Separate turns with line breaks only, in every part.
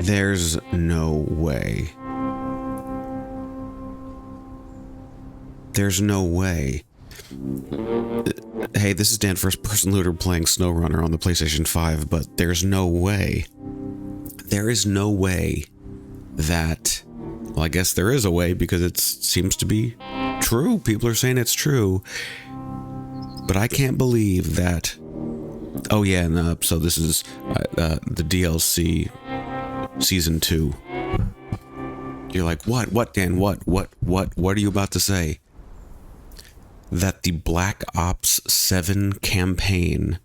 There's no way. There's no way. Hey, this is Dan FirstPersonLooter playing Snowrunner on the PlayStation 5, but there's no way. There is no way that... Well, I guess there is a way because it seems to be true. People are saying it's true. But I can't believe that... Oh yeah, and so this is the DLC Season 2. You're like, what? What, Dan? What are you about to say? That the Black Ops 7 campaign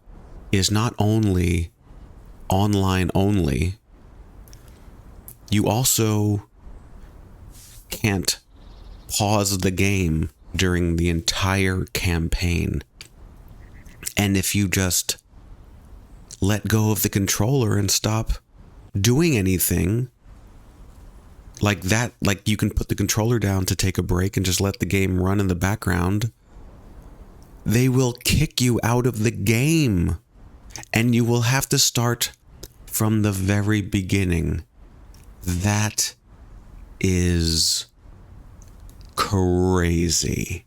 is not only online only, you also can't pause the game during the entire campaign. And if you just let go of the controller and stop doing anything like that, like you can put the controller down to take a break and just let the game run in the background, they will kick you out of the game and you will have to start from the very beginning. That is crazy.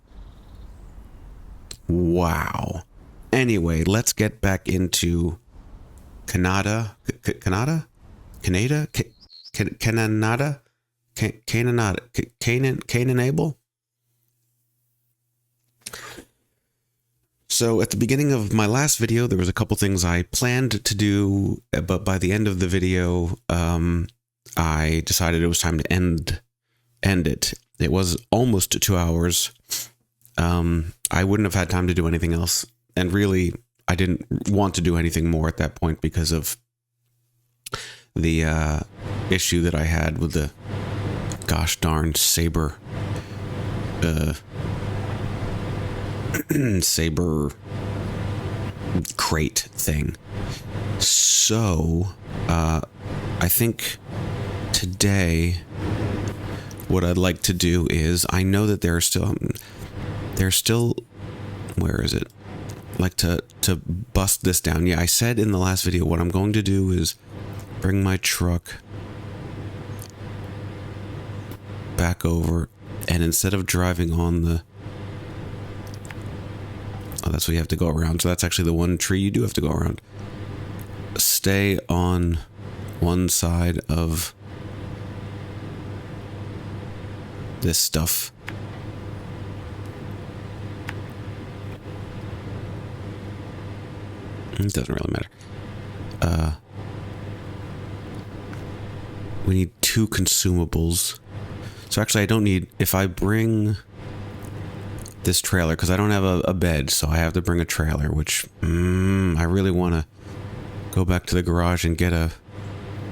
Wow. Anyway, let's get back into Canada. Canaan-able? So at the beginning of my last video, there was a couple things I planned to do, but by the end of the video, I decided it was time to end it. It was almost 2 hours. I wouldn't have had time to do anything else. And really, I didn't want to do anything more at that point because of the issue that I had with the gosh darn Saber Saber crate thing. So, I think today what I'd like to do is, I know that there's still, where is it? Like to bust this down. Yeah, I said in the last video, what I'm going to do is bring my truck back over, and instead of driving on the... Oh, that's what you have to go around. So that's actually the one tree you do have to go around. Stay on one side of this stuff. It doesn't really matter. We need 2 consumables. So actually I don't need... If I bring this trailer, because I don't have a bed, so I have to bring a trailer, which I really want to go back to the garage and get a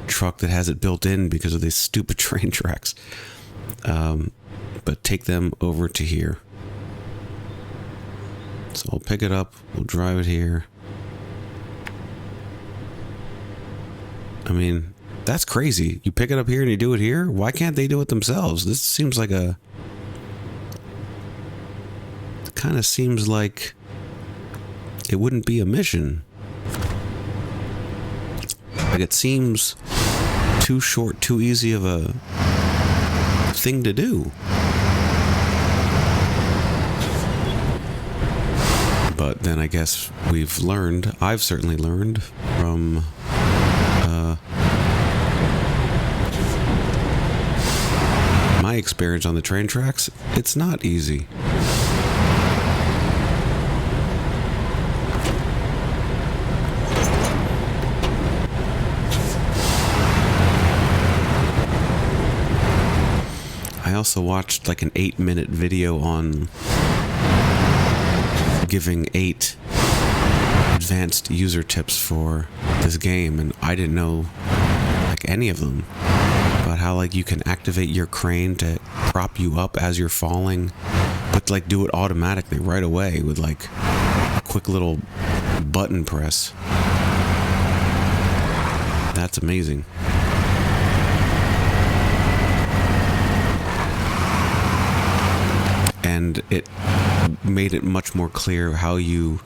truck that has it built in because of these stupid train tracks. But take them over to here. So I'll pick it up, we'll drive it here. I mean, that's crazy. You pick it up here and you do it here? Why can't they do it themselves? This seems like a... It kind of seems like it wouldn't be a mission. Like, it seems too short, too easy of a thing to do. But then I guess we've learned, I've certainly learned from my experience on the train tracks, it's not easy. I also watched like an 8-minute video on giving 8 advanced user tips for this game, and I didn't know like any of them. About how like you can activate your crane to prop you up as you're falling, but like do it automatically right away with like a quick little button press. That's amazing. And it made it much more clear how you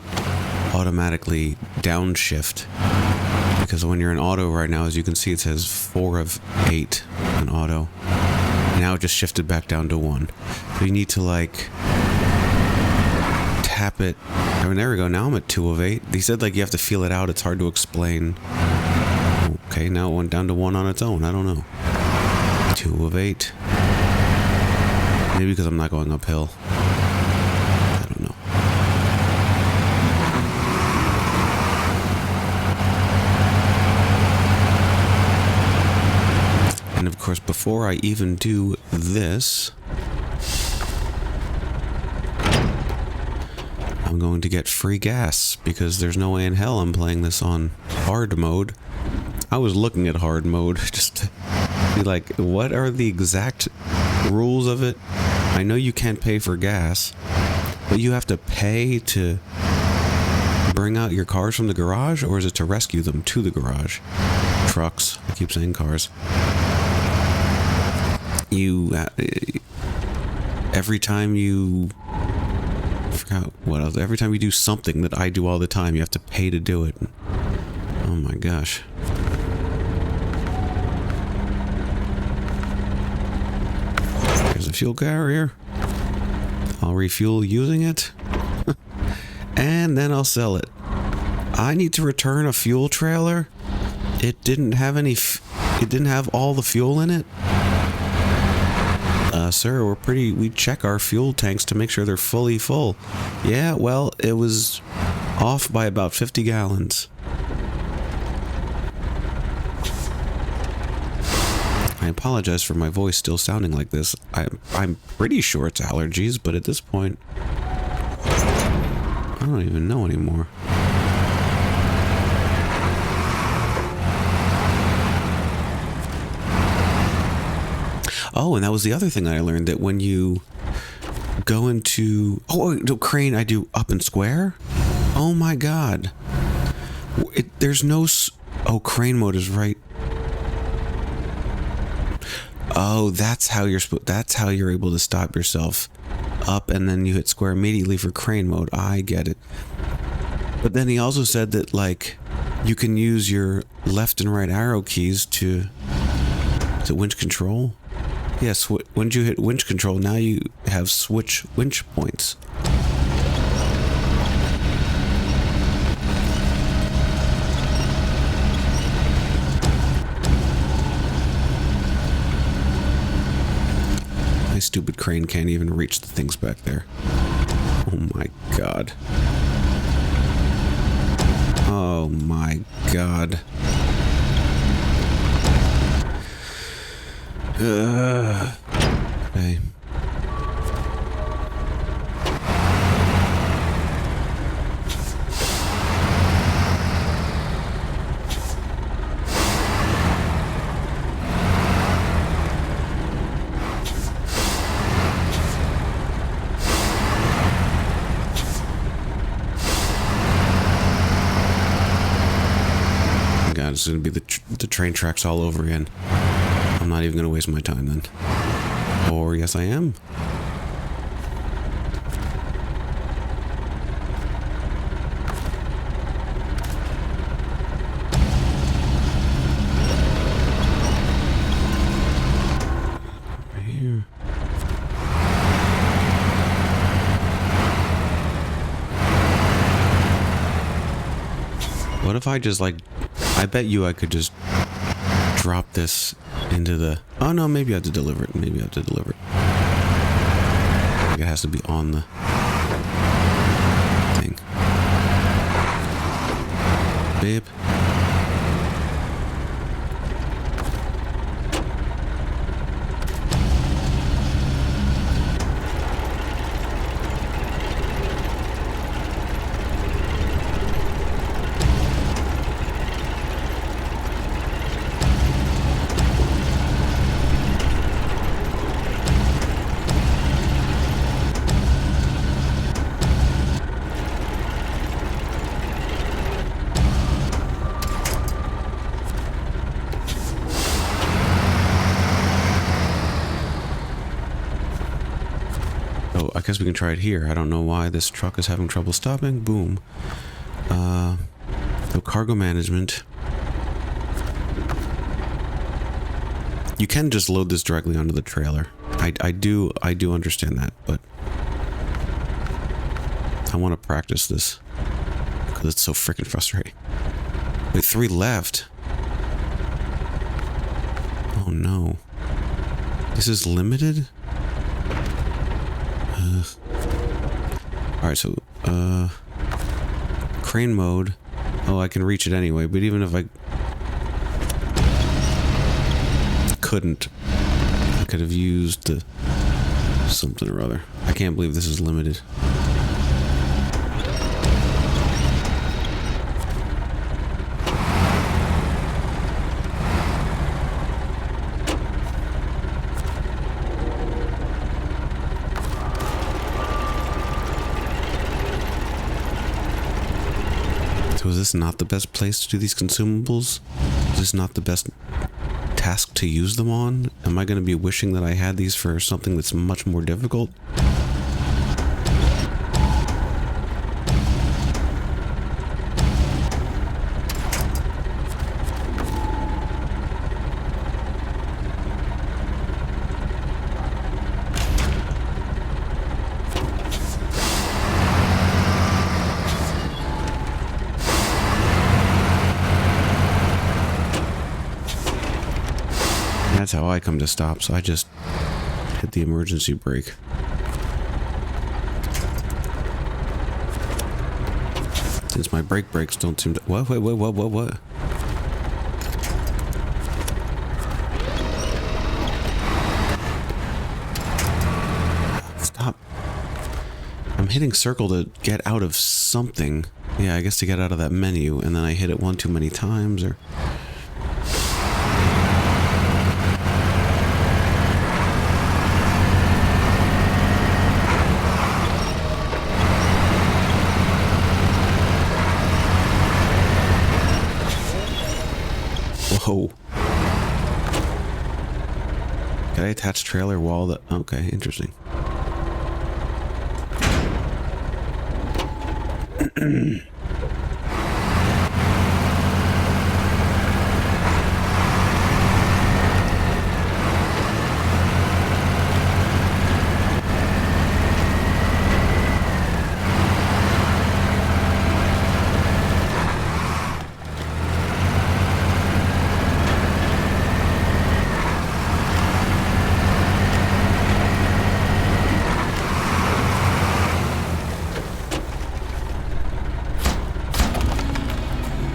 automatically downshift Because when you're in auto right now, as you can see, it says 4 of 8 in auto. Now it just shifted back down to 1. So you need to like tap it. I mean, there we go. Now I'm at 2 of 8. He said like you have to feel it out. It's hard to explain. Okay, now it went down to 1 on its own. I don't know. 2 of 8. Maybe because I'm not going uphill. I don't know. And of course, before I even do this, I'm going to get free gas because there's no way in hell I'm playing this on hard mode. I was looking at hard mode just to be like, what are the exact rules of it? I know you can't pay for gas, but you have to pay to bring out your cars from the garage, or is it to rescue them to the garage? Trucks. I keep saying cars. Every time you... I forgot what else. Every time you do something that I do all the time, you have to pay to do it. Oh my gosh. There's a fuel carrier. I'll refuel using it. And then I'll sell it. I need to return a fuel trailer. It didn't have any... it didn't have all the fuel in it. Sir, we check our fuel tanks to make sure they're fully full. Yeah, well, it was off by about 50 gallons. I apologize for my voice still sounding like this. I'm pretty sure it's allergies, but at this point, I don't even know anymore. Oh, and that was the other thing I learned, that when you go into... Oh, no, crane, I do up and square? Oh my god. There's no... Oh, crane mode is right. Oh, that's how you're able to stop yourself up, and then you hit square immediately for crane mode. I get it. But then he also said that, like, you can use your left and right arrow keys to... Is it winch control? Yes, when you hit winch control, now you have switch winch points. My stupid crane can't even reach the things back there. Oh my god. Oh my god. Okay. God, it's gonna be the train tracks all over again. I'm not even gonna waste my time then. Or yes, I am. Here. What if I just like... I bet you I could just drop this into the... Oh no, maybe I have to deliver it. Maybe I have to deliver it. I think it has to be on the thing. Babe. I guess we can try it here. I don't know why this truck is having trouble stopping. Boom. So cargo management. You can just load this directly onto the trailer. I do understand that, but I want to practice this because it's so freaking frustrating. Wait, 3 left. Oh no. This is limited? Alright, so, crane mode. Oh, I can reach it anyway, but even if I couldn't, I could have used the something or other. I can't believe this is limited. So is this not the best place to do these consumables? Is this not the best task to use them on? Am I going to be wishing that I had these for something that's much more difficult? That's how I come to stop, so I just hit the emergency brake. Since my brake brakes don't seem to... What? Stop. I'm hitting circle to get out of something. Yeah, I guess to get out of that menu, and then I hit it one too many times, or... Whoa. Can I attach trailer while the... Okay, interesting.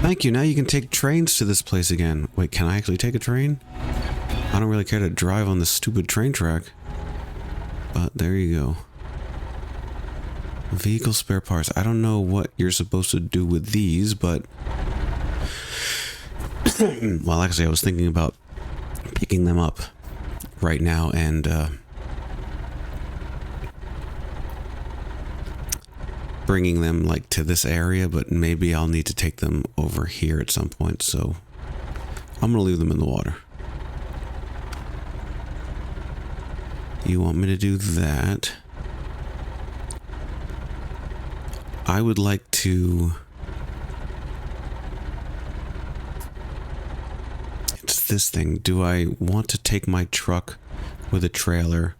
Thank you, now you can take trains to this place again. Wait, can I actually take a train? I don't really care to drive on this stupid train track. But there you go. Vehicle spare parts. I don't know what you're supposed to do with these, but... well, actually, I was thinking about picking them up right now and, bringing them like to this area, but maybe I'll need to take them over here at some point, so I'm gonna leave them in the water. You want me to do that? I would like to... It's this thing. Do I want to take my truck with a trailer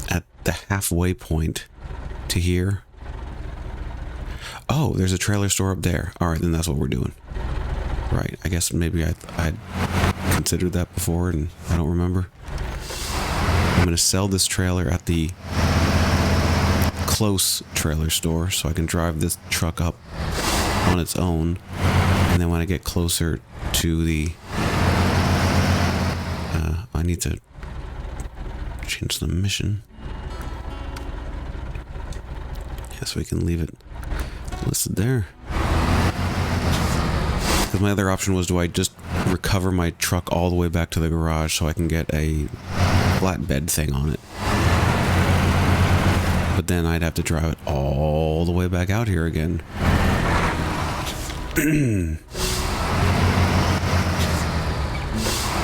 at the halfway point to here? Oh, there's a trailer store up there. Alright, then that's what we're doing. Right, I guess maybe I'd considered that before and I don't remember. I'm going to sell this trailer at the close trailer store so I can drive this truck up on its own. And then when I get closer to the... I need to change the mission. Yes, we can leave it listed there. Because my other option was, do I just recover my truck all the way back to the garage so I can get a flatbed thing on it? But then I'd have to drive it all the way back out here again.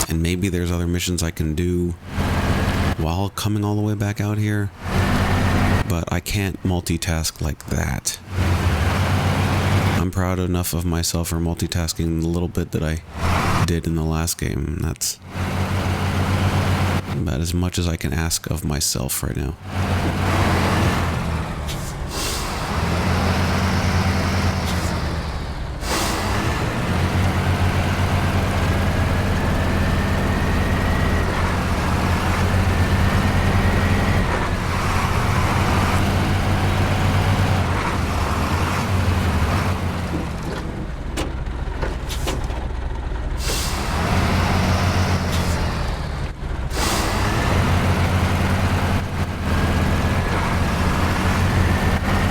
And maybe there's other missions I can do while coming all the way back out here. But I can't multitask like that. I'm proud enough of myself for multitasking the little bit that I did in the last game. That's about as much as I can ask of myself right now.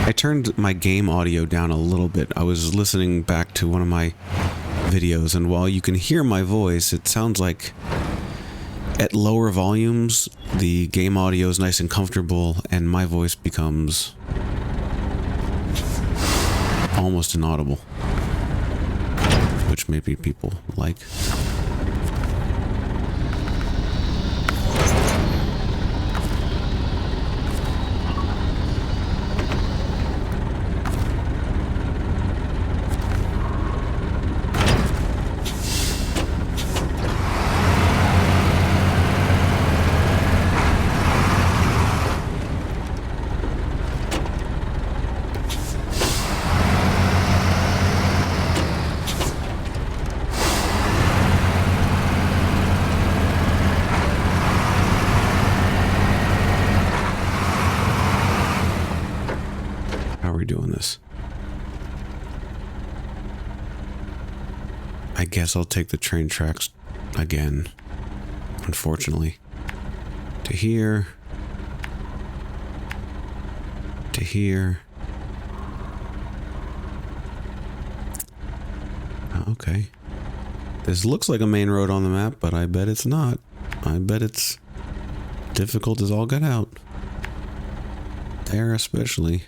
I turned my game audio down a little bit. I was listening back to one of my videos, and while you can hear my voice, it sounds like at lower volumes, the game audio is nice and comfortable, and my voice becomes almost inaudible, which maybe people like. Doing this. I guess I'll take the train tracks again, unfortunately. To here. To here. Okay. This looks like a main road on the map, but I bet it's not. I bet it's difficult as all get out. There especially.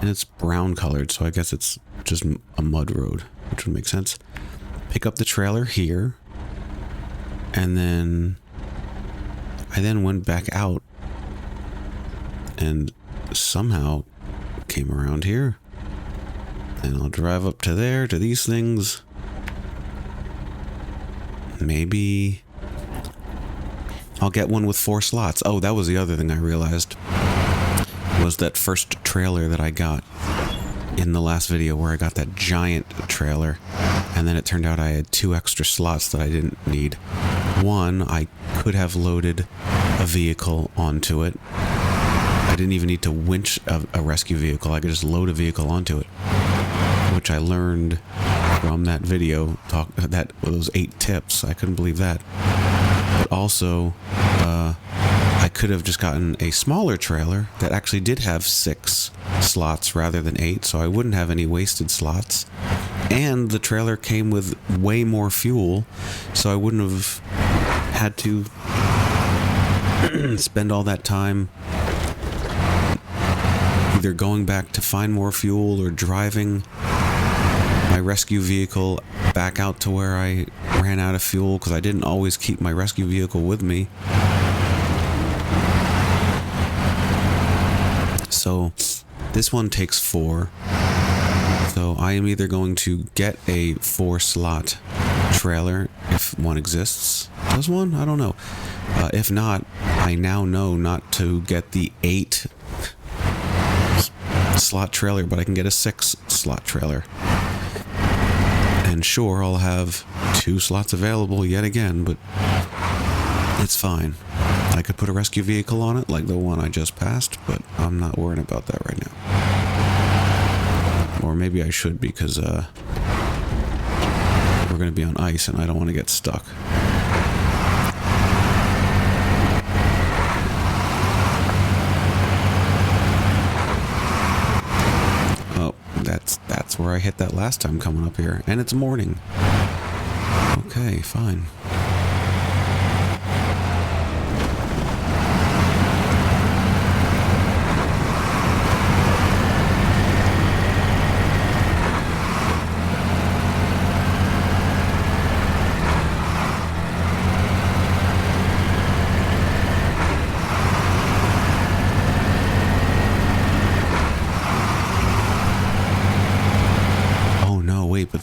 And it's brown colored, so I guess it's just a mud road, which would make sense. Pick up the trailer here, and then I went back out and somehow came around here. And I'll drive up to there, to these things. Maybe I'll get one with 4 slots. Oh, that was the other thing I realized. Was that first trailer that I got in the last video, where I got that giant trailer, and then it turned out I had 2 extra slots that I didn't need. One, I could have loaded a vehicle onto it. I didn't even need to winch a rescue vehicle. I could just load a vehicle onto it, which I learned from that video, those 8 tips. I couldn't believe that. But also, I could have just gotten a smaller trailer that actually did have 6 slots rather than 8, so I wouldn't have any wasted slots. And the trailer came with way more fuel, so I wouldn't have had to spend all that time either going back to find more fuel or driving my rescue vehicle back out to where I ran out of fuel, because I didn't always keep my rescue vehicle with me. So this one takes 4. So I am either going to get a 4-slot trailer if one exists. Does one? I don't know. If not, I now know not to get the 8-slot trailer, but I can get a 6-slot trailer. And sure, I'll have 2 slots available yet again, but it's fine. I could put a rescue vehicle on it, like the one I just passed, but I'm not worrying about that right now. Or maybe I should, because we're going to be on ice and I don't want to get stuck. Oh, that's where I hit that last time coming up here, and it's morning. Okay, fine.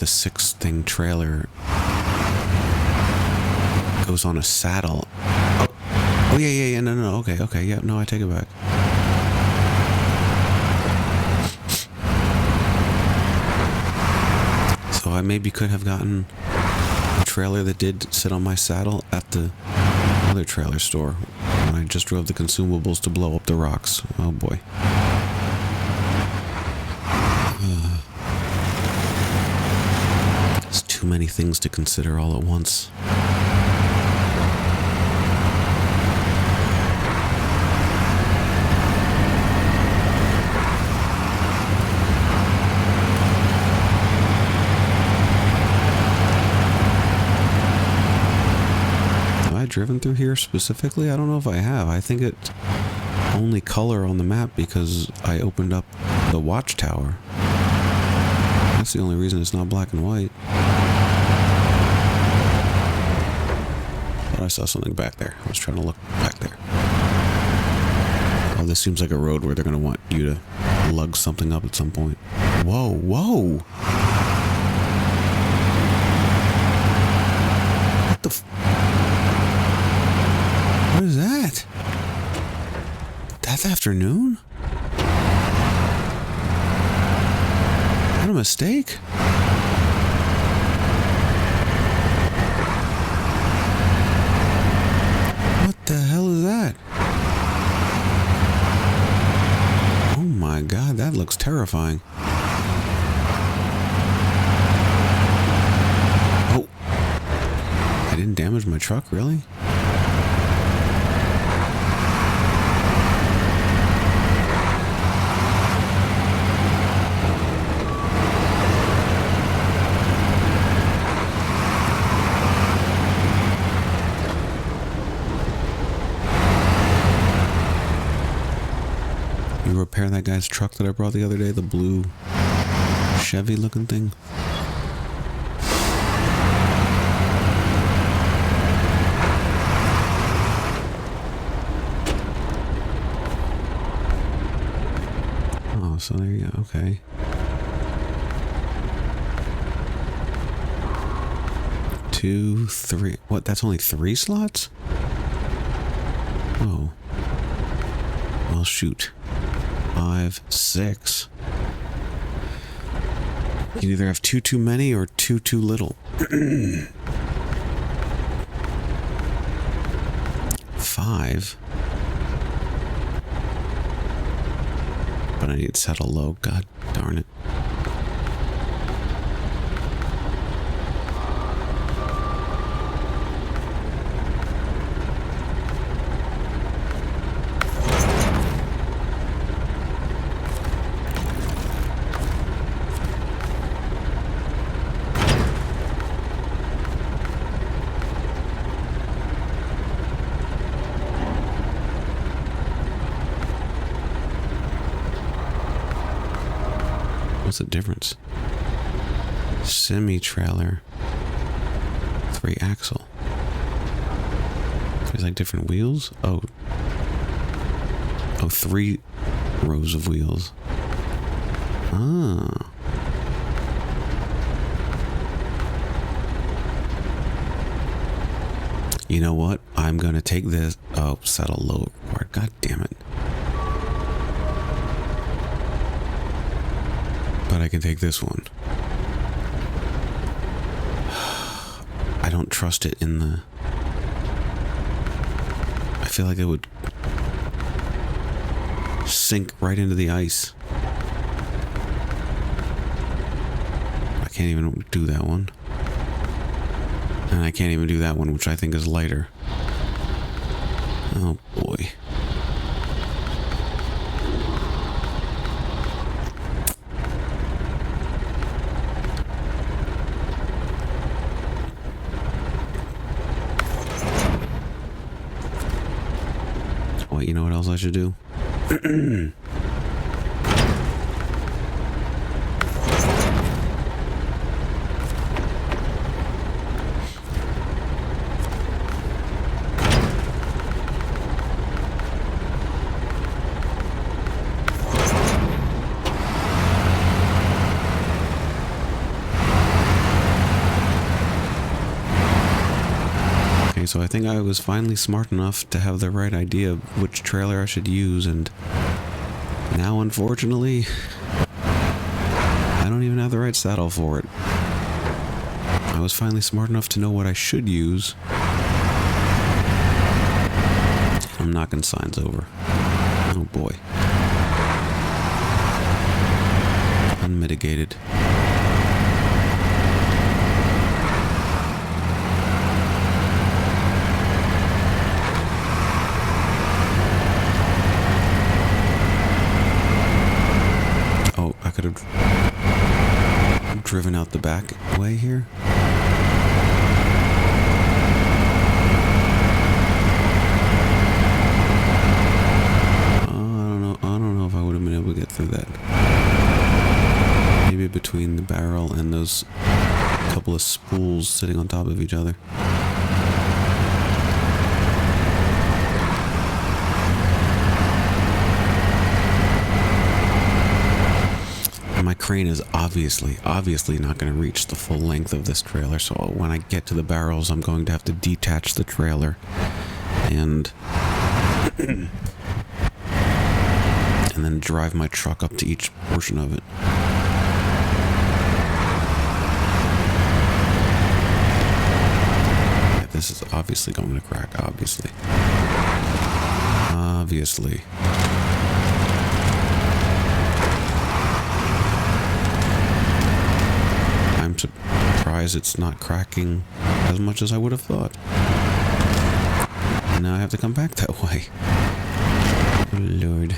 the 6-thing trailer goes on a saddle. Oh yeah, no, okay, yeah, no, I take it back. So I maybe could have gotten a trailer that did sit on my saddle at the other trailer store when I just drove the consumables to blow up the rocks. Oh boy. There's too many things to consider all at once. Driven through here specifically? I don't know if I have. I think it's only color on the map because I opened up the watchtower. That's the only reason it's not black and white. But I saw something back there. I was trying to look back there. Oh, this seems like a road where they're going to want you to lug something up at some point. Whoa, whoa! What the What is that? That afternoon? What a mistake. What the hell is that? Oh my god, that looks terrifying. Oh. I didn't damage my truck, really? Repair that guy's truck that I brought the other day, the blue Chevy looking thing. Oh, so there you go, okay. Two, three, what, that's only 3 slots? Oh. Well, shoot. 5, 6. You can either have 2 too many or 2 too little. 5. But I need to settle low. God darn it. What's the difference? Semi-trailer, 3-axle. There's like different wheels? Oh, 3 rows of wheels. Ah. You know what? I'm gonna take this. Oh, settle low. God damn it. But I can take this one. I don't trust it in the... I feel like it would sink right into the ice. I can't even do that one. And I can't even do that one, which I think is lighter. Oh boy. Wait, you know what else I should do? Okay, so I think I was finally smart enough to have the right idea of which trailer I should use, and now, unfortunately, I don't even have the right saddle for it. I was finally smart enough to know what I should use. I'm knocking signs over. Oh boy. Unmitigated. Oh, I could have driven out the back way here. I don't know if I would have been able to get through that. Maybe between the barrel and those couple of spools sitting on top of each other. My crane is obviously not going to reach the full length of this trailer, so when I get to the barrels, I'm going to have to detach the trailer and and then drive my truck up to each portion of it. Yeah, this is obviously going to crack, obviously. I'm surprised it's not cracking as much as I would have thought. And now I have to come back that way. Oh, Lord.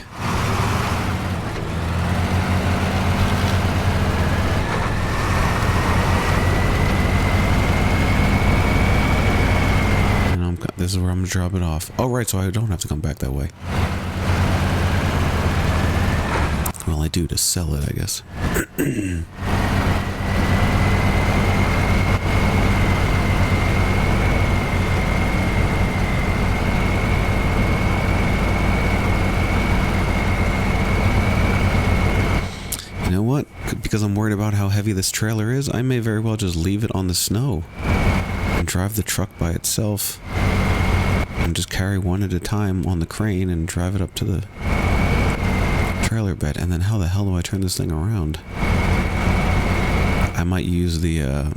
This is where I'm gonna drop it off. Oh, right, so I don't have to come back that way. Well, I do to sell it, I guess. You know what? Because I'm worried about how heavy this trailer is, I may very well just leave it on the snow and drive the truck by itself. And just carry one at a time on the crane and drive it up to the trailer bed. And then how the hell do I turn this thing around? I might use the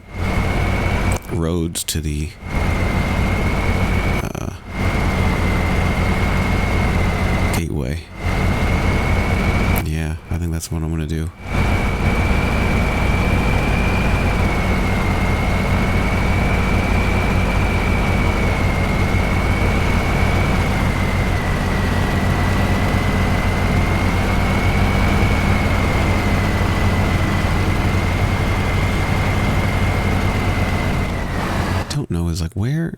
roads to the gateway. Yeah, I think that's what I'm gonna do. Know is like, where?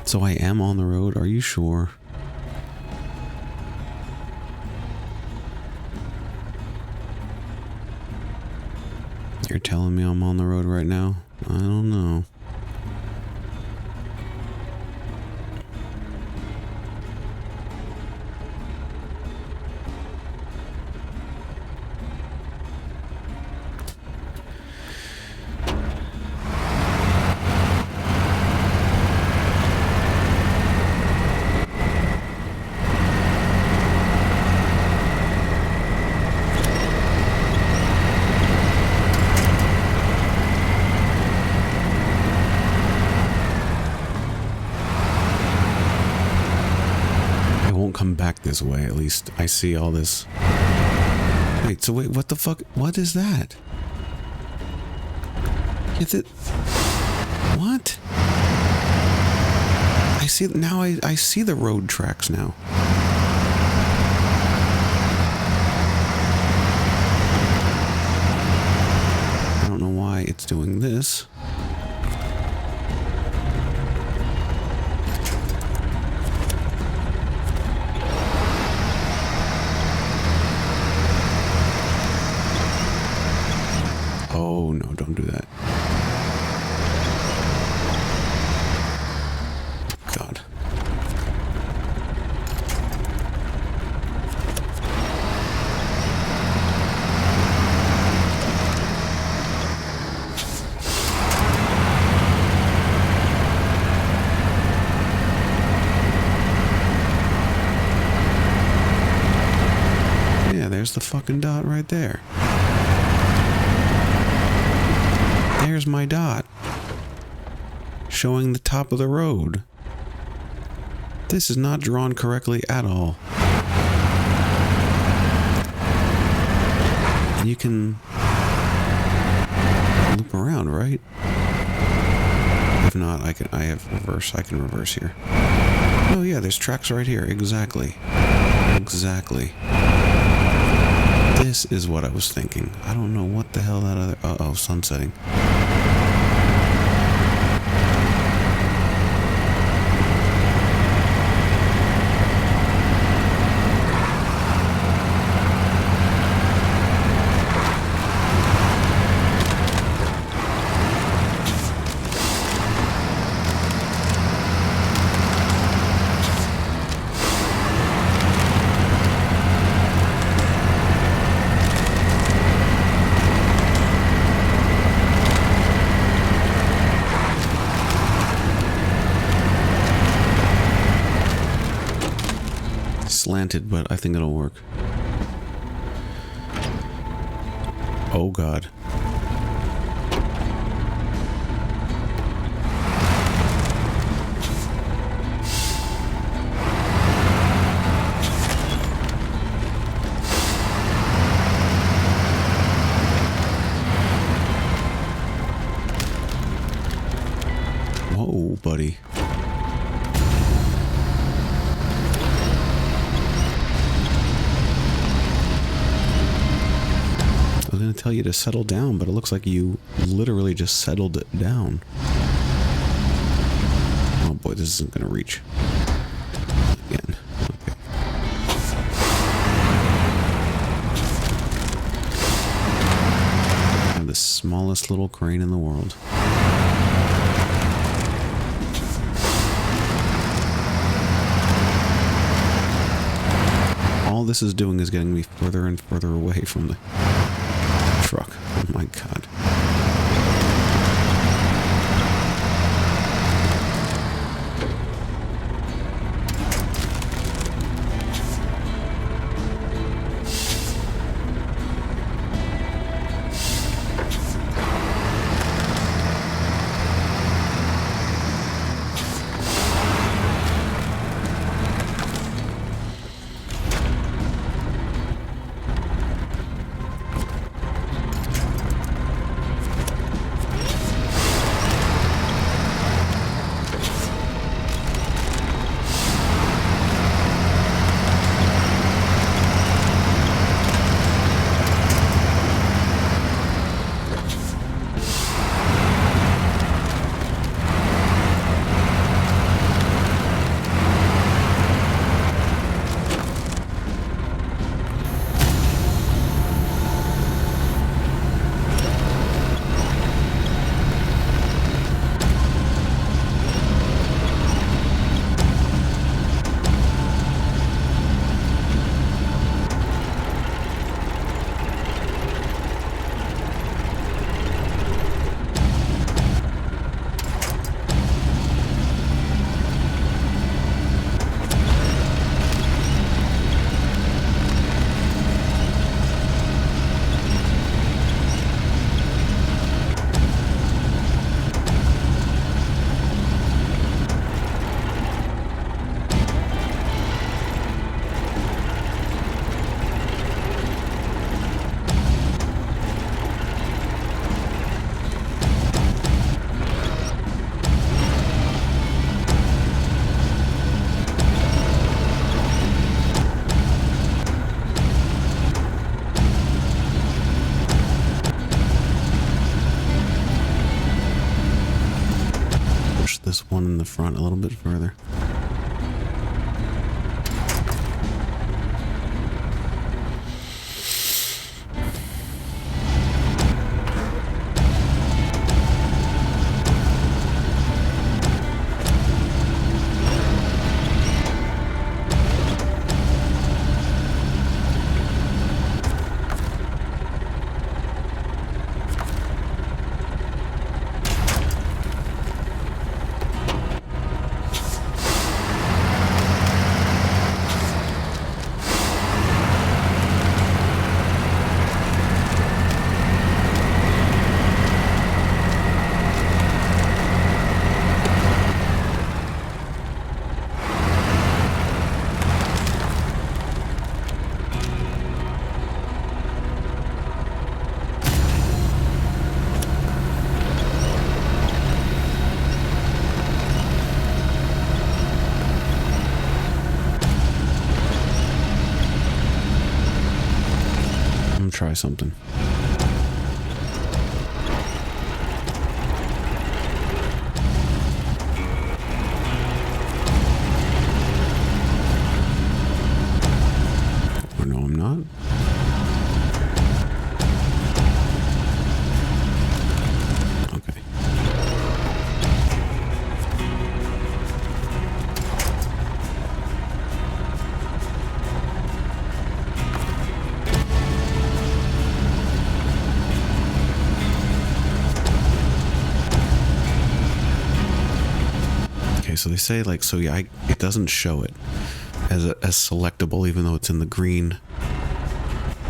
So I am on the road, are you sure? You're telling me I'm on the road right now? I don't know. Come back this way, at least. I see all this. Wait, what the fuck? What is that? What? I see, now I see the road tracks now. I don't know why it's doing this. Oh no, don't do that. God. fucking dot right there. There's my dot. Showing the top of the road. This is not drawn correctly at all. And you can loop around, right? If not, I can reverse here. Oh yeah, there's tracks right here. Exactly. Exactly. This is what I was thinking. I don't know what the hell that other... Uh-oh, sunsetting. Slanted, but I think it'll work. Oh god. Whoa, buddy. I was going to tell you to settle down, but it looks like you literally just settled it down. Oh boy, this isn't going to reach. Again. Okay. I have the smallest little crane in the world. All this is doing is getting me further and further away from the truck. Oh my god. This one in the front a little bit further. try something. Or no, I'm not. Okay. So they say, like, so yeah, it doesn't show it as selectable, even though it's in the green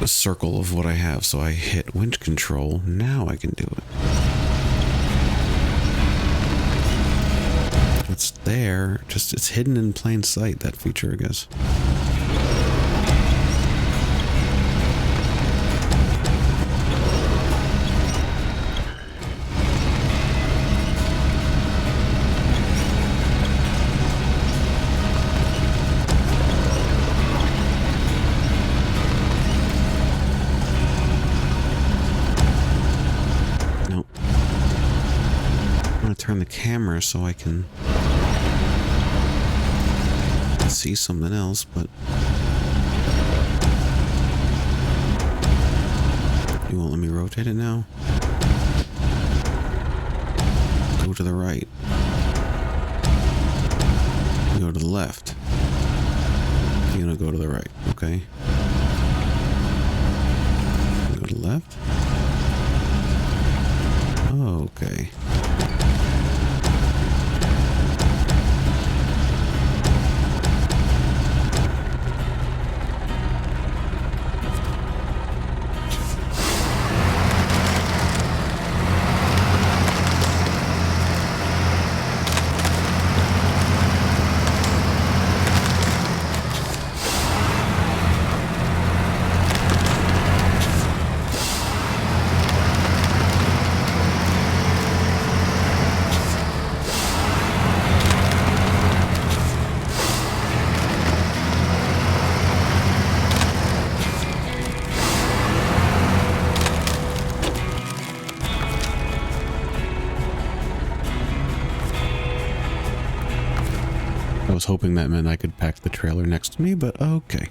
circle of what I have. So I hit winch control. Now I can do it. It's there, just it's hidden in plain sight, that feature, I guess. Turn the camera so I can see something else, but you won't let me rotate it now. Go to the right. Go to the left. You're gonna go to the right, okay? Go to the left. Oh, okay. I was hoping that meant I could pack the trailer next to me, but okay.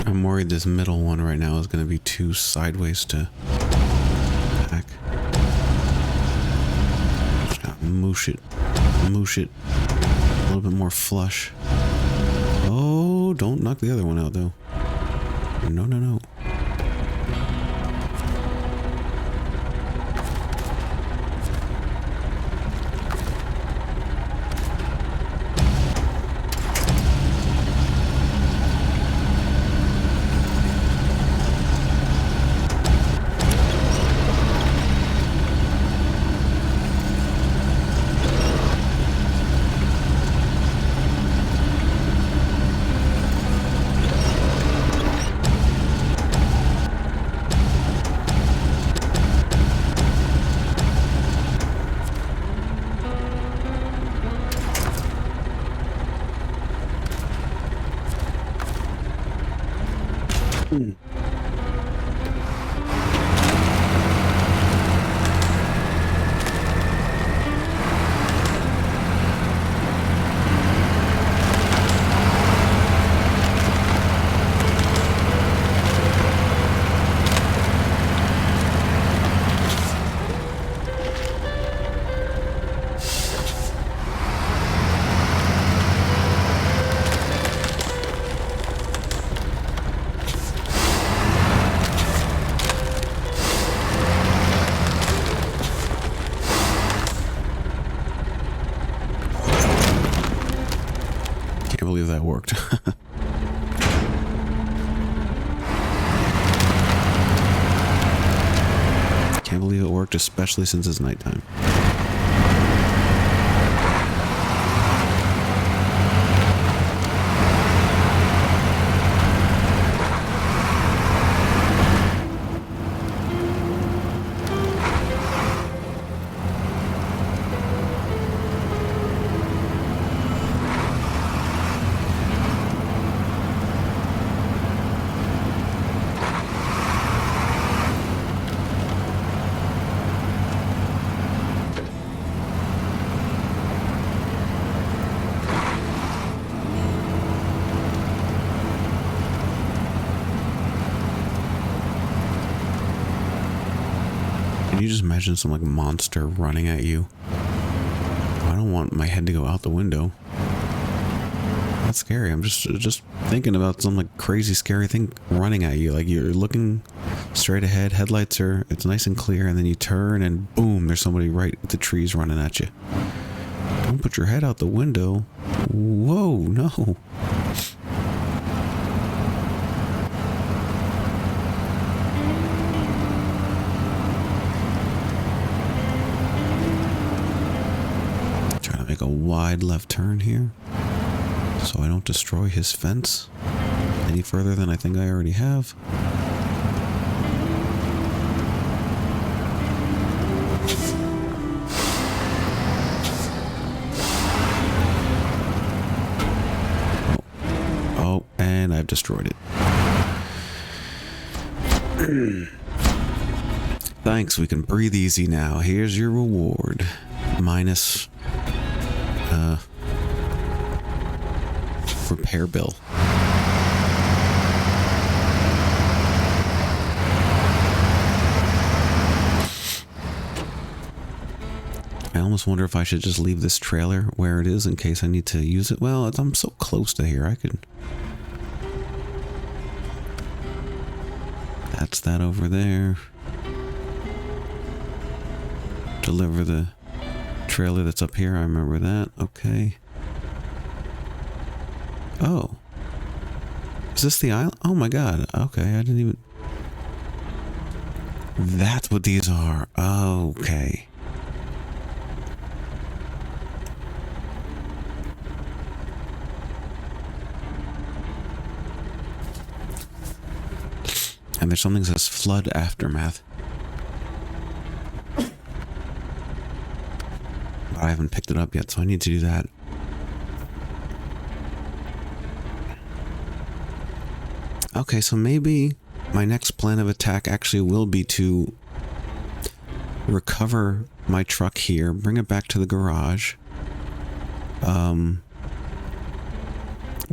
I'm worried this middle one right now is going to be too sideways to pack. Just gotta moosh it, a little bit more flush. Oh, don't knock the other one out, though. No, no, no. Can't believe that worked. Can't believe it worked, especially since it's nighttime. you just imagine some like monster running at you? I don't want my head to go out the window. That's scary. I'm just thinking about some like crazy scary thing running at you. Like you're looking straight ahead, headlights are, it's nice and clear, and then you turn and boom, there's somebody right at the trees running at you. Don't put your head out the window. Whoa, no. Trying to make a wide left turn here so I don't destroy his fence any further than I think I already have. Oh, and I've destroyed it. Thanks, we can breathe easy now. Here's your reward. Minus repair bill. I almost wonder if I should just leave this trailer where it is in case I need to use it. Well, I'm so close to here, I could... That's that over there. Deliver the trailer that's up here, I remember that. Okay. Oh. Is this the island? Oh my god. Okay, I didn't even... That's what these are. Okay. And there's something that says flood aftermath. But I haven't picked it up yet, so I need to do that. Okay, so maybe my next plan of attack actually will be to recover my truck here, bring it back to the garage,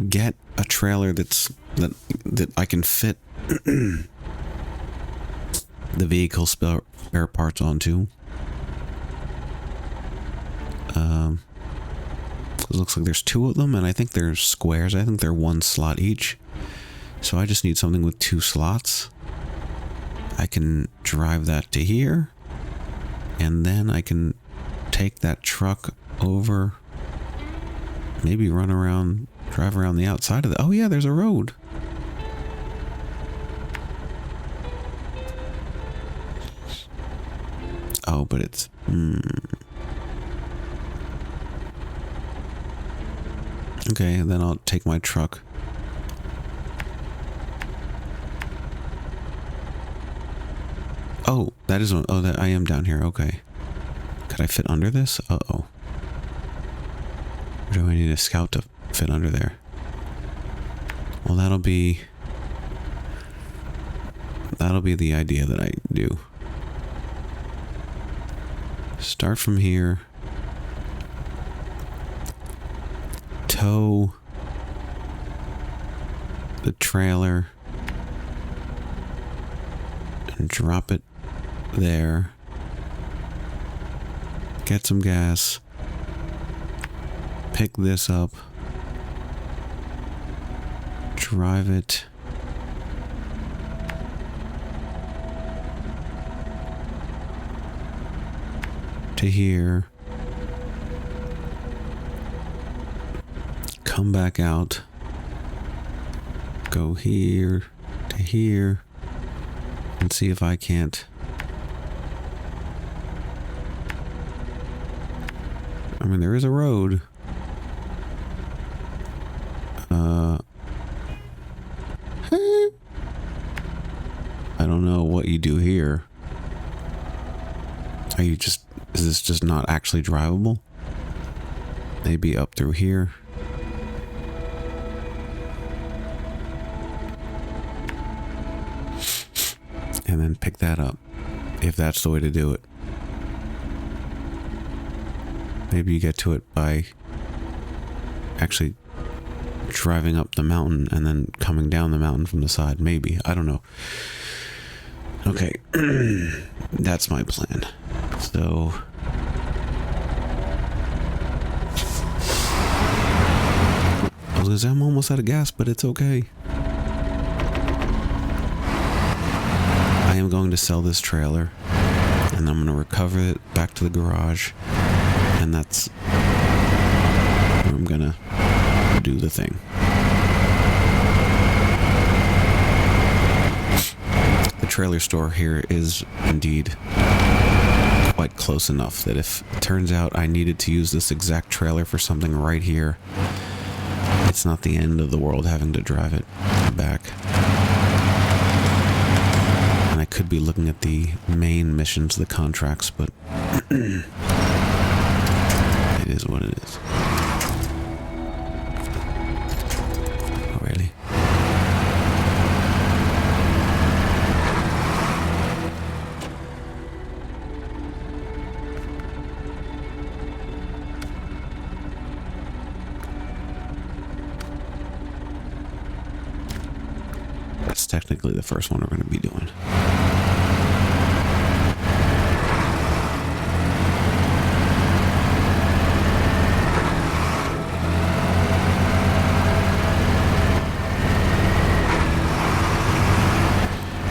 get a trailer that I can fit the vehicle spare parts onto. It looks like there's two of them, and I think they're squares. I think they're one slot each. So I just need something with two slots. I can drive that to here, and then I can take that truck over, maybe run around, drive around the outside of the... Oh yeah, there's a road. Oh, but it's... Okay, and then I'll take my truck. Oh, that is one. Oh, that I am down here. Okay. Could I fit under this? Uh-oh. Or do I need a scout to fit under there? Well, that'll be the idea that I do. Start from here. Tow the trailer and drop it there. Get some gas. Pick this up. Drive it to here. Come back out. Go here to here. And see if I can't. I mean, there is a road. I don't know what you do here. Are you just... Is this just not actually drivable? Maybe up through here. And then pick that up, if that's the way to do it. Maybe you get to it by actually driving up the mountain and then coming down the mountain from the side. Maybe. I don't know. Okay, that's my plan. So I was gonna say I'm almost out of gas, but it's okay. I am going to sell this trailer, and I'm gonna recover it back to the garage, and that's where I'm gonna do the thing. The trailer store here is indeed quite close enough that if it turns out I needed to use this exact trailer for something right here, it's not the end of the world having to drive it back. And I could be looking at the main missions, the contracts, but it is what it is. Oh, really? That's technically the first one we're going to be doing.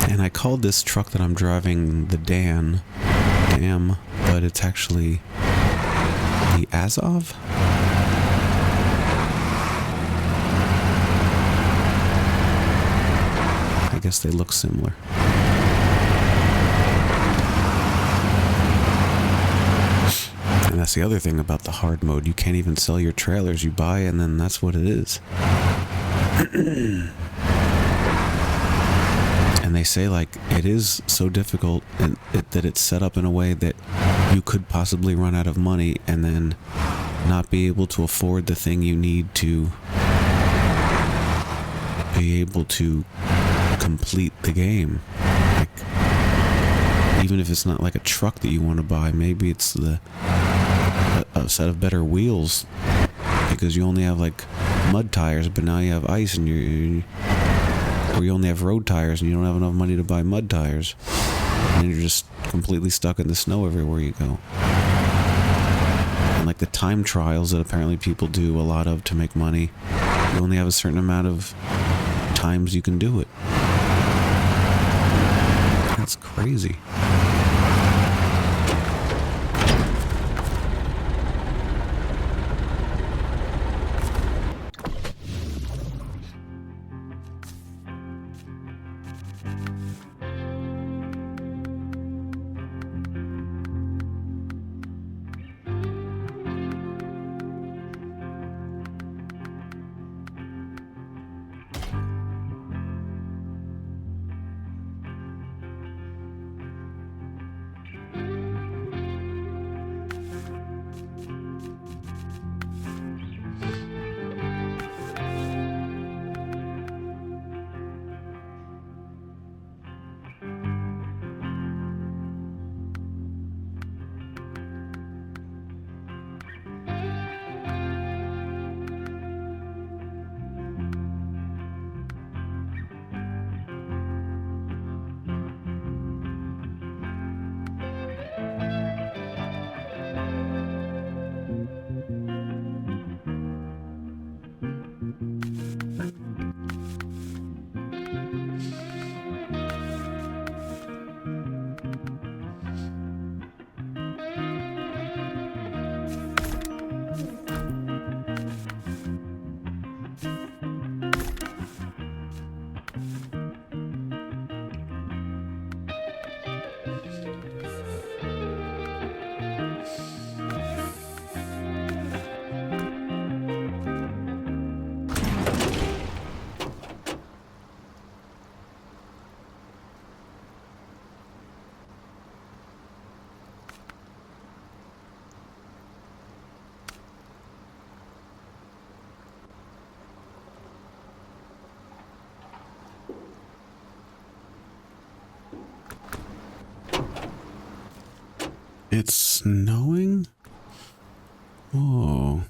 And I called this truck that I'm driving the Dam, but it's actually the Azov? I guess they look similar. And that's the other thing about the hard mode. You can't even sell your trailers. You buy and then that's what it is. And they say, like, it is so difficult and that it's set up in a way that you could possibly run out of money and then not be able to afford the thing you need to be able to complete the game. Like, even if it's not like a truck that you want to buy, maybe it's a set of better wheels because you only have like mud tires, but now you have ice and or you only have road tires and you don't have enough money to buy mud tires, and you're just completely stuck in the snow everywhere you go. And like the time trials that apparently people do a lot of to make money, you only have a certain amount of times you can do it. That's crazy. It's snowing? Oh.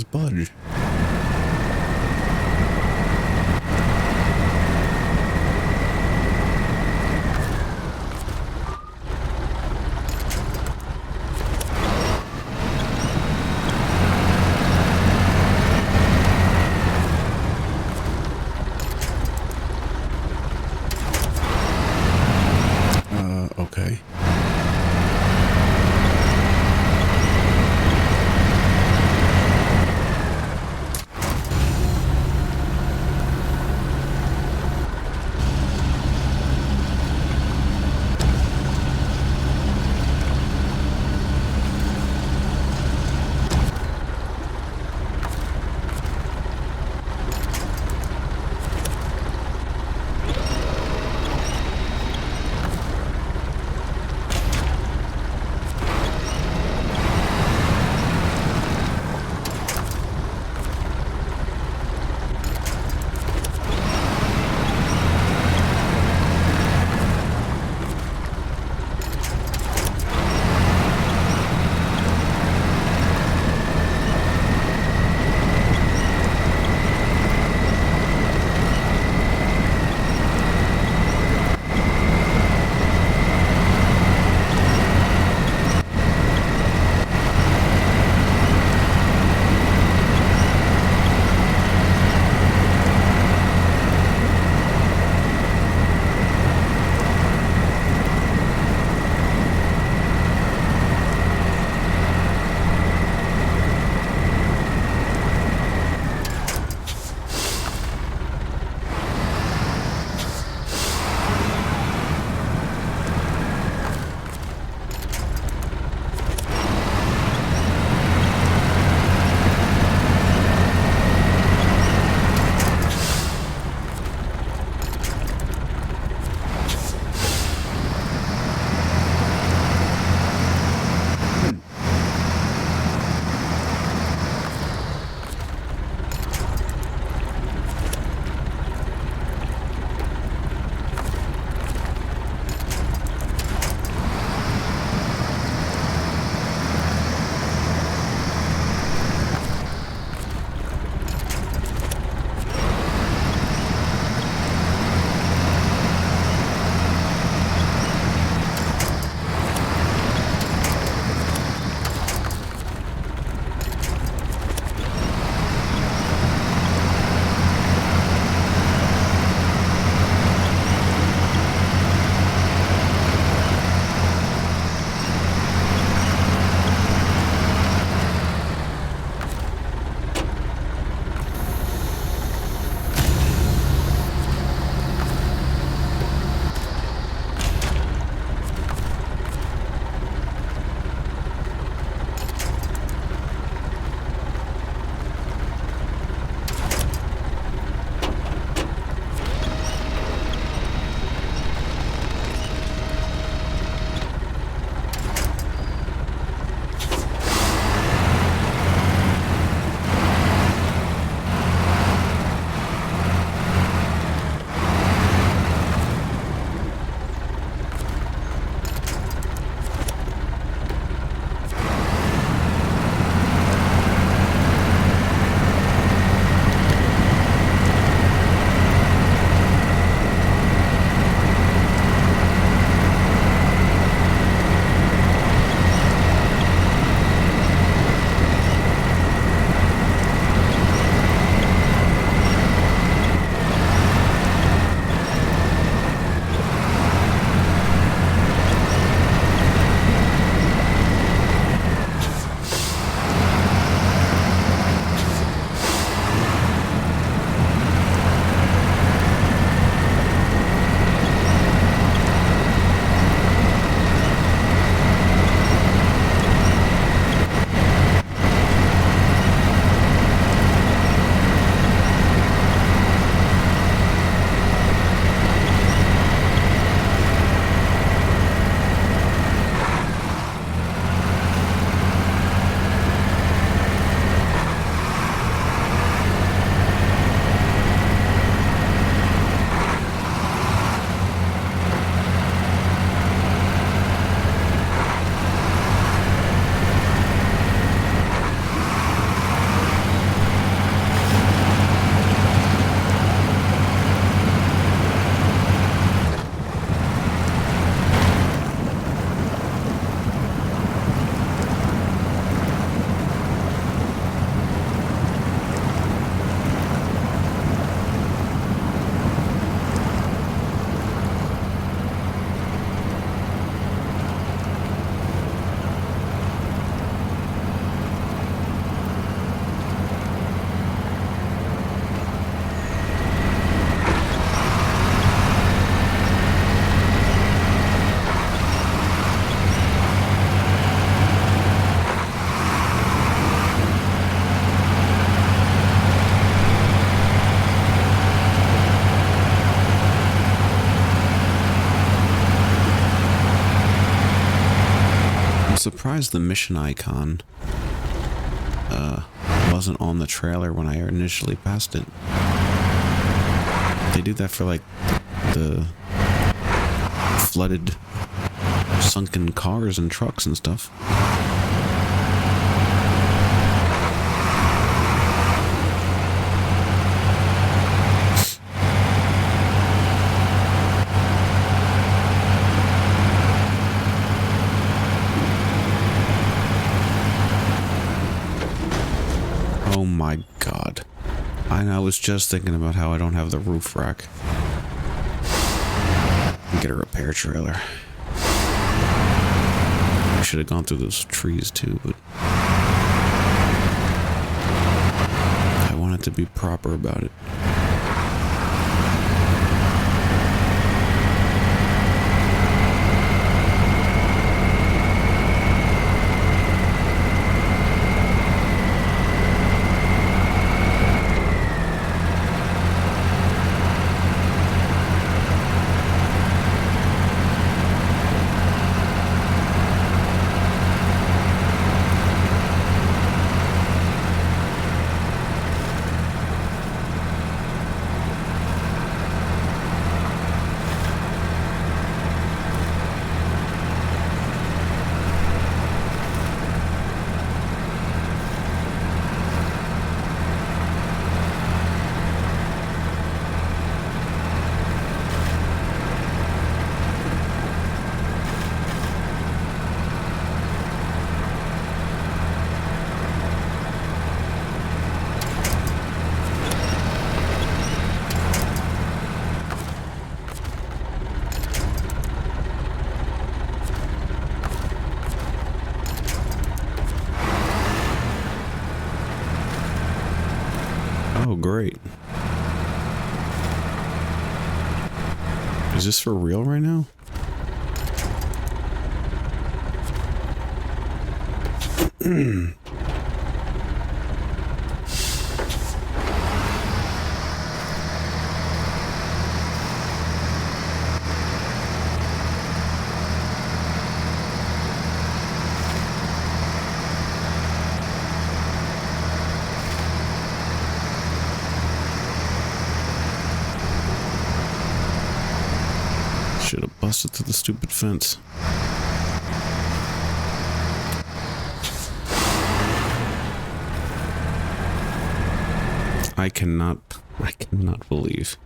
just budge. Okay. surprised the mission icon wasn't on the trailer when I initially passed it. They do that for like the flooded, sunken cars and trucks and stuff. Oh my god. I was just thinking about how I don't have the roof rack. Get a repair trailer. I should have gone through those trees too, but I wanted to be proper about it. Oh, great. Is this for real right now? Should have busted through the stupid fence. I cannot believe.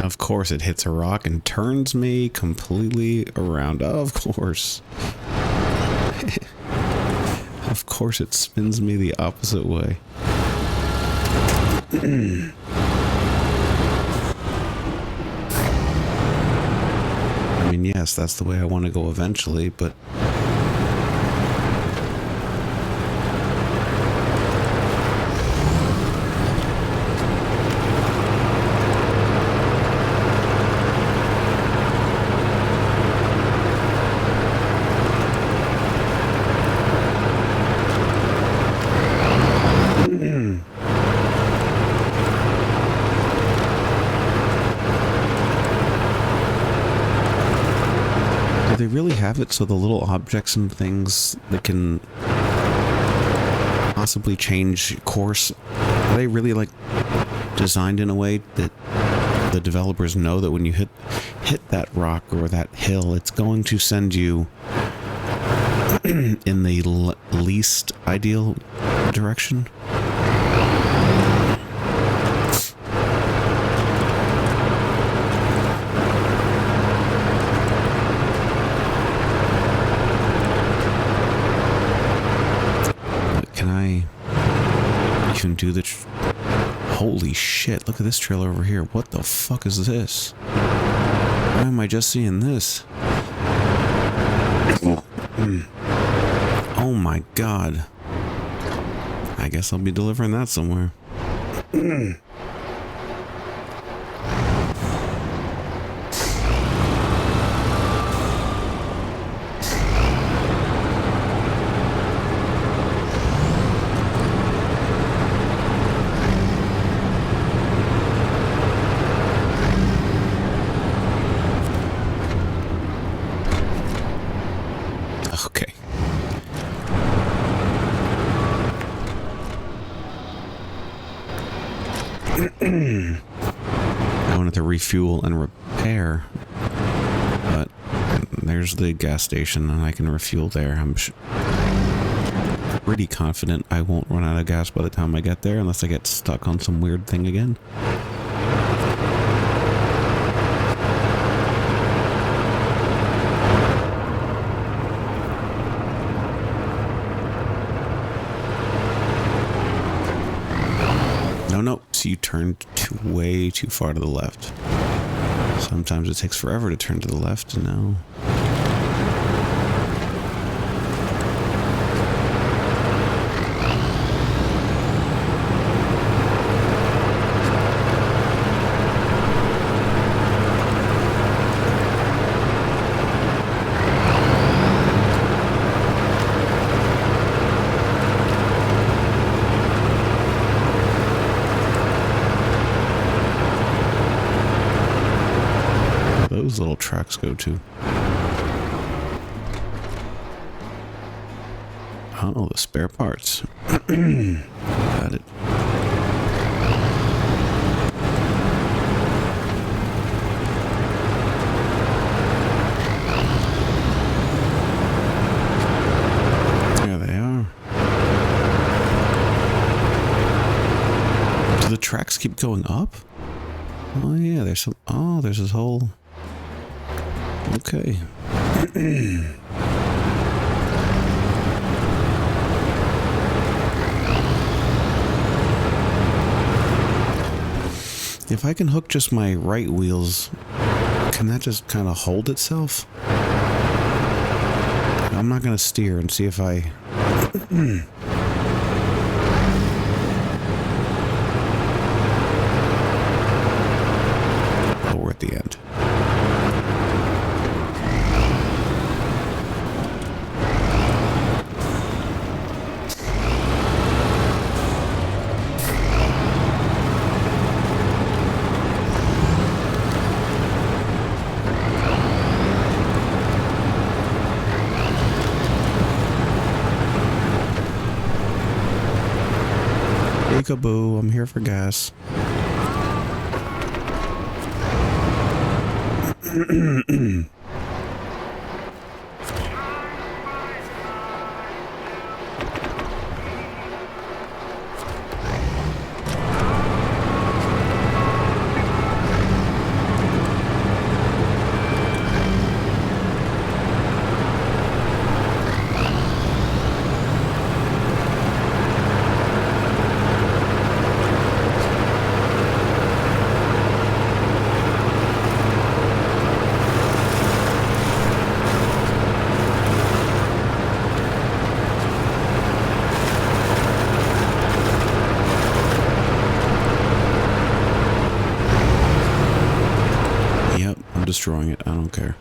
Of course it hits a rock and turns me completely around. Of course. Of course it spins me the opposite way. I mean, yes, that's the way I want to go eventually, but... they really have it so the little objects and things that can possibly change course, are they really like designed in a way that the developers know that when you hit that rock or that hill, it's going to send you in the least ideal direction? You can do the holy shit, look at this trailer over here. What the fuck is this? Why am I just seeing this? Oh my god. I guess I'll be delivering that somewhere. Okay. I wanted to refuel and repair, but there's the gas station and I can refuel there. I'm pretty confident I won't run out of gas by the time I get there unless I get stuck on some weird thing again. No, so you turned way too far to the left. Sometimes it takes forever to turn to the left. No. Those little tracks go to. Oh, the spare parts. Got it. There they are. Do the tracks keep going up? Oh yeah, there's some. Oh, there's this whole. Okay. If I can hook just my right wheels, can that just kind of hold itself? I'm not going to steer and see if I... Oh, we're at the end. Peekaboo, I'm here for gas. Destroying it. I don't care.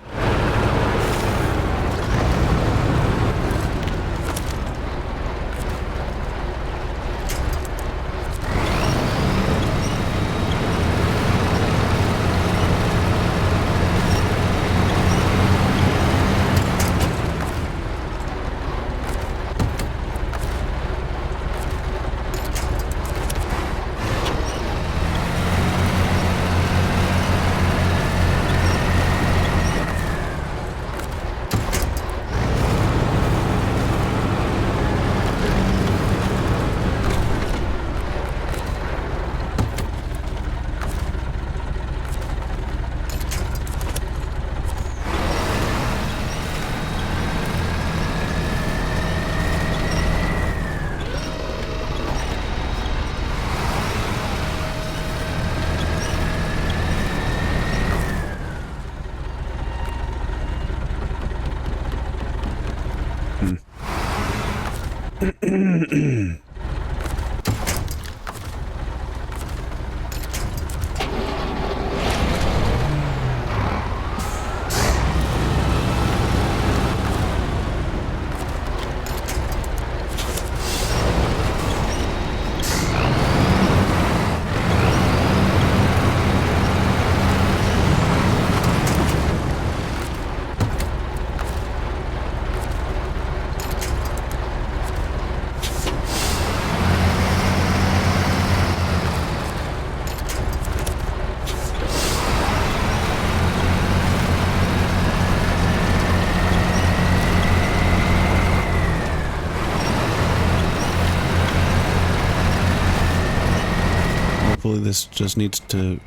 Hopefully this just needs to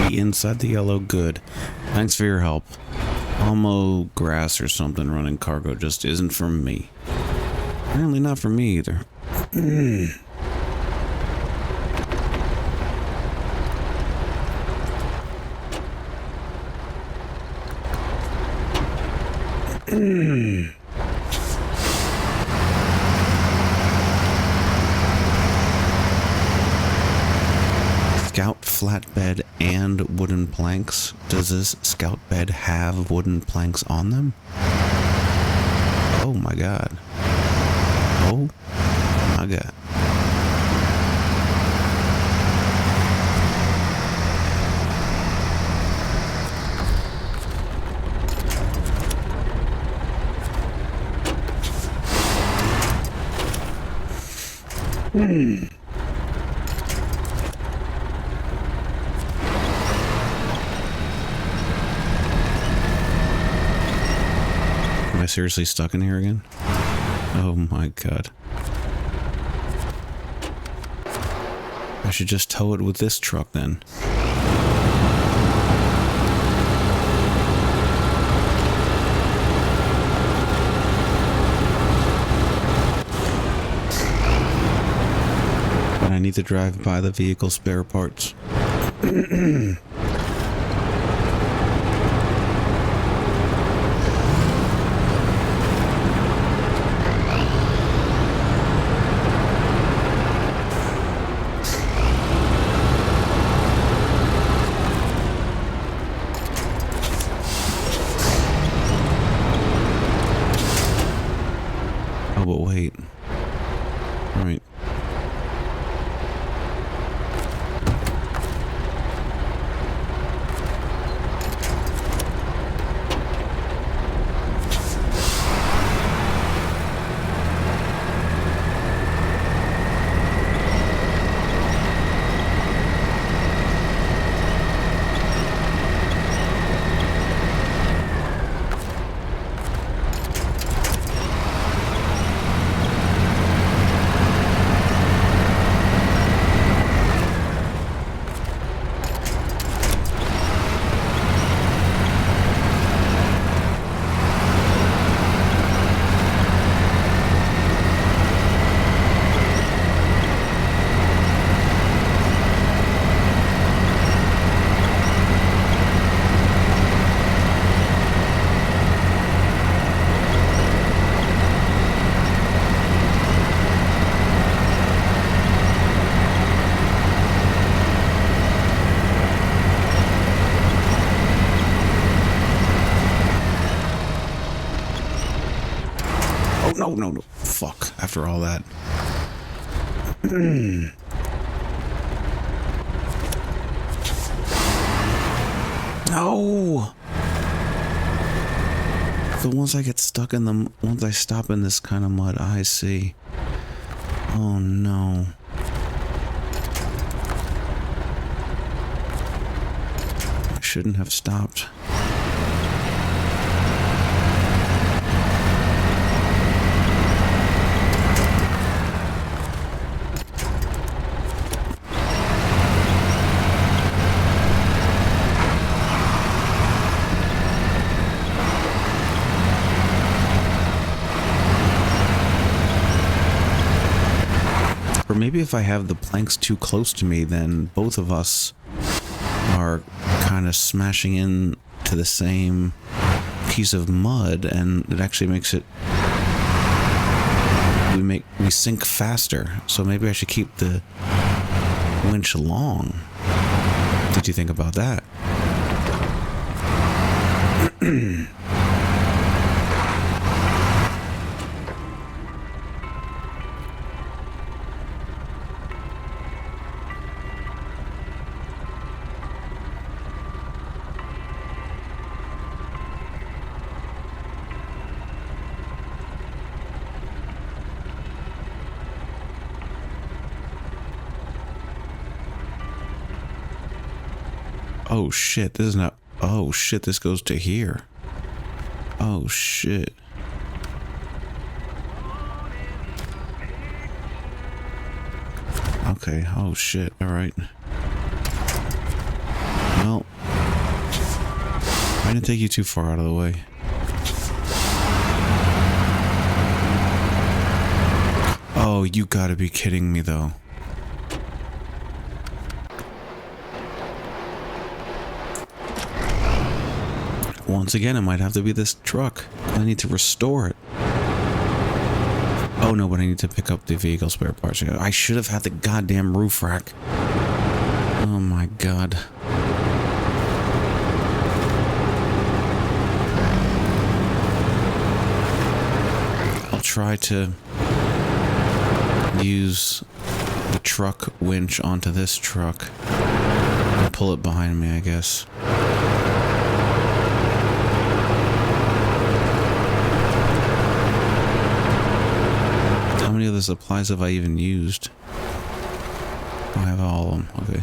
be inside the yellow. Good. Thanks for your help. Almo grass or something running cargo just isn't for me. Apparently not for me either. Scout flatbed and wooden planks. Does this scout bed have wooden planks on them? Oh my god. Oh my god. Am I seriously stuck in here again? Oh my god. I should just tow it with this truck then. But I need to drive by the vehicle spare parts. Oh, but wait. Right. No. Fuck. After all that. No! But once I get stuck in the... Once I stop in this kind of mud, I see. Oh no. I shouldn't have stopped. Or maybe if I have the planks too close to me, then both of us are kind of smashing into the same piece of mud, and it actually makes it we sink faster. So maybe I should keep the winch long. What did you think about that? Oh shit, this is not... Oh shit, this goes to here. Oh shit. Okay, oh shit, alright. Well, I didn't take you too far out of the way. Oh, you gotta be kidding me though. Once again, it might have to be this truck. I need to restore it. Oh no, but I need to pick up the vehicle spare parts. I should have had the goddamn roof rack. Oh my god. I'll try to use the truck winch onto this truck and pull it behind me, I guess. How many of the supplies have I even used? I have all of them. Okay.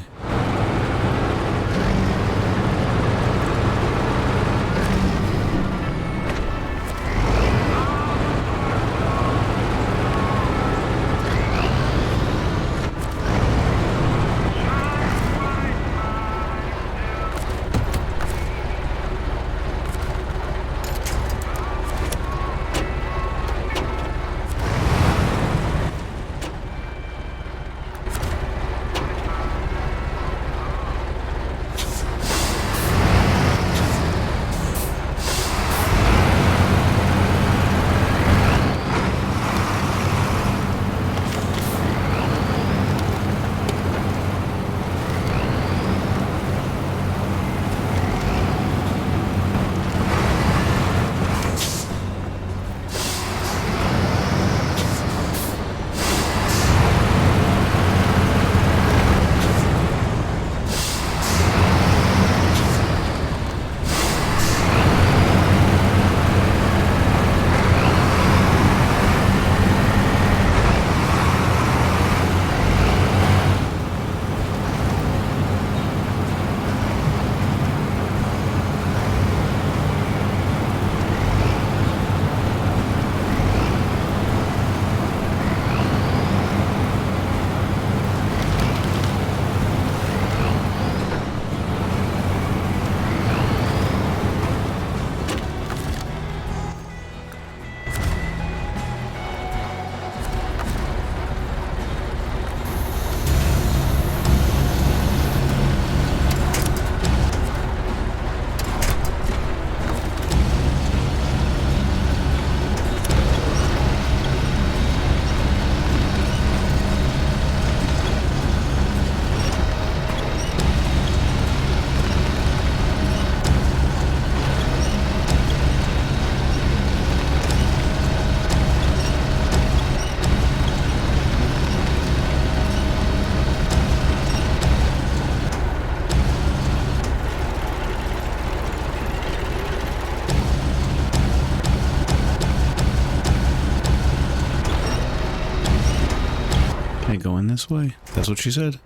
Going this way? That's what she said.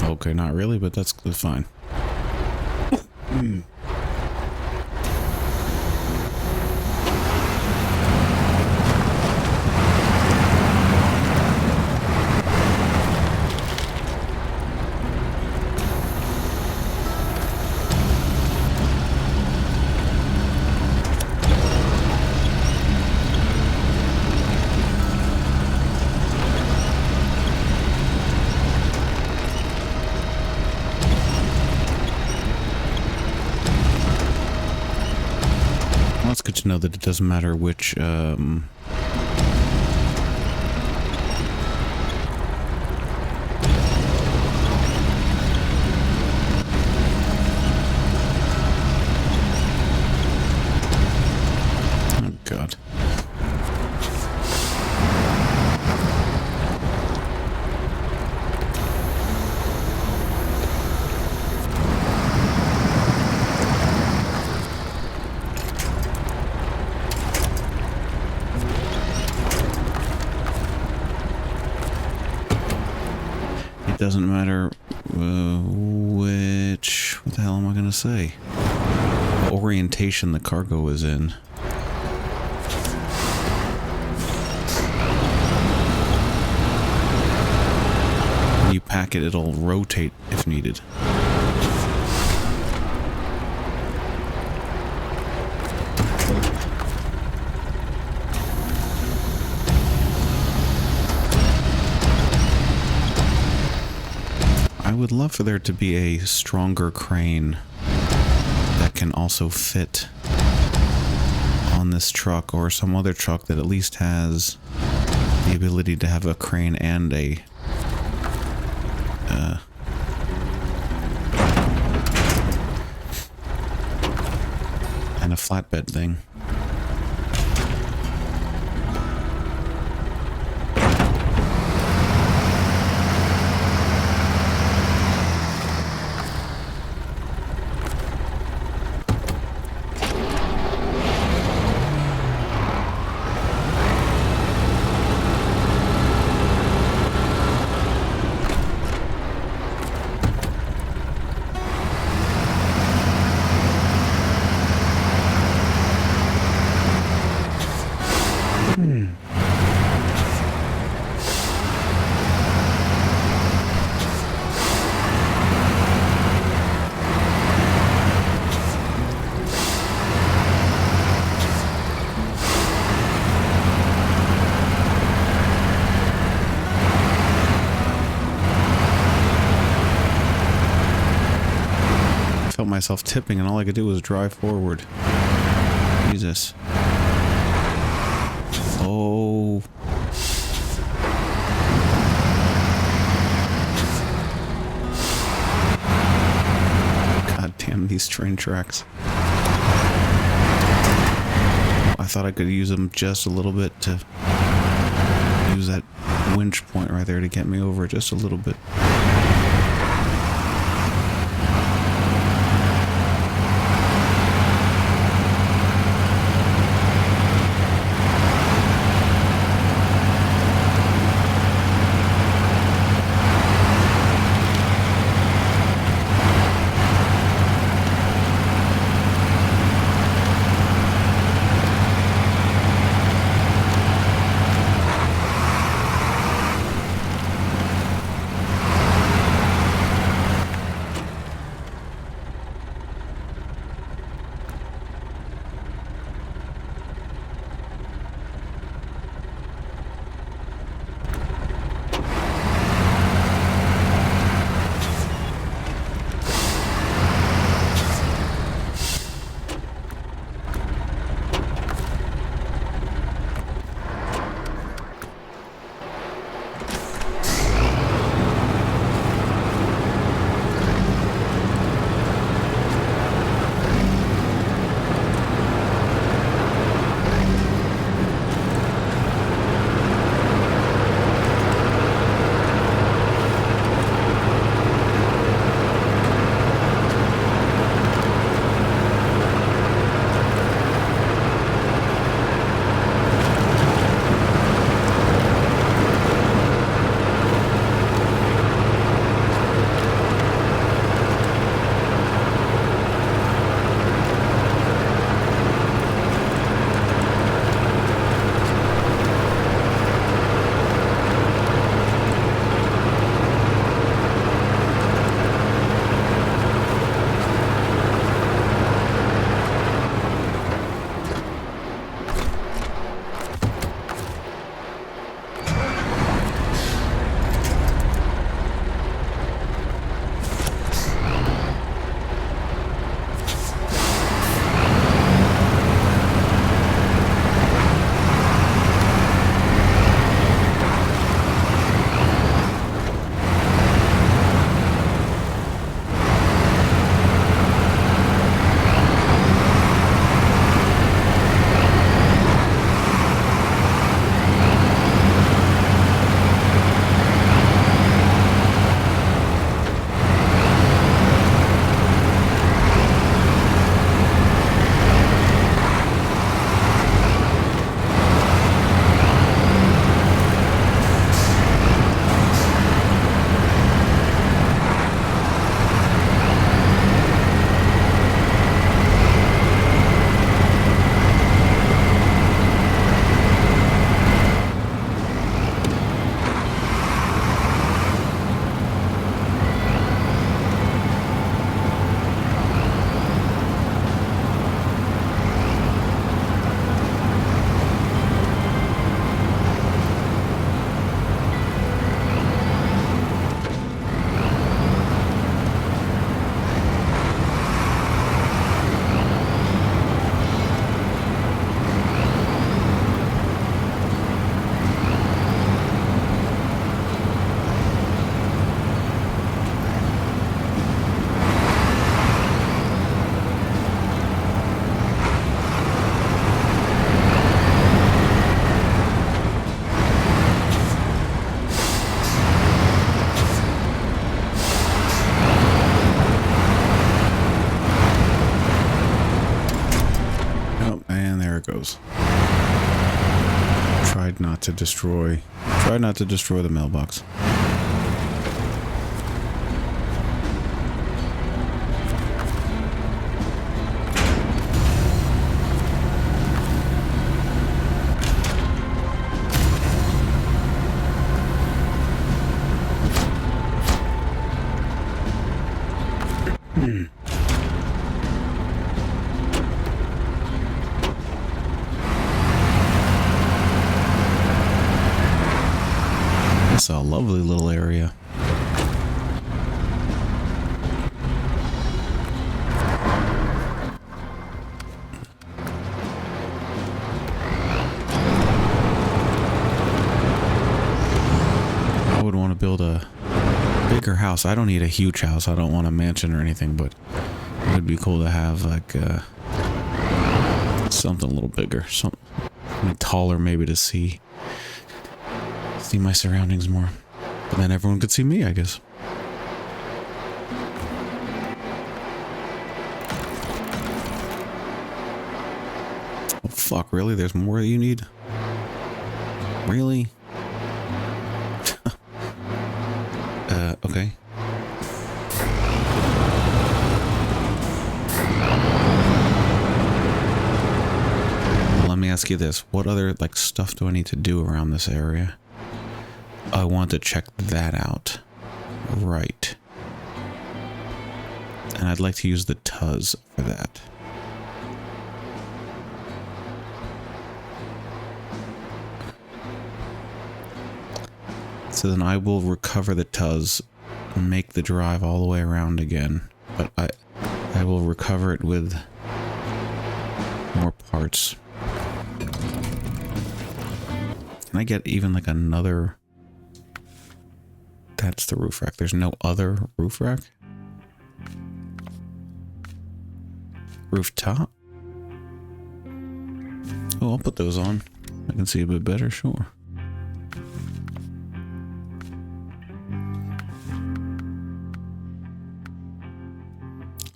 Okay, not really, but that's fine. It's good to know that it doesn't matter which God. It doesn't matter what the hell am I going to say? Orientation the cargo is in. When you pack it, it'll rotate if needed. I would love for there to be a stronger crane that can also fit on this truck or some other truck that at least has the ability to have a crane and a flatbed thing. Myself tipping and all I could do was drive forward. Jesus. Oh. God damn these train tracks. I thought I could use them just a little bit to use that winch point right there to get me over just a little bit. Tried not to destroy the mailbox. It's a lovely little area. I would want to build a bigger house. I don't need a huge house. I don't want a mansion or anything, but it would be cool to have like something a little bigger, something taller maybe to see my surroundings more. But then everyone could see me, I guess. Oh fuck, really? There's more you need? Really? Okay. Well, let me ask you this. What other, like, stuff do I need to do around this area? I want to check that out. Right. And I'd like to use the Tuz for that. So then I will recover the Tuz and make the drive all the way around again. But I will recover it with more parts. Can I get even like another... That's the roof rack. There's no other roof rack? Rooftop? Oh, I'll put those on. I can see a bit better, sure.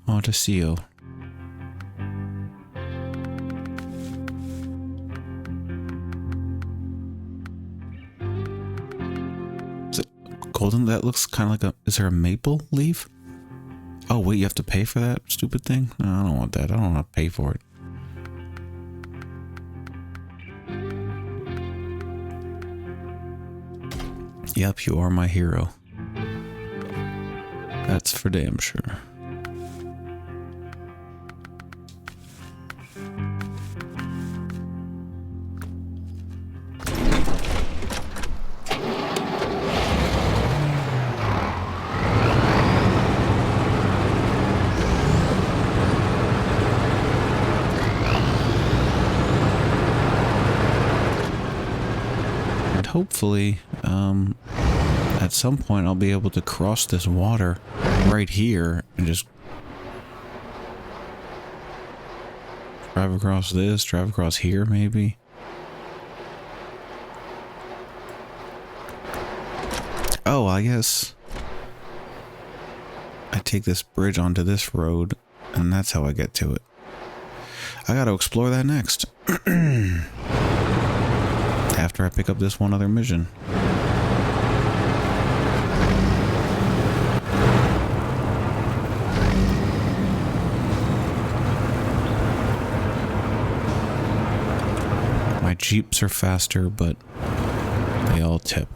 Odysseo. Is it golden? That looks kind of like a... Is there a maple leaf? Oh, wait, you have to pay for that stupid thing? No, I don't want that. I don't want to pay for it. Yep, you are my hero. That's for damn sure. Hopefully, at some point I'll be able to cross this water right here and just drive across this, drive across here maybe. Oh, I guess I take this bridge onto this road and that's how I get to it. I gotta explore that next. After I pick up this one other mission. My Jeeps are faster, but they all tip.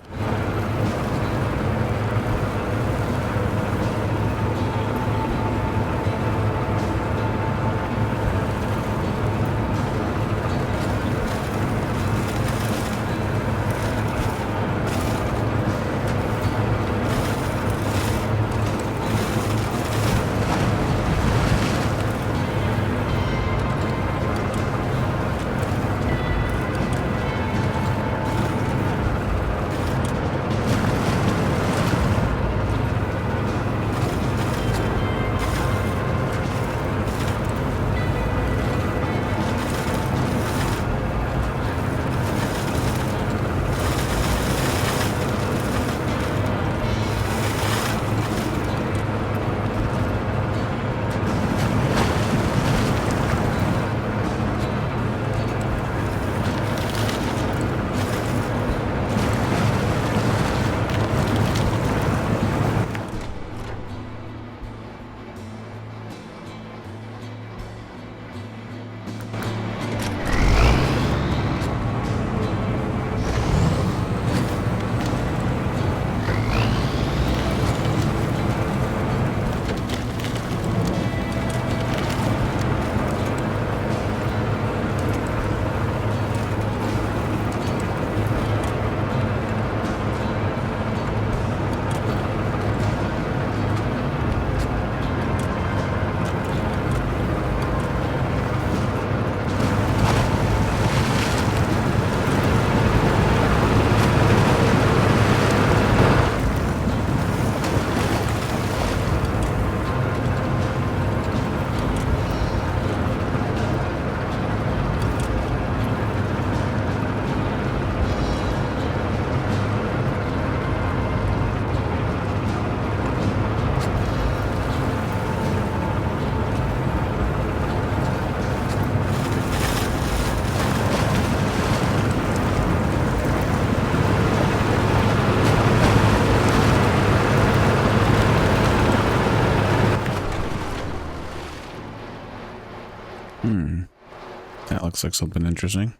looks like something interesting.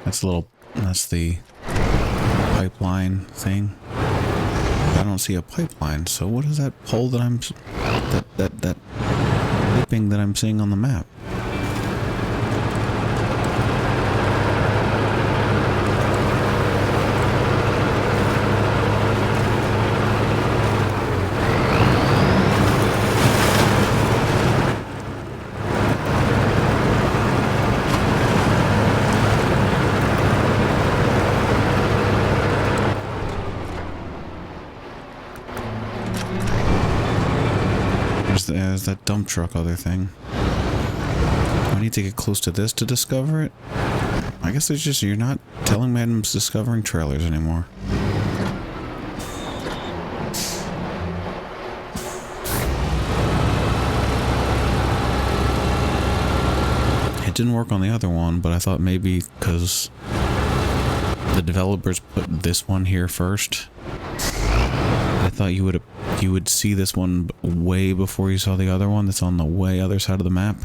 That's the pipeline thing. I don't see a pipeline, so what is that pole that that piping that I'm seeing on the map? There's that dump truck other thing. Do I need to get close to this to discover it? I guess it's just you're not telling me I'm discovering trailers anymore. It didn't work on the other one, but I thought maybe because the developers put this one here first, I thought you would see this one way before you saw the other one that's on the way other side of the map.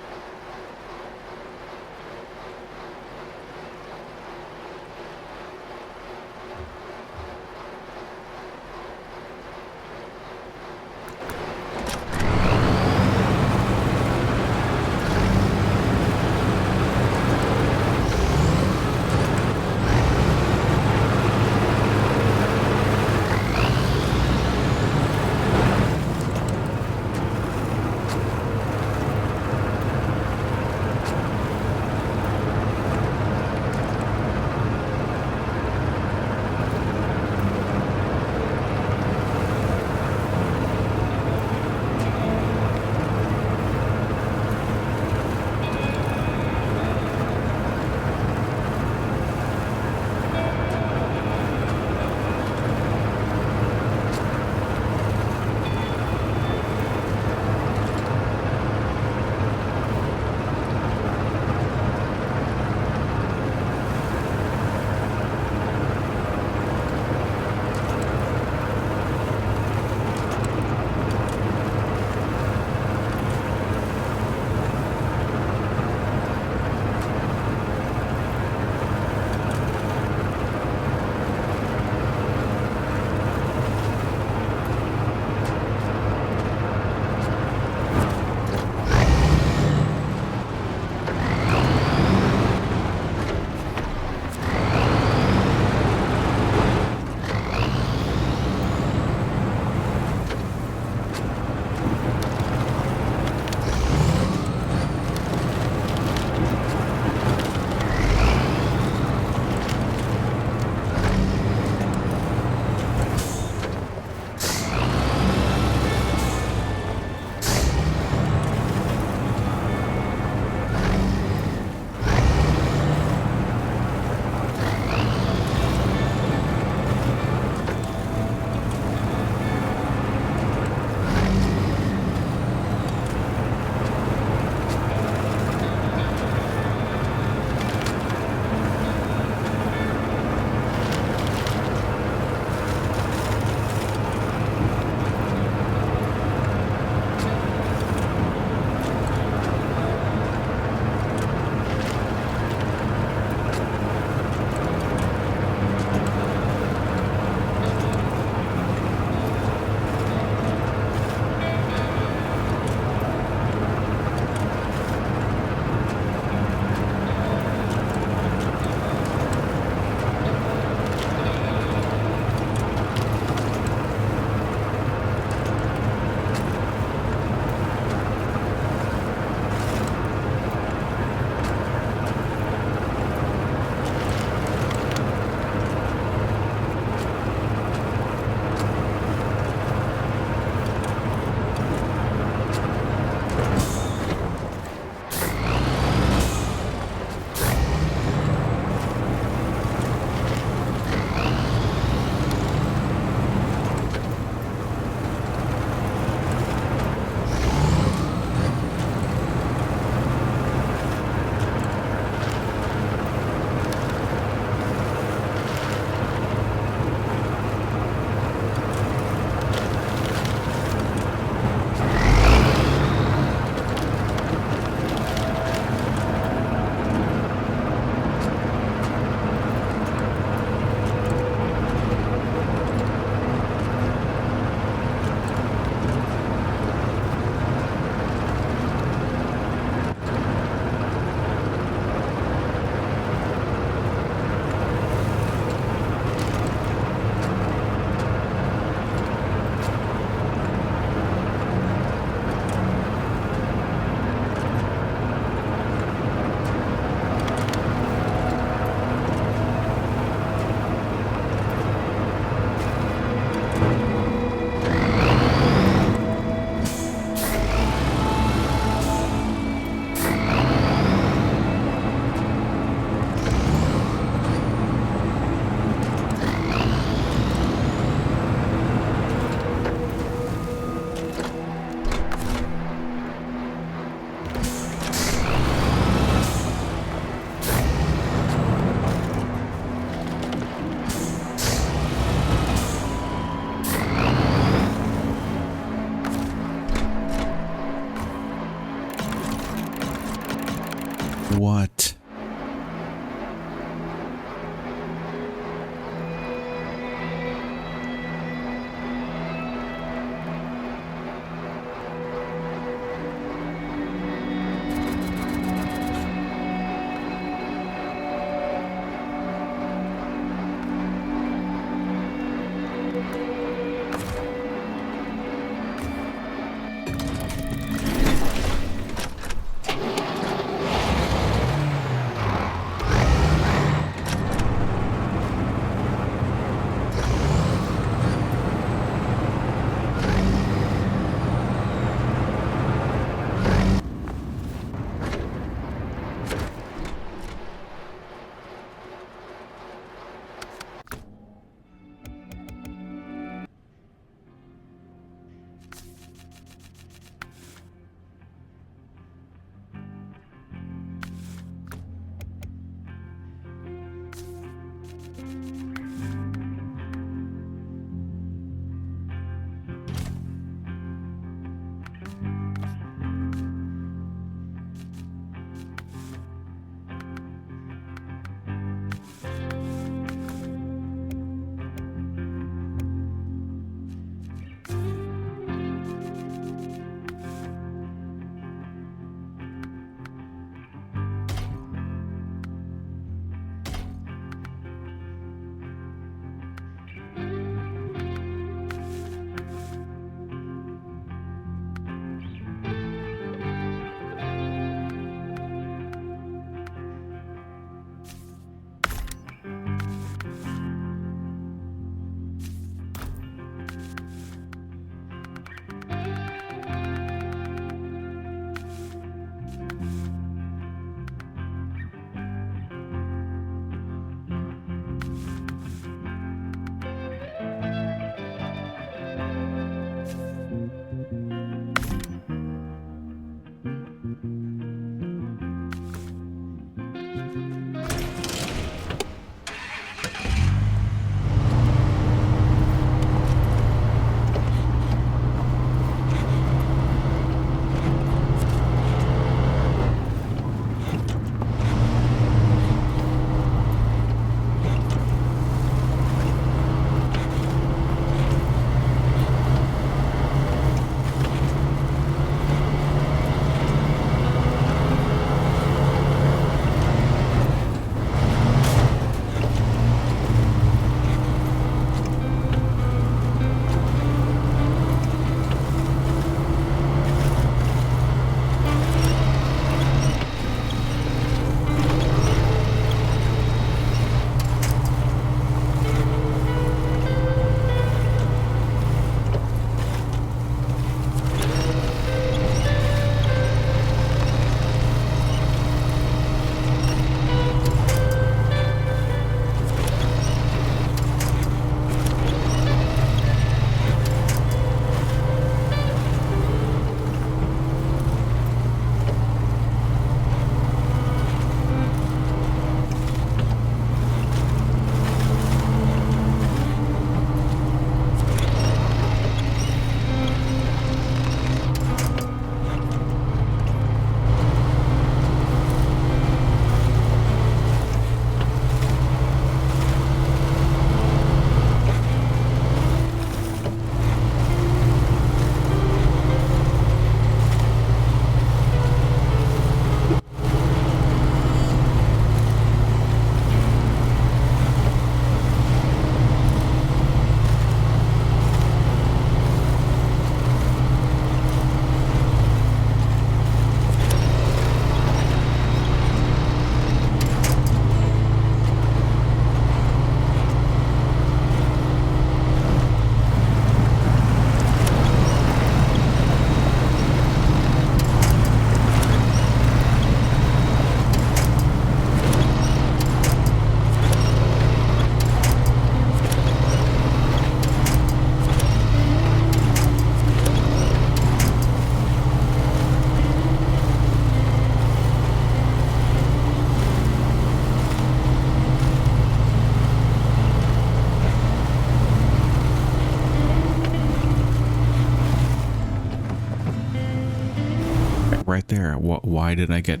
there. Why did I get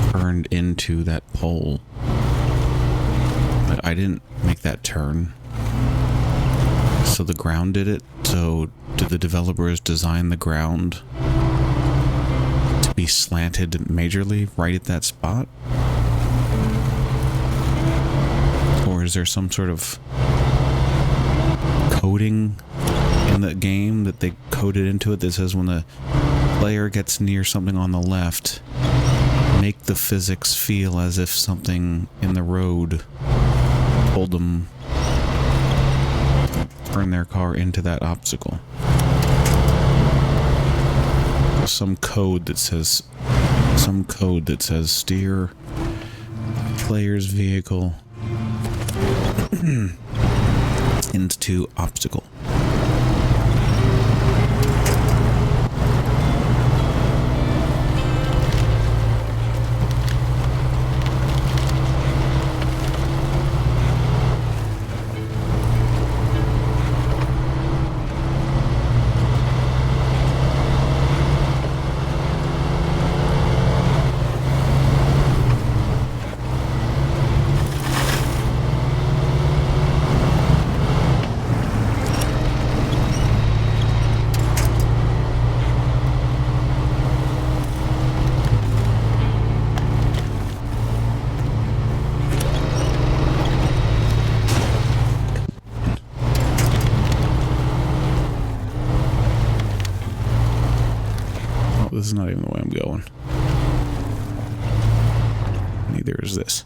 turned into that pole? But I didn't make that turn. So the ground did it? So did the developers design the ground to be slanted majorly right at that spot? Or is there some sort of coding in the game that they coded into it that says when the player gets near something on the left, make the physics feel as if something in the road told them turn their car into that obstacle. There's some code that says steer player's vehicle into obstacle. This is not even the way I'm going. Neither is this.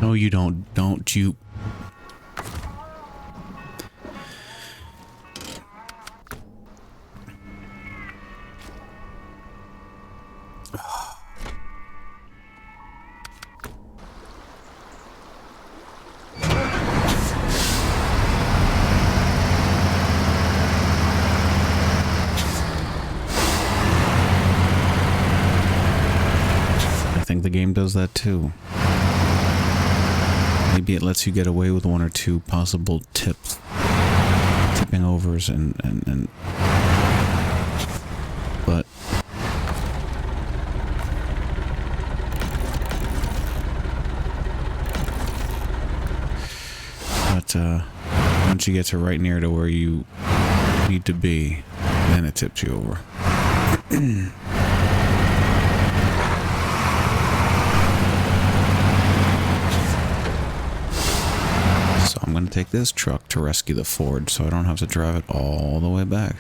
No, you don't. Don't you... I think the game does that too. Maybe it lets you get away with one or two possible tipping overs and but once you get to right near to where you need to be, then it tips you over. So I'm going to take this truck to rescue the Ford so I don't have to drive it all the way back.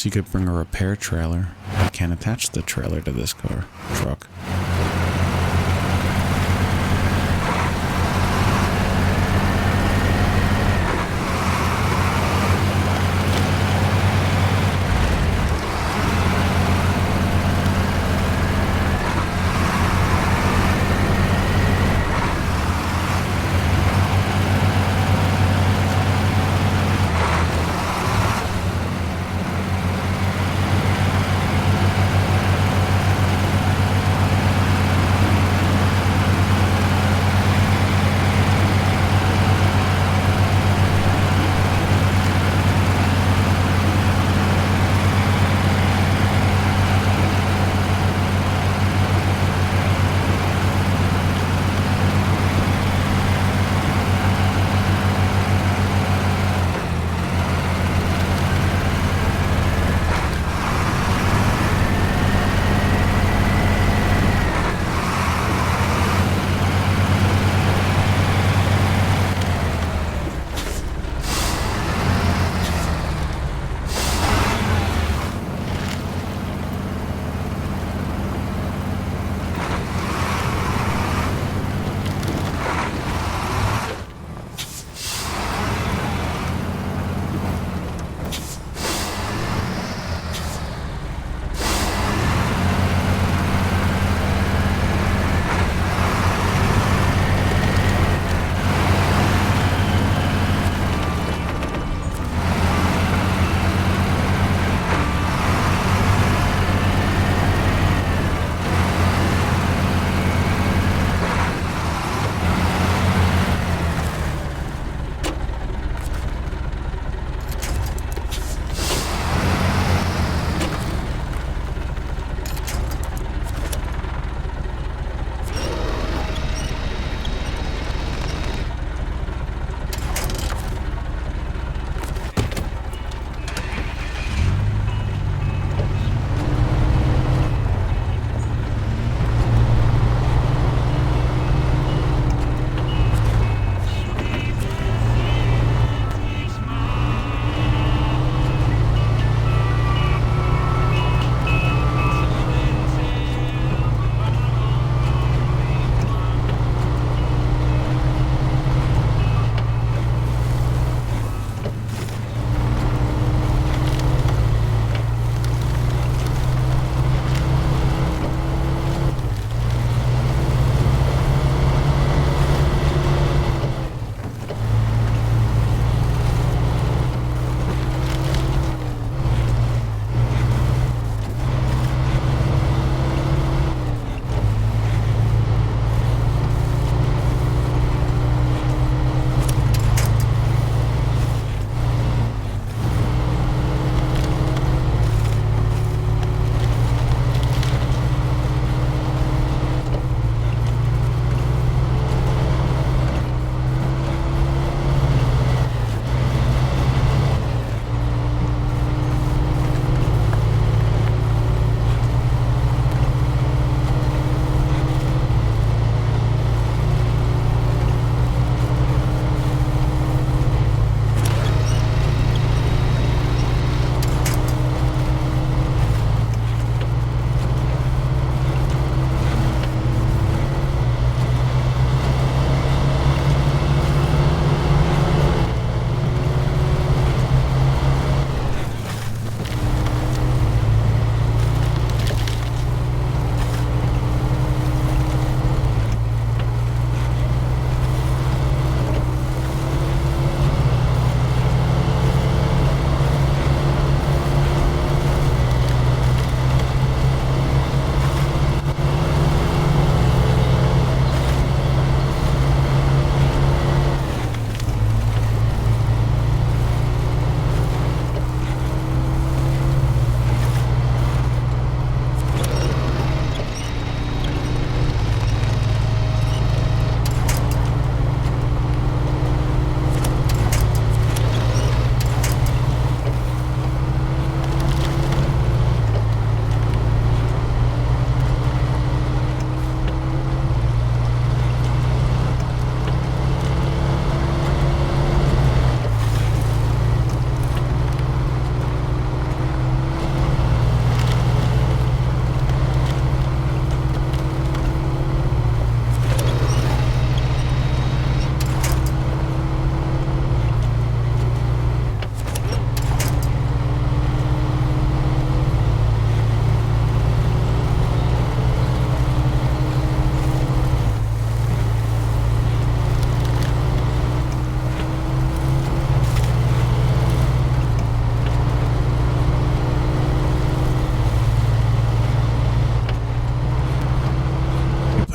guess you could bring a repair trailer. I can't attach the trailer to this truck.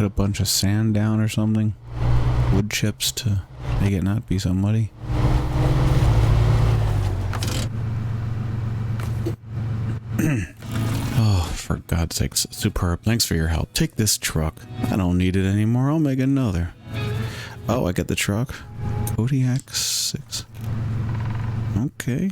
put a bunch of sand down or something. Wood chips to make it not be so muddy. Oh, for God's sakes. Superb. Thanks for your help. Take this truck. I don't need it anymore. I'll make another. Oh, I get the truck. Kodiak 6. Okay.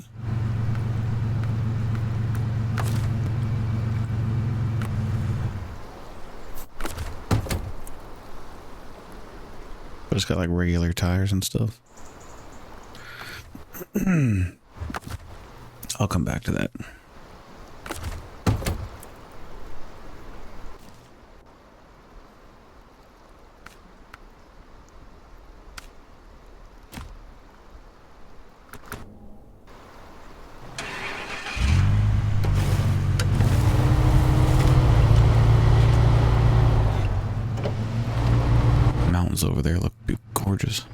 But it's got like regular tires and stuff. I'll come back to that. Mountains over there look gorgeous.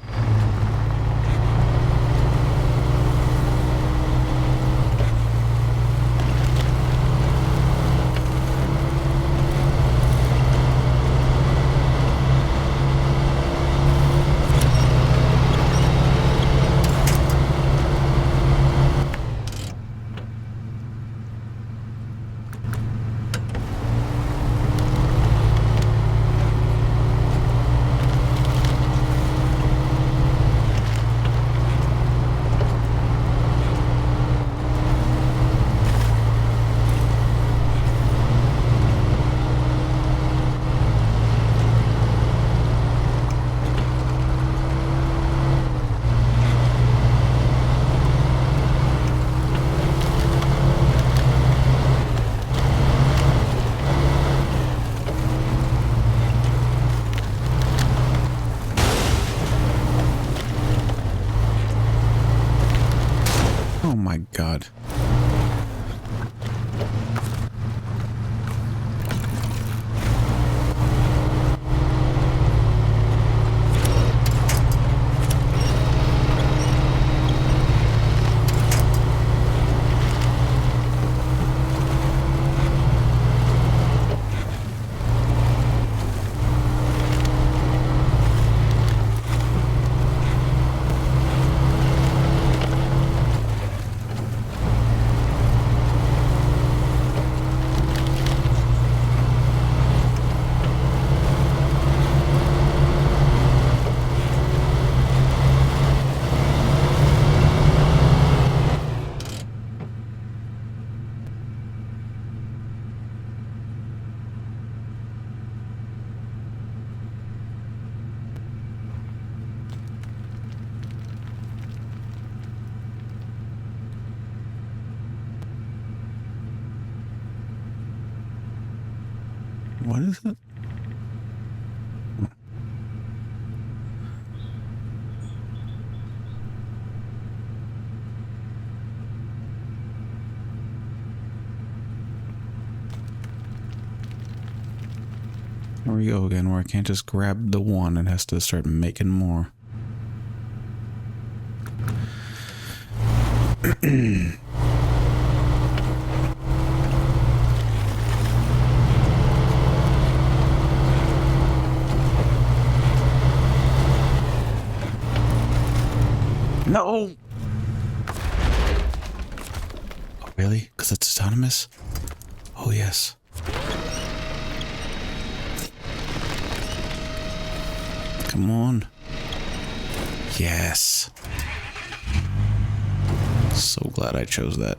Oh my God. What is it? Here we go again, where I can't just grab the one, it has to start making more. No! Oh, really? Because it's autonomous? Oh, yes. Come on. Yes. So glad I chose that.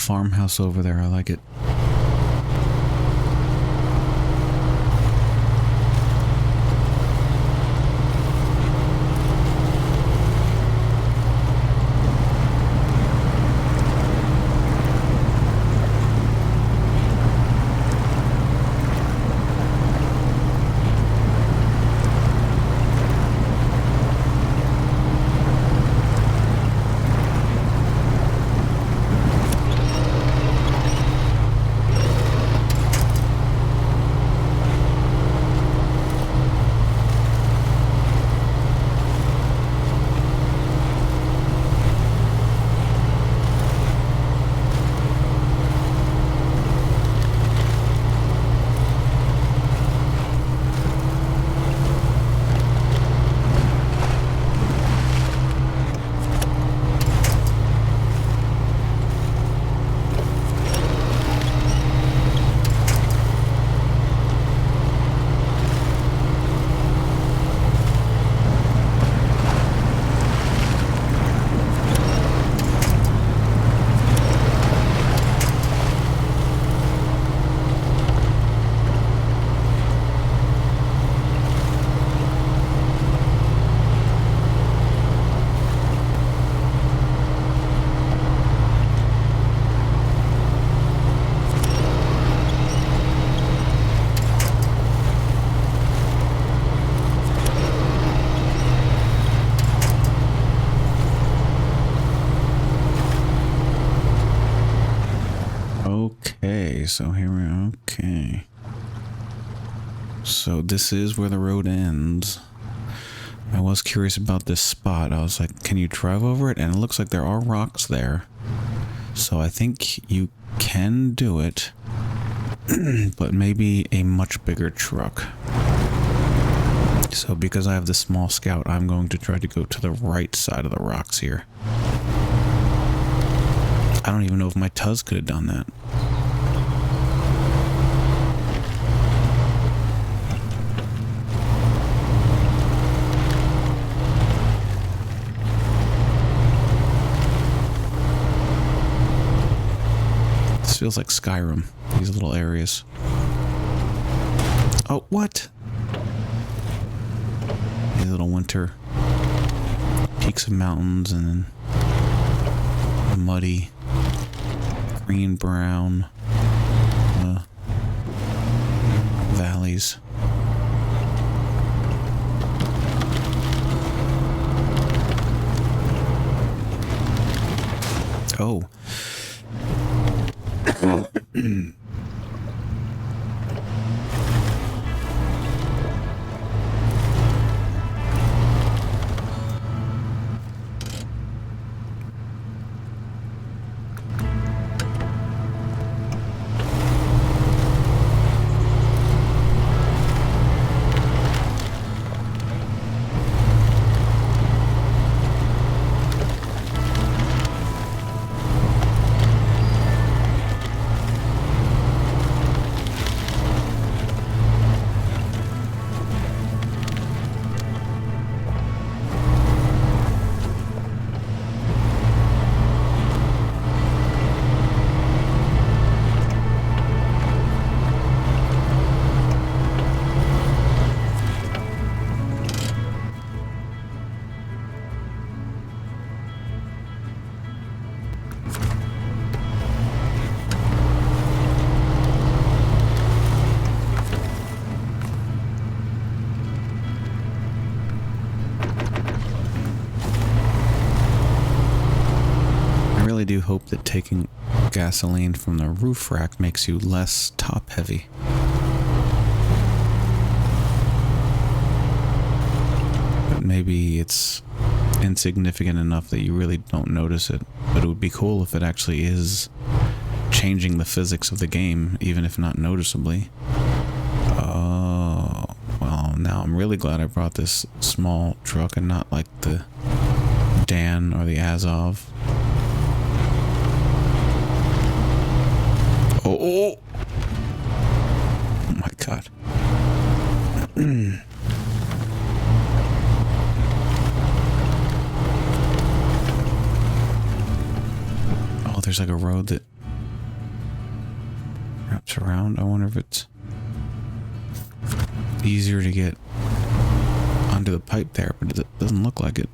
farmhouse over there. I like it. So here we are. Okay. So this is where the road ends. I was curious about this spot. I was like, can you drive over it? And it looks like there are rocks there. So I think you can do it. But maybe a much bigger truck. So because I have the small Scout, I'm going to try to go to the right side of the rocks here. I don't even know if my Tuz could have done that. This feels like Skyrim, these little areas. Oh, what? These little winter peaks of mountains and then muddy green brown valleys. Oh. Do hope that taking gasoline from the roof rack makes you less top heavy. But maybe it's insignificant enough that you really don't notice it. But it would be cool if it actually is changing the physics of the game, even if not noticeably. Oh, well, now I'm really glad I brought this small truck and not like the Dan or the Azov. Oh my god. Oh, there's like a road that this around. I wonder if it's easier to get onto the pipe there, but it doesn't look like it.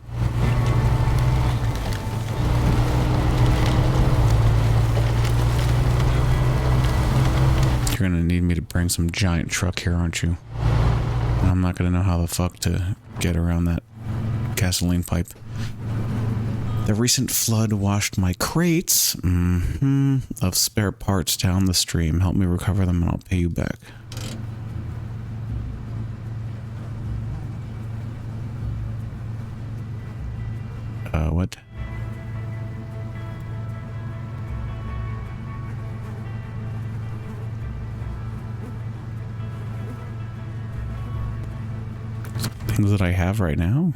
You're gonna need me to bring some giant truck here, aren't you? And I'm not gonna know how the fuck to get around that gasoline pipe. The recent flood washed my crates of spare parts down the stream. Help me recover them and I'll pay you back. What? Things that I have right now?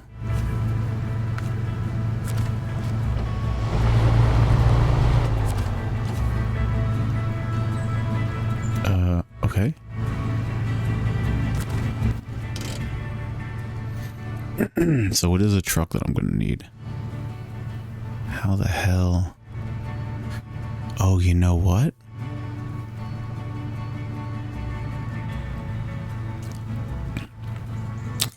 Okay. So it is a truck that I'm going to need. How the hell? Oh, you know what?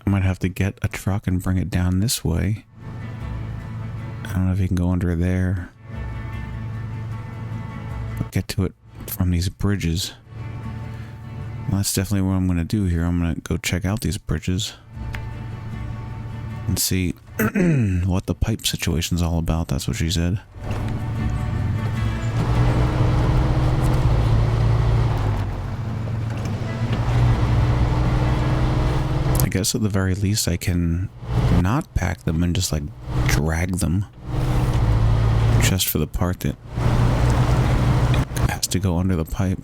I might have to get a truck and bring it down this way. I don't know if you can go under there. But get to it from these bridges. Well, that's definitely what I'm going to do here. I'm going to go check out these bridges and see what the pipe situation's all about. That's what she said. I guess at the very least I can not pack them and just like drag them just for the part that has to go under the pipe.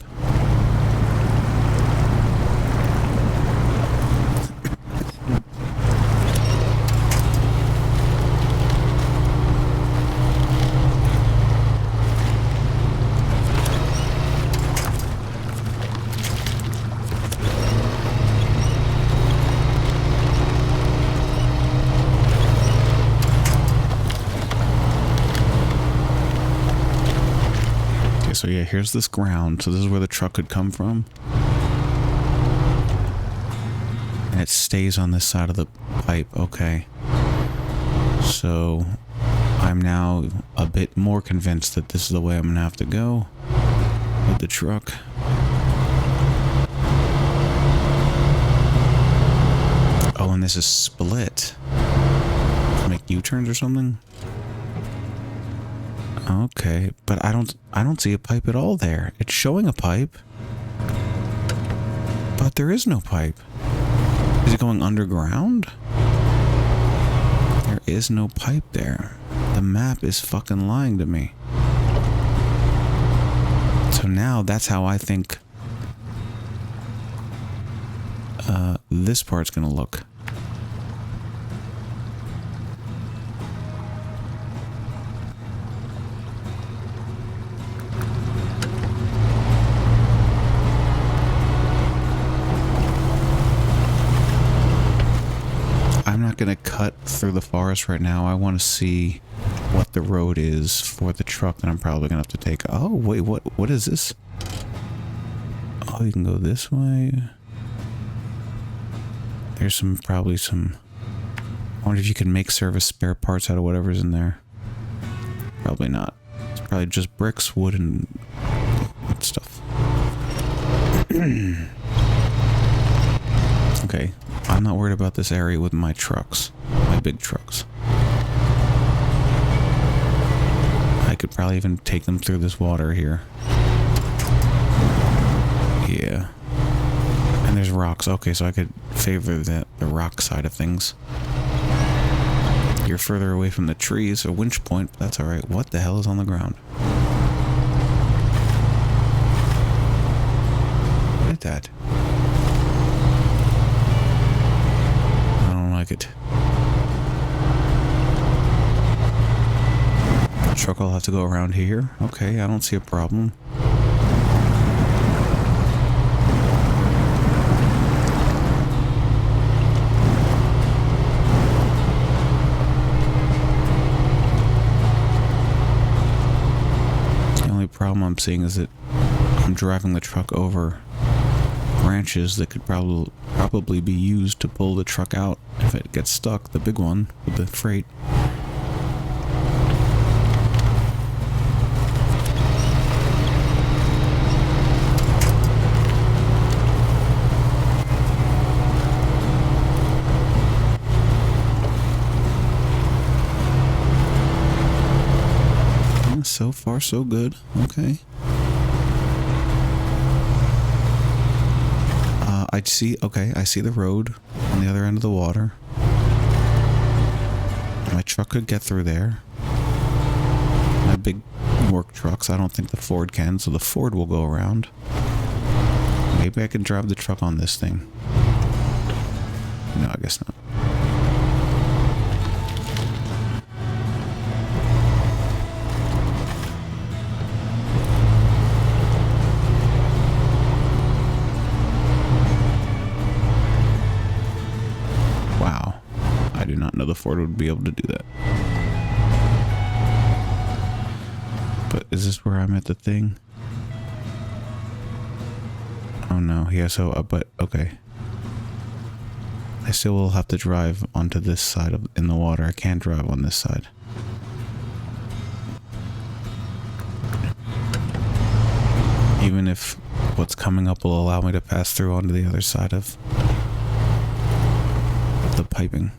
So yeah, here's this ground. So this is where the truck could come from. And it stays on this side of the pipe. Okay. So I'm now a bit more convinced that this is the way I'm going to have to go with the truck. Oh, and this is split. Make U-turns or something? Okay, but I don't see a pipe at all there. It's showing a pipe, but there is no pipe. Is it going underground? There is no pipe there. The map is fucking lying to me. So now that's how I think this part's gonna look. I'm not going to cut through the forest right now. I want to see what the road is for the truck that I'm probably going to have to take. Oh, wait, what is this? Oh, you can go this way. There's probably some... I wonder if you can make service spare parts out of whatever's in there. Probably not. It's probably just bricks, wood, and stuff. Okay. I'm not worried about this area with my trucks. My big trucks. I could probably even take them through this water here. Yeah. And there's rocks. Okay, so I could favor the rock side of things. You're further away from the trees, or winch point, but that's alright. What the hell is on the ground? What is that? It. The truck will have to go around here. Okay, I don't see a problem. The only problem I'm seeing is that I'm driving the truck over branches that could probably be used to pull the truck out if it gets stuck, the big one with the freight. So far, so good. Okay. I see the road on the other end of the water. My truck could get through there. My big work trucks, I don't think the Ford can, so the Ford will go around. Maybe I can drive the truck on this thing. No, I guess not. I do not know the Ford would be able to do that. But is this where I'm at the thing? Oh no, yeah, but okay. I still will have to drive onto this side in the water. I can't drive on this side. Even if what's coming up will allow me to pass through onto the other side of the piping.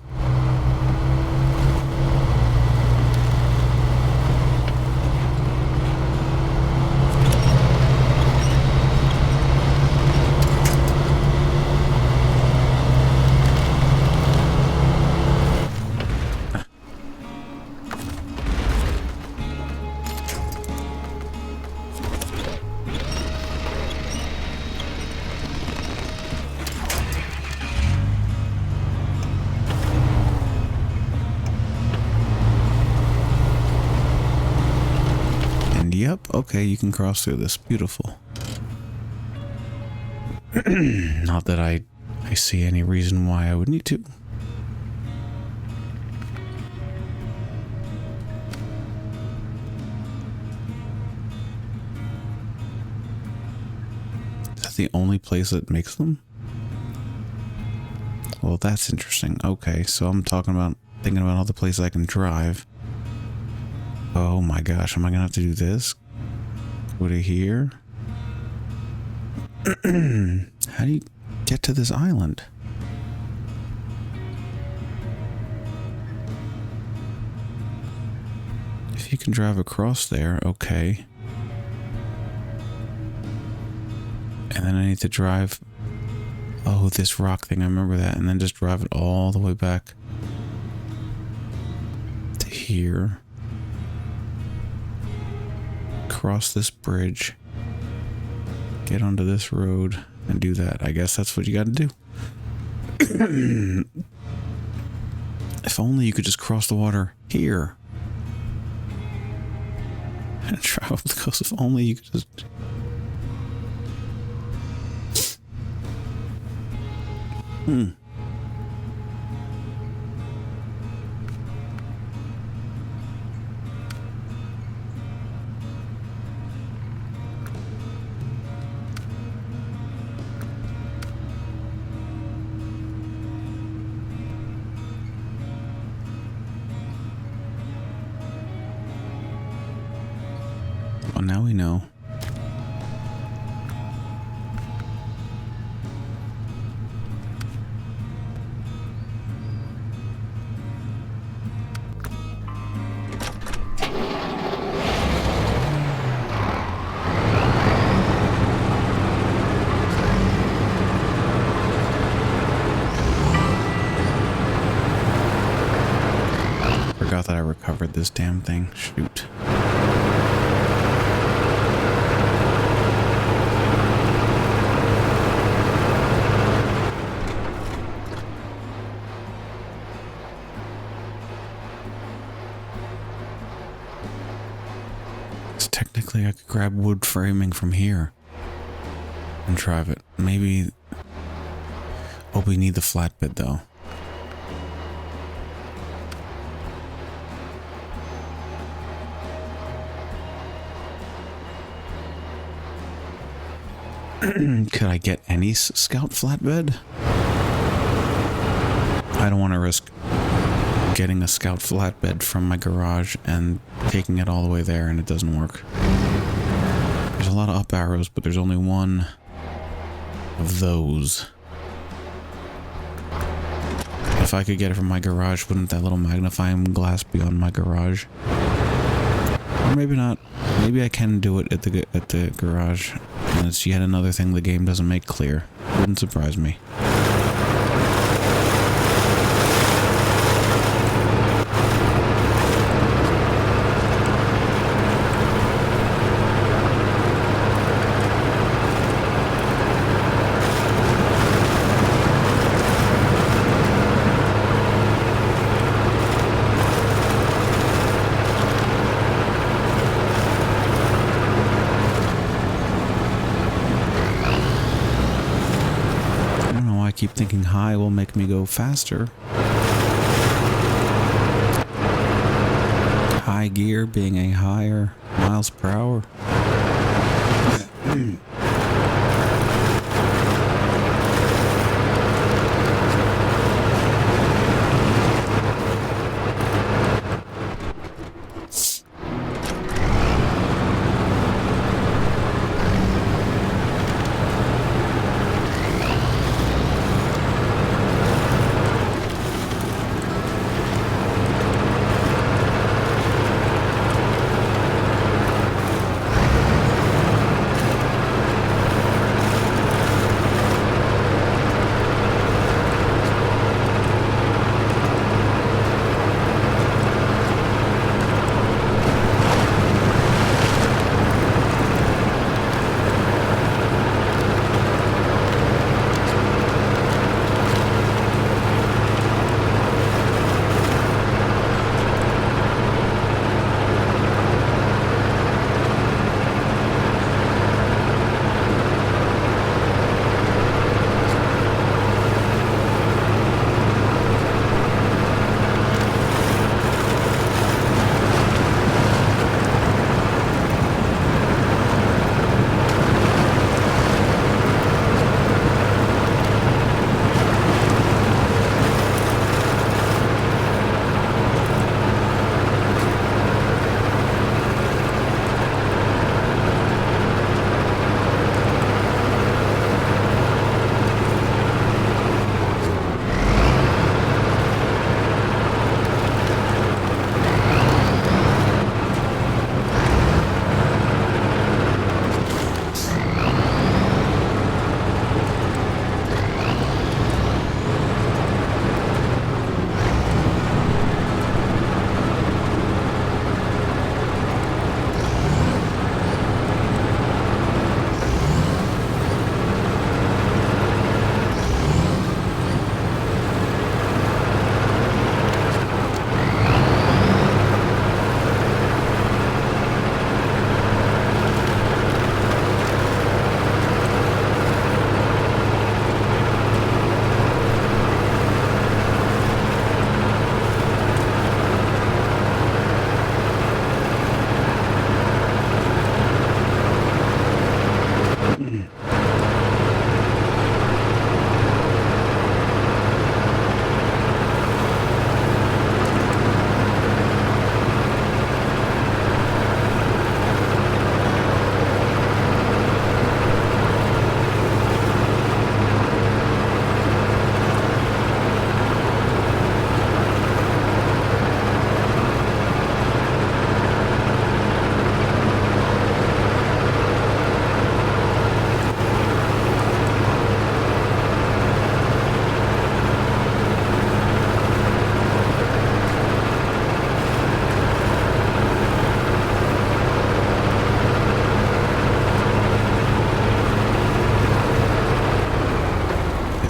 Yep, okay, you can cross through this. Beautiful. Not that I see any reason why I would need to. Is that the only place that makes them? Well, that's interesting. Okay, so I'm thinking about all the places I can drive. Oh my gosh, am I gonna have to do this? Go to here? How do you get to this island? If you can drive across there, okay. And then I need to drive... Oh, this rock thing, I remember that. And then just drive it all the way back to here. Cross this bridge, get onto this road, and do that. I guess that's what you gotta do. If only you could just cross the water here and travel the coast. If only you could just... Well, now we know. Forgot that I recovered this damn thing. Shoot. Technically, I could grab wood framing from here and drive it. Maybe... Oh, we need the flatbed, though. Could I get any scout flatbed? I don't want to risk getting a scout flatbed from my garage and taking it all the way there and it doesn't work. There's a lot of up arrows, but there's only one of those. If I could get it from my garage, wouldn't that little magnifying glass be on my garage? Or maybe not. Maybe I can do it at the garage. And it's yet another thing the game doesn't make clear. Wouldn't surprise me. Keep thinking high will make me go faster. High gear being a higher miles per hour.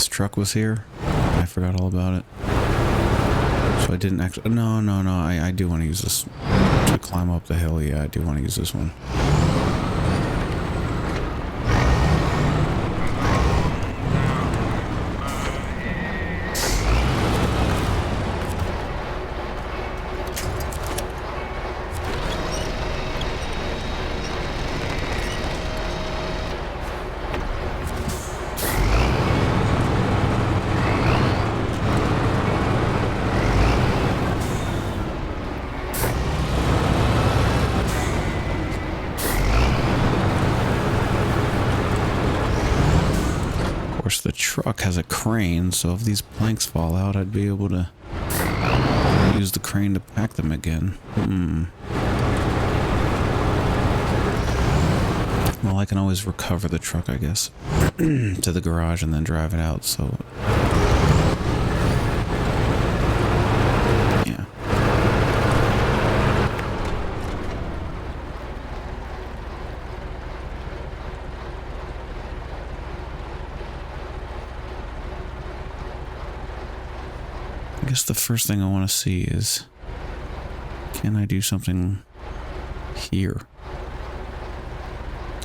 Truck was here. I forgot all about it. So I didn't actually... No. I do want to use this to climb up the hill. Yeah, I do want to use this one. the truck has a crane, so if these planks fall out, I'd be able to use the crane to pack them again. Well, I can always recover the truck, I guess, to the garage and then drive it out, so... yeah. I guess the first thing I want to see is, can I do something here?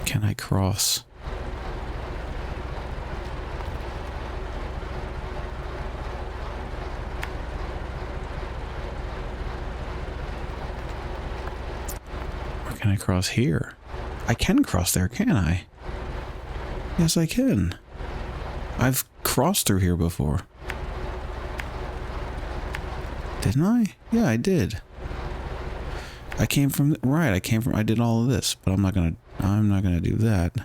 Can I cross? Or can I cross here? I can cross there, can I? Yes, I can. I've crossed through here before. Didn't I? Yeah, I did. I came from, right, I did all of this, but I'm not gonna do that.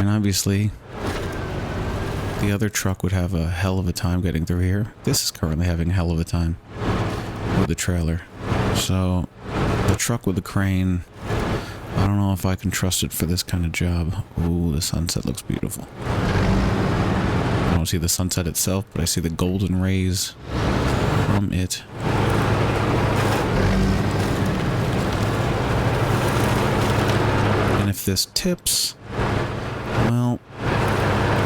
Obviously, the other truck would have a hell of a time getting through here. This is currently having a hell of a time with the trailer. So, the truck with the crane, I don't know if I can trust it for this kind of job. Ooh, the sunset looks beautiful. I don't see the sunset itself, but I see the golden rays from it. And if this tips... well,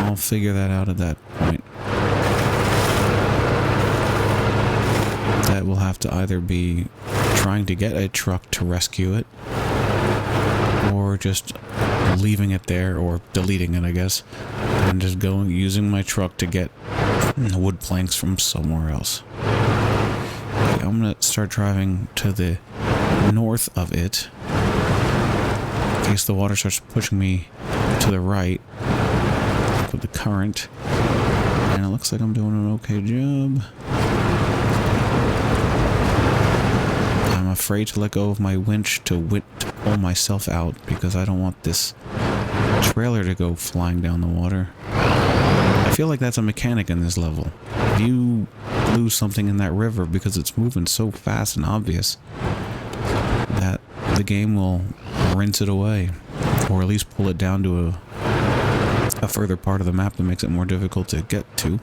I'll figure that out at that point. That will have to either be trying to get a truck to rescue it, or just leaving it there, or deleting it, I guess, and just using my truck to get wood planks from somewhere else. Okay, I'm gonna start driving to the north of it, in case the water starts pushing me to the right with the current, and it looks like I'm doing an okay job. I'm afraid to let go of my winch to pull myself out because I don't want this trailer to go flying down the water. I feel like that's a mechanic in this level. If you lose something in that river because it's moving so fast and obvious, that the game will rinse it away, or at least pull it down to a further part of the map that makes it more difficult to get to.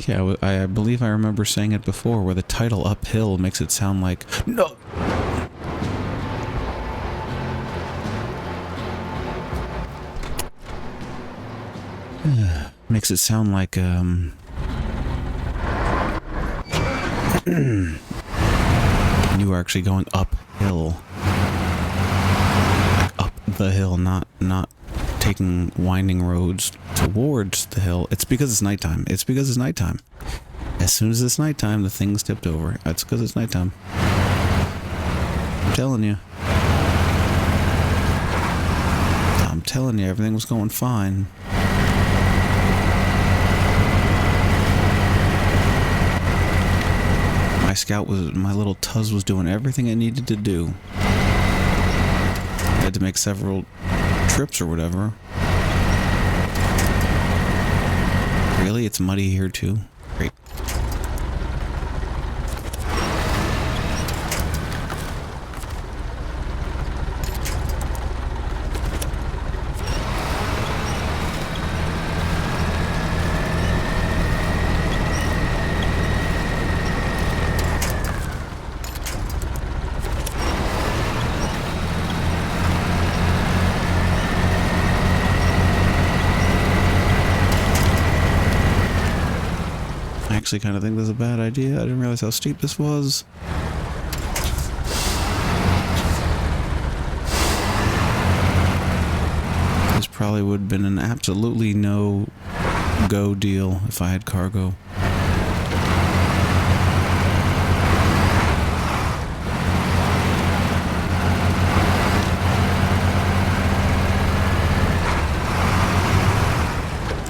Yeah, I believe I remember saying it before, where the title uphill makes it sound like, no! Makes it sound like, you are actually going uphill. Like up the hill, not taking winding roads towards the hill. It's because it's nighttime. It's because it's nighttime. As soon as it's nighttime, the thing's tipped over. That's because it's nighttime. I'm telling you. I'm telling you, everything was going fine. My little Tuz was doing everything it needed to do. I had to make several trips or whatever. Really? It's muddy here too? Great. I actually kind of think this is a bad idea. I didn't realize how steep this was. This probably would have been an absolutely no-go deal if I had cargo.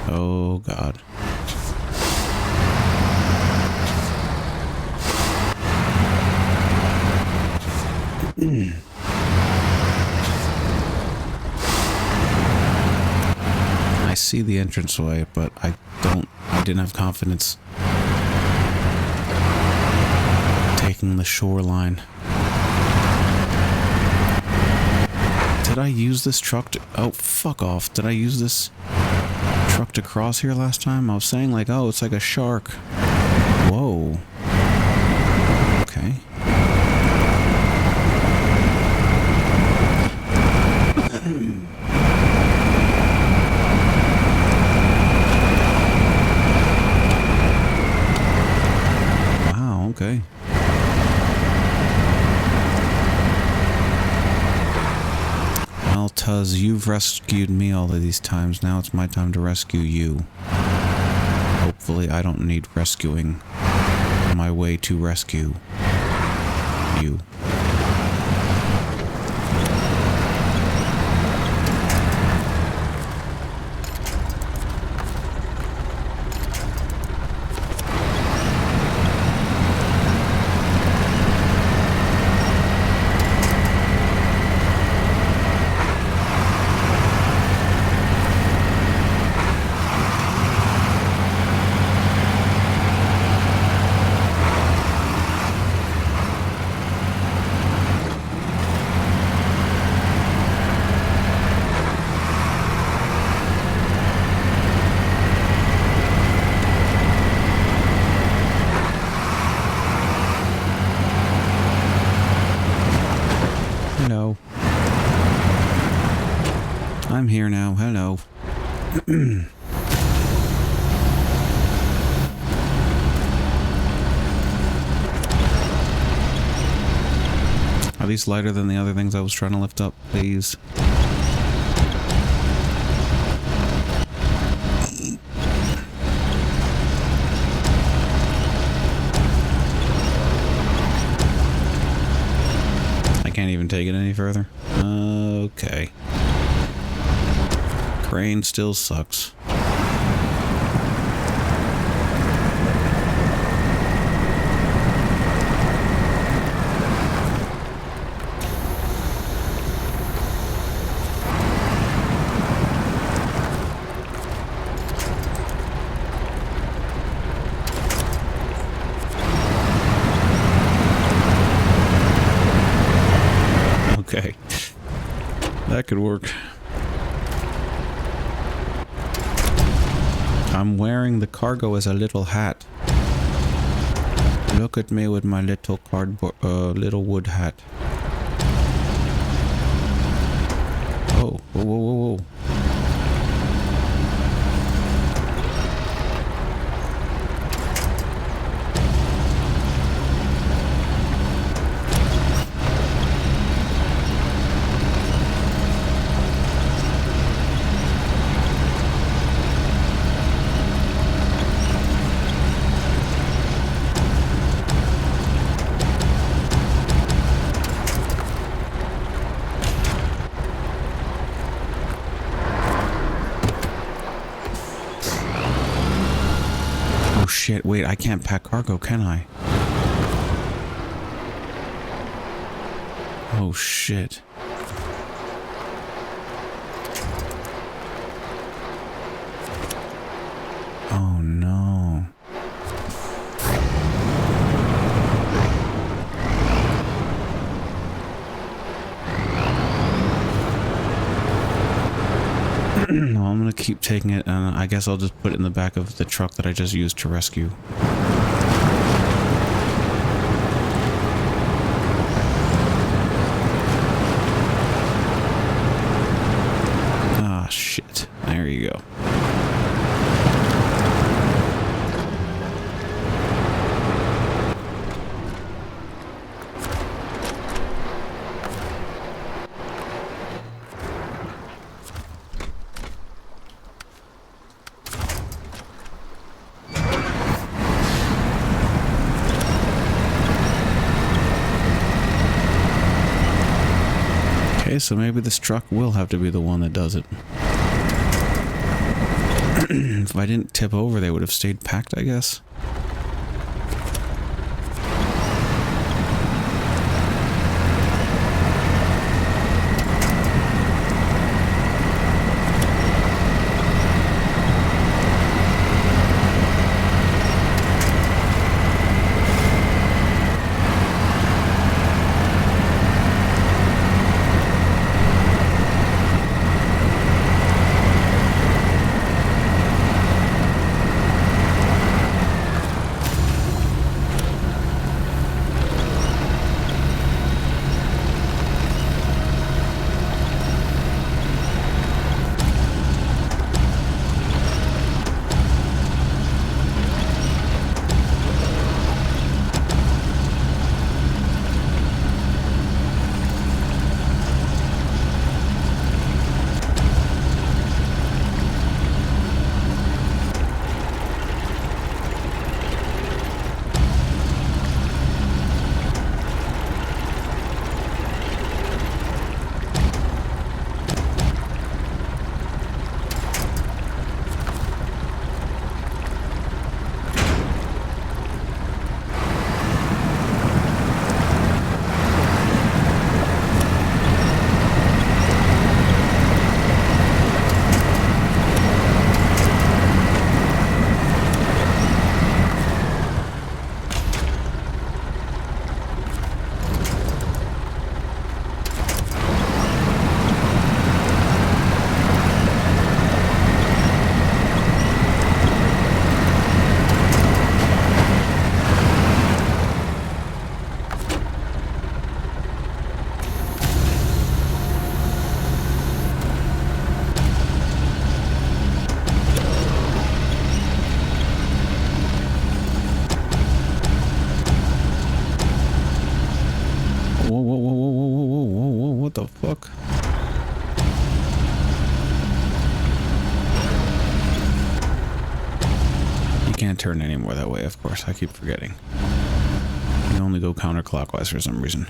Oh, God. I see the entranceway, but I didn't have confidence taking the shoreline. Did I use this truck to... Oh, fuck off. Did I use this truck to cross here last time? I was saying like, oh, it's like a shark. Whoa. Okay. Wow, okay. Well, Tuz, you've rescued me all of these times. Now it's my time to rescue you. Hopefully I don't need rescuing on my way to rescue you. Hello. I'm here now. Hello. Are these lighter than the other things I was trying to lift up, please? I can't even take it any further. Okay. Crane still sucks. Okay. That could work. I'm wearing the cargo as a little hat. Look at me with my little cardboard, little wood hat. Oh, whoa, whoa, whoa, whoa. Oh shit, wait, I can't pack cargo, can I? Oh shit. Oh no. No, I'm gonna keep taking it, and I guess I'll just put it in the back of the truck that I just used to rescue. Ah, shit. There you go. Okay, so maybe this truck will have to be the one that does it. If I didn't tip over, they would have stayed packed, I guess. The fuck? You can't turn anymore that way, of course. I keep forgetting. You only go counterclockwise for some reason.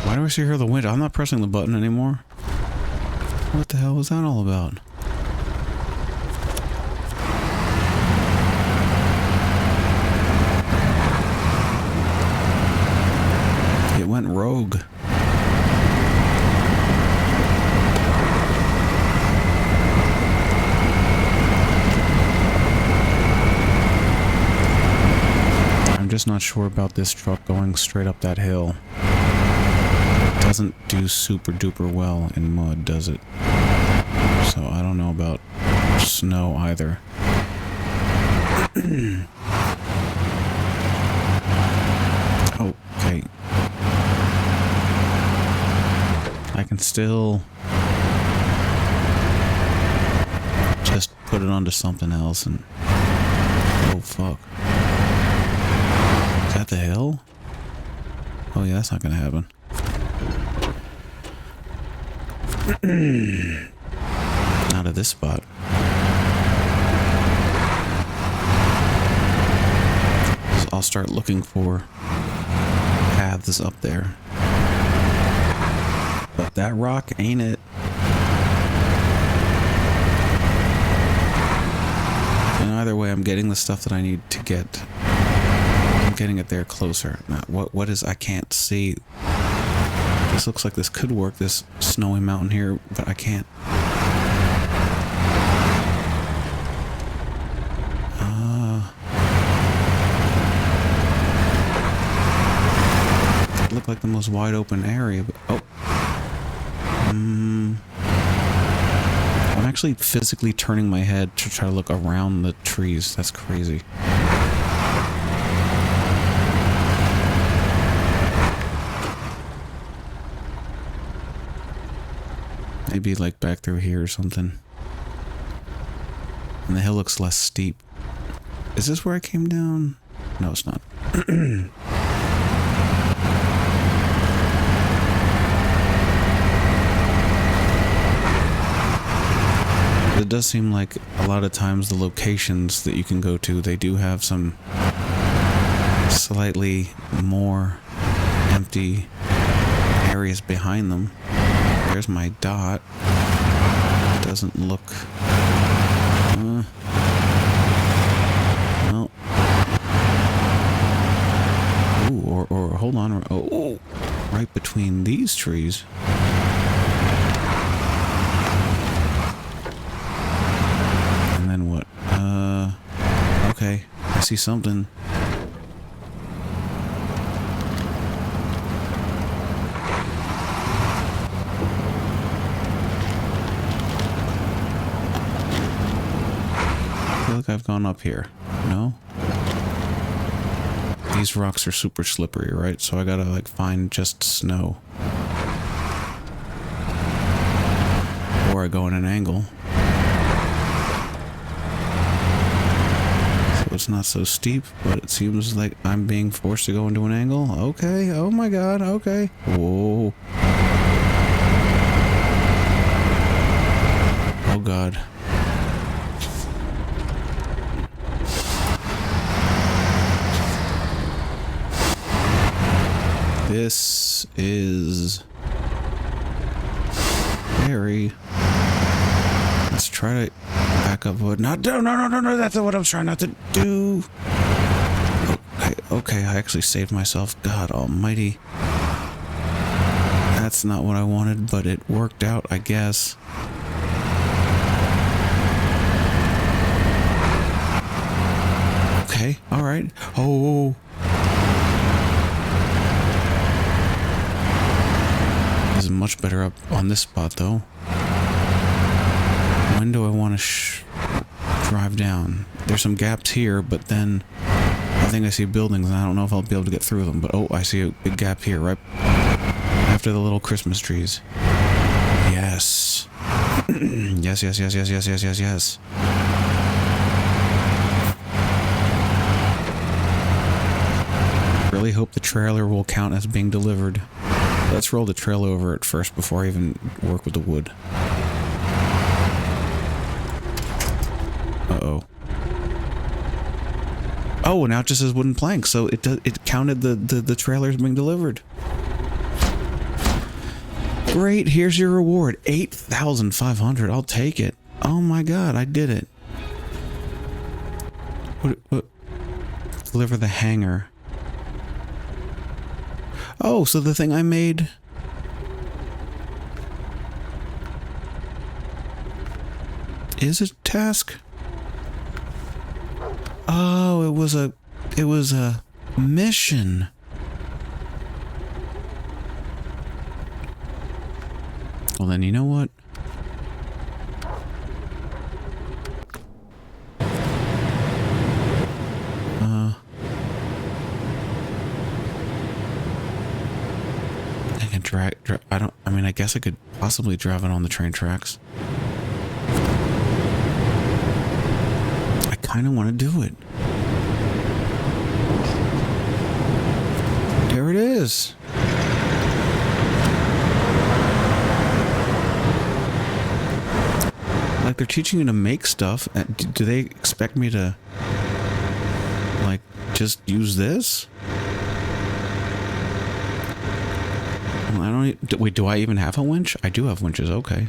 Why do I see here the window? I'm not pressing the button anymore. What the hell was that all about? It went rogue. I'm just not sure about this truck going straight up that hill. Doesn't do super duper well in mud, does it? So I don't know about snow either. Okay. I can still put it onto something else and... Oh, fuck. Is that the hill? Oh, yeah, that's not gonna happen. Not at this spot. So I'll start looking for paths up there. But that rock ain't it. And either way, I'm getting the stuff that I need to get. I'm getting it there closer. Now, what is... I can't see. This looks like this could work, this snowy mountain here, but I can't. It looked like the most wide open area, but... Oh. I'm actually physically turning my head to try to look around the trees. That's crazy. Maybe like back through here or something. And the hill looks less steep. Is this where I came down? No, it's not. It does seem like a lot of times the locations that you can go to, they do have some slightly more empty areas behind them. There's my dot. It doesn't look... well... Ooh, or hold on. Oh, right between these trees. And then what? Okay. I see something. I feel like I've gone up here. No? These rocks are super slippery, right? So I gotta like find just snow. Or I go in an angle. So it's not so steep, but it seems like I'm being forced to go into an angle. Okay, oh my god, okay. Whoa. Oh god. This is very... Let's try to back up. No, that's what I'm trying not to do. Okay, I actually saved myself. God almighty. That's not what I wanted, but it worked out, I guess. Okay, alright. Oh. This is much better up on this spot, though. When do I want to drive down? There's some gaps here, but then I think I see buildings, and I don't know if I'll be able to get through them. But oh, I see a big gap here, right after the little Christmas trees. Yes. yes. Really hope the trailer will count as being delivered. Let's roll the trailer over at first before I even work with the wood. Uh-oh. Oh, now it just says wooden plank, so it counted the trailers being delivered. Great, here's your reward. 8,500, I'll take it. Oh my god, I did it. What? Deliver the hanger. Oh, so the thing I made... is a task? Oh, it was a mission. Well then, you know what? I guess I could possibly drive it on the train tracks. kind of want to do it. There it is. Like, they're teaching you to make stuff. Do they expect me to, like, just use this? Well, I don't. Wait, do I even have a winch? I do have winches. Okay.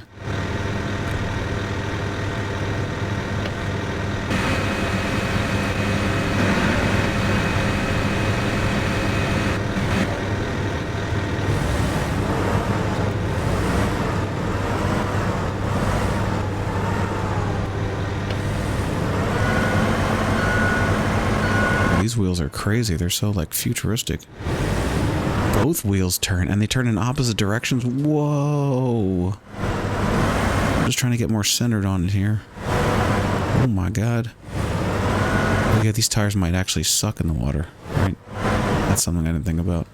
These wheels are crazy. They're so, like, futuristic. Both wheels turn, and they turn in opposite directions. Whoa. I'm just trying to get more centered on it here. Oh my god. Oh yeah, these tires might actually suck in the water. Right? That's something I didn't think about.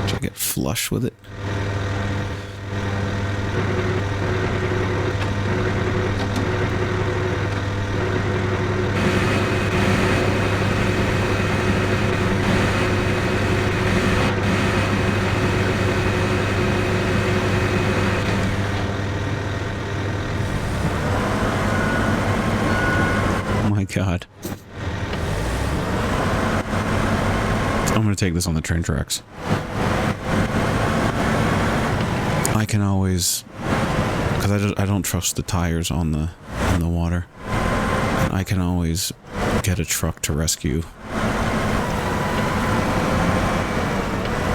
Should I get flush with it? Oh my god. I'm gonna take this on the train tracks. I can always, because I don't trust the tires on the in the water. And I can always get a truck to rescue.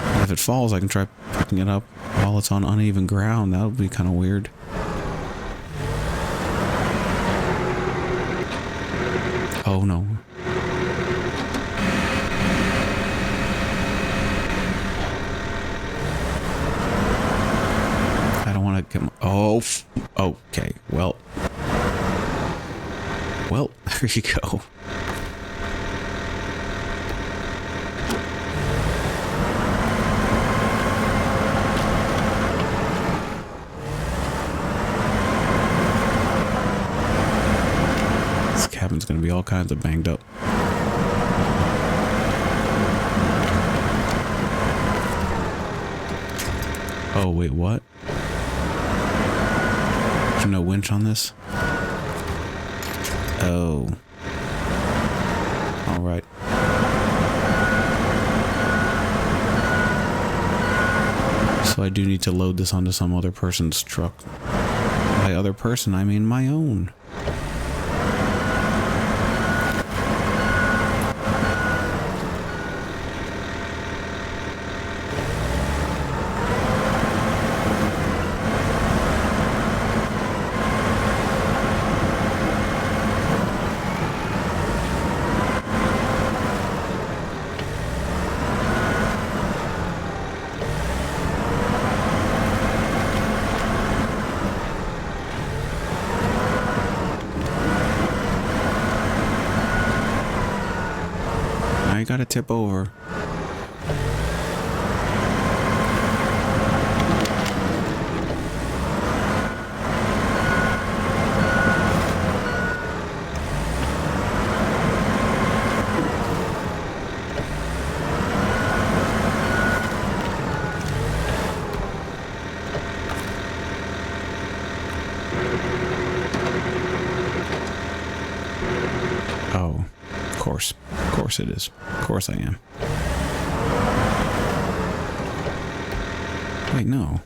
And if it falls, I can try picking it up while it's on uneven ground. That would be kind of weird. Oh no. I don't want to get my, oh, okay, well, there you go. This cabin's gonna be all kinds of banged up. Oh, wait, what? There's no winch on this? Oh. Alright. So I do need to load this onto some other person's truck. By other person, I mean my own. I gotta tip over. Oh, of course. Of course it is. Of course I am. Wait, no.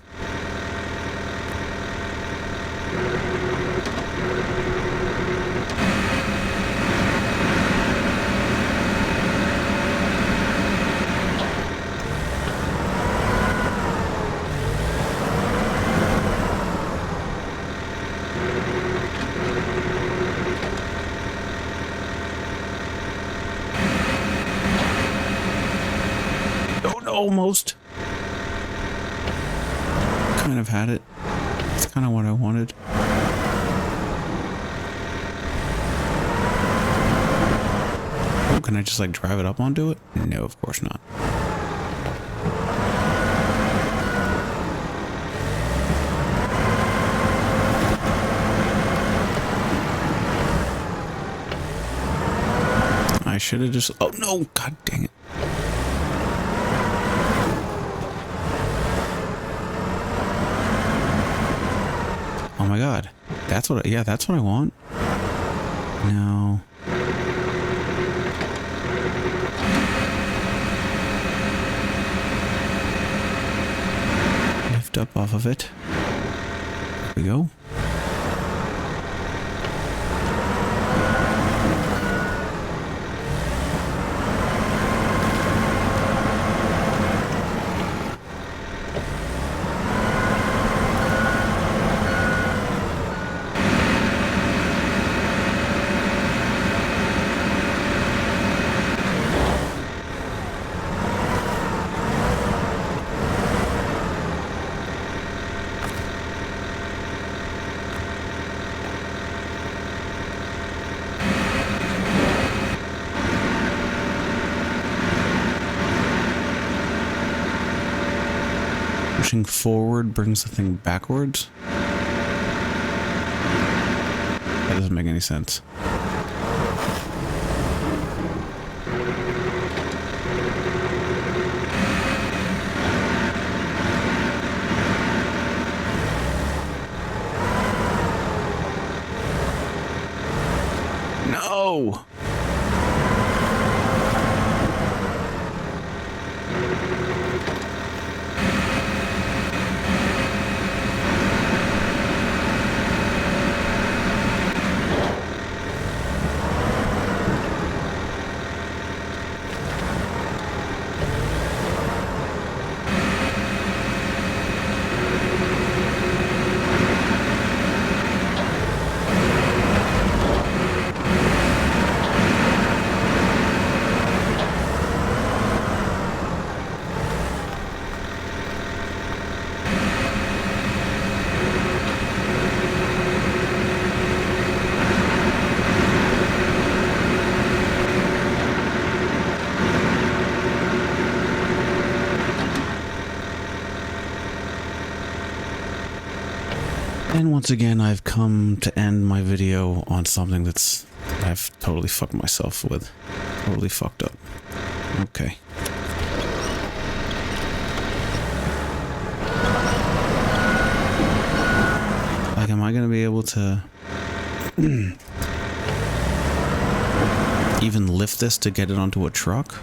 Almost. Kind of had it. It's kind of what I wanted. can I just like drive it up onto it? No, of course not. I should have just... Oh, no! God dang it. Oh my god. That's what... Yeah, that's what I want. No. Lift up off of it. There we go. Pushing forward brings the thing backwards. That doesn't make any sense. No! And once again, I've come to end my video on something that's... I've totally fucked myself with. Totally fucked up. Okay. Like, am I gonna be able to... even lift this to get it onto a truck?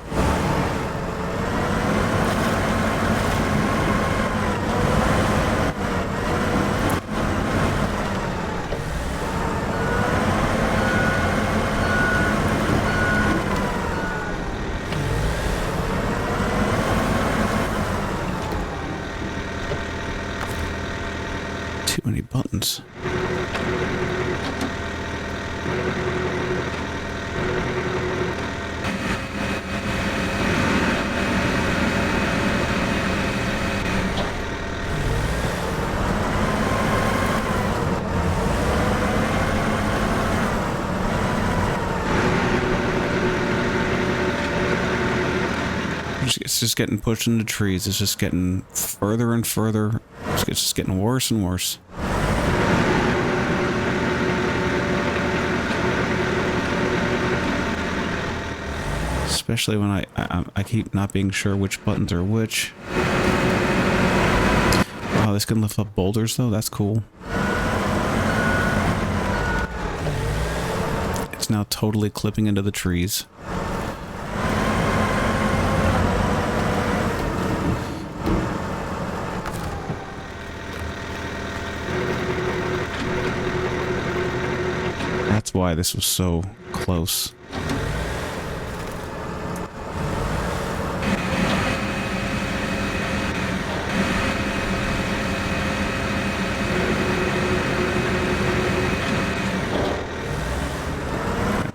Too many buttons. It's just getting pushed into trees. It's just getting further and further. It's just getting worse and worse. Especially when I keep not being sure which buttons are which. Wow, this can lift up boulders though. That's cool. It's now totally clipping into the trees. That's why this was so close.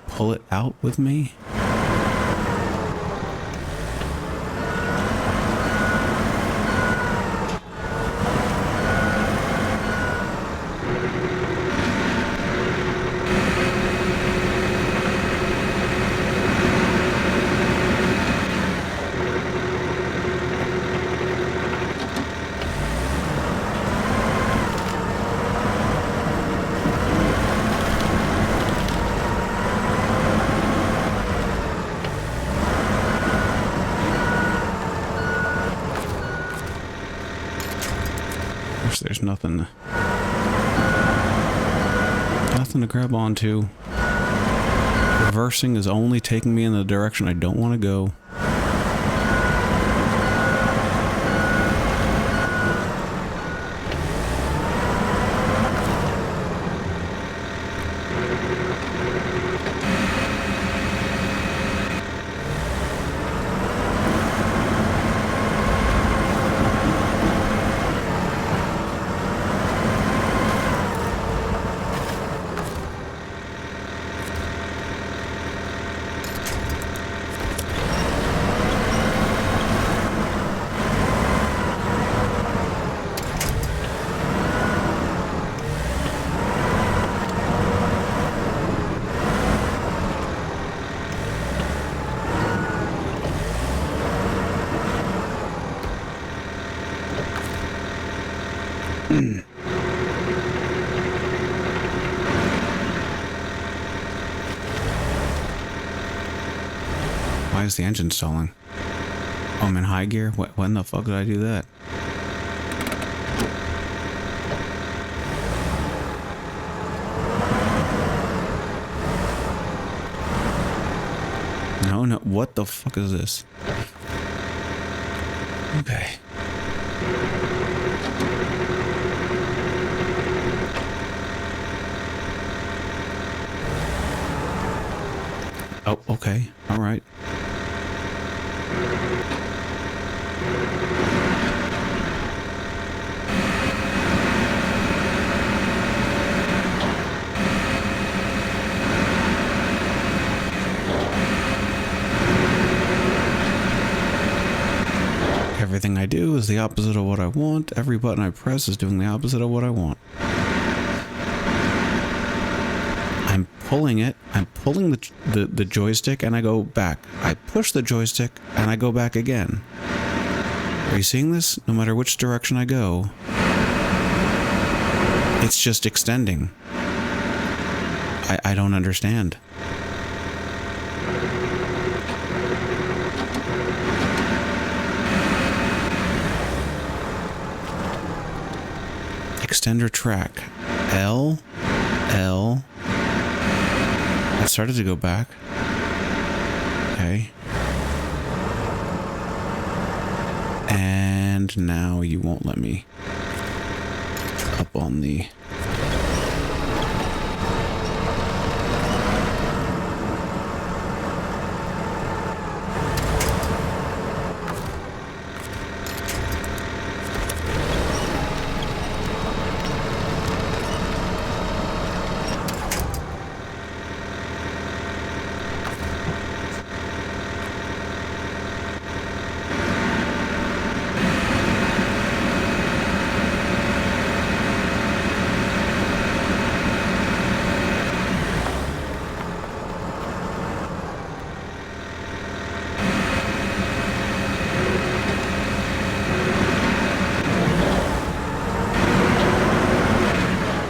Pull it out with me? course, there's nothing to grab onto. Reversing is only taking me in the direction I don't want to go. Why is the engine stalling? Oh, I'm in high gear? When the fuck did I do that? No, what the fuck is this? Okay. Oh, okay. All right. Everything I do is the opposite of what I want. Every button I press is doing the opposite of what I want. I'm pulling it. I'm pulling the joystick and I go back. I push the joystick and I go back again. Are you seeing this? No matter which direction I go, it's just extending. I don't understand. Extender track. L. I started to go back. Okay. And now you won't let me up on the...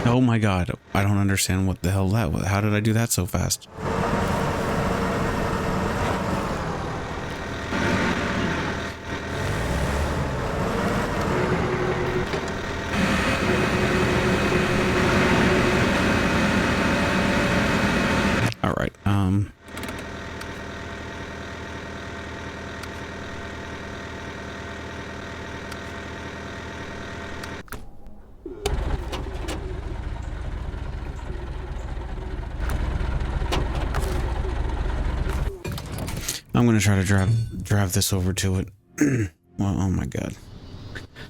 Oh my god, I don't understand what the hell that was. How did I do that so fast? All right, I'm gonna try to drive this over to it. Well, oh my god.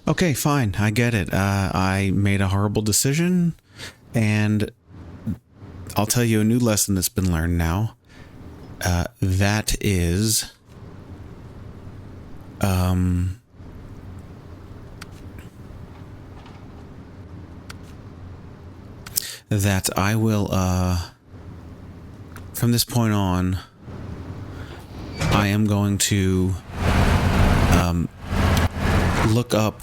Okay, fine. I get it. I made a horrible decision, and I'll tell you a new lesson that's been learned now. That is, that I will, from this point on, I am going to look up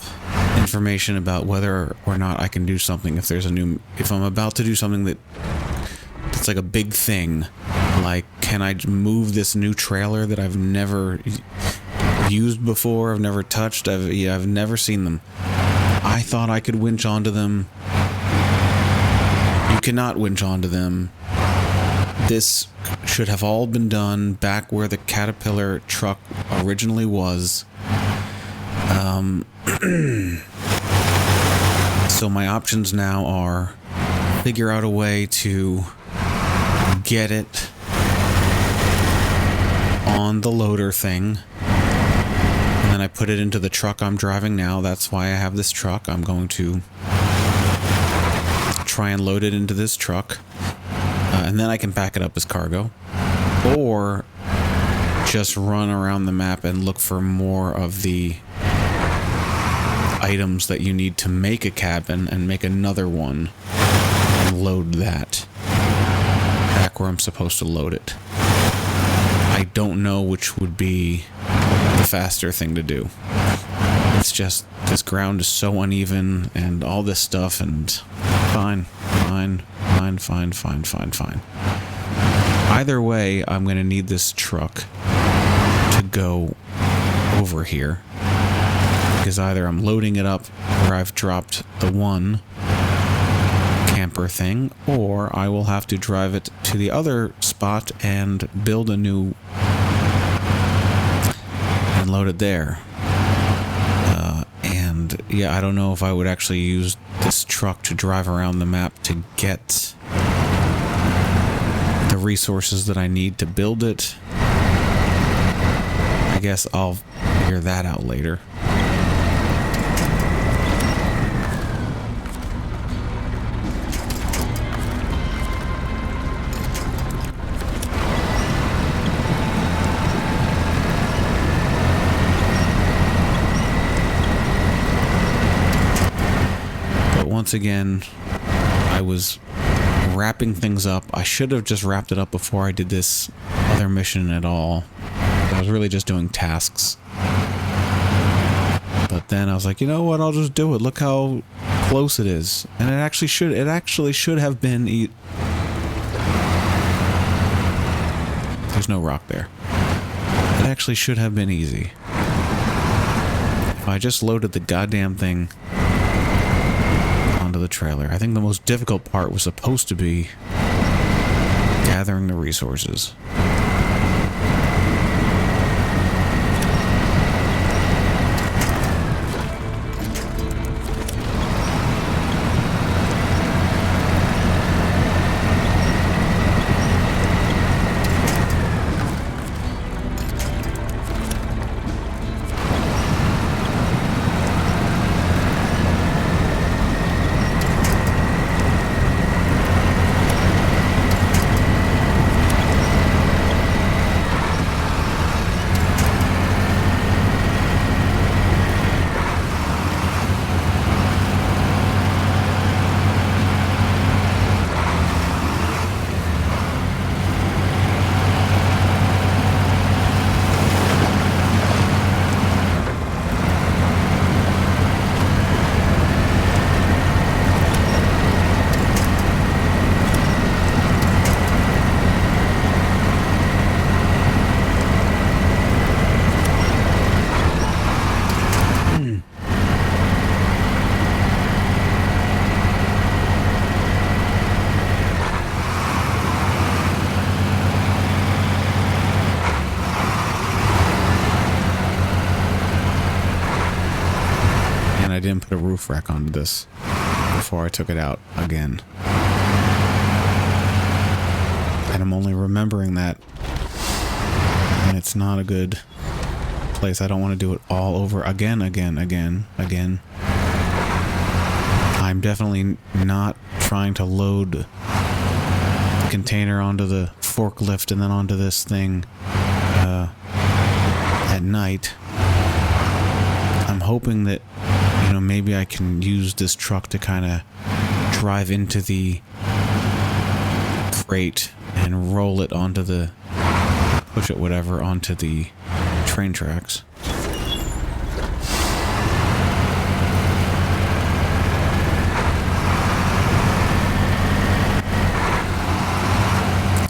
information about whether or not I can do something. If I'm about to do something that's like a big thing, like can I move this new trailer that I've never used before, I've never touched, I've never seen them. I thought I could winch onto them. You cannot winch onto them. This should have all been done back where the Caterpillar truck originally was. So my options now are figure out a way to get it on the loader thing, and then I put it into the truck I'm driving now. That's why I have this truck. I'm going to try and load it into this truck, and then I can pack it up as cargo, or just run around the map and look for more of the items that you need to make a cabin and make another one and load that back where I'm supposed to load it. I don't know which would be the faster thing to do. It's just, this ground is so uneven and all this stuff, and fine. Either way, I'm going to need this truck to go over here, because either I'm loading it up where I've dropped the one camper thing, or I will have to drive it to the other spot and build a new and load it there. And yeah, I don't know if I would actually use this truck to drive around the map to get the resources that I need to build it. I guess I'll figure that out later. Once again, I was wrapping things up. I should have just wrapped it up before I did this other mission at all. I was really just doing tasks. But then I was like, you know what? I'll just do it. Look how close it is. And it actually should have been There's no rock there. It actually should have been easy. If I just loaded the goddamn thing onto the trailer. I think the most difficult part was supposed to be gathering the resources. Didn't put a roof rack onto this before I took it out again. And I'm only remembering that, and it's not a good place. I don't want to do it all over again. I'm definitely not trying to load the container onto the forklift and then onto this thing at night. I'm hoping that maybe I can use this truck to kind of drive into the crate and roll it onto push it onto the train tracks.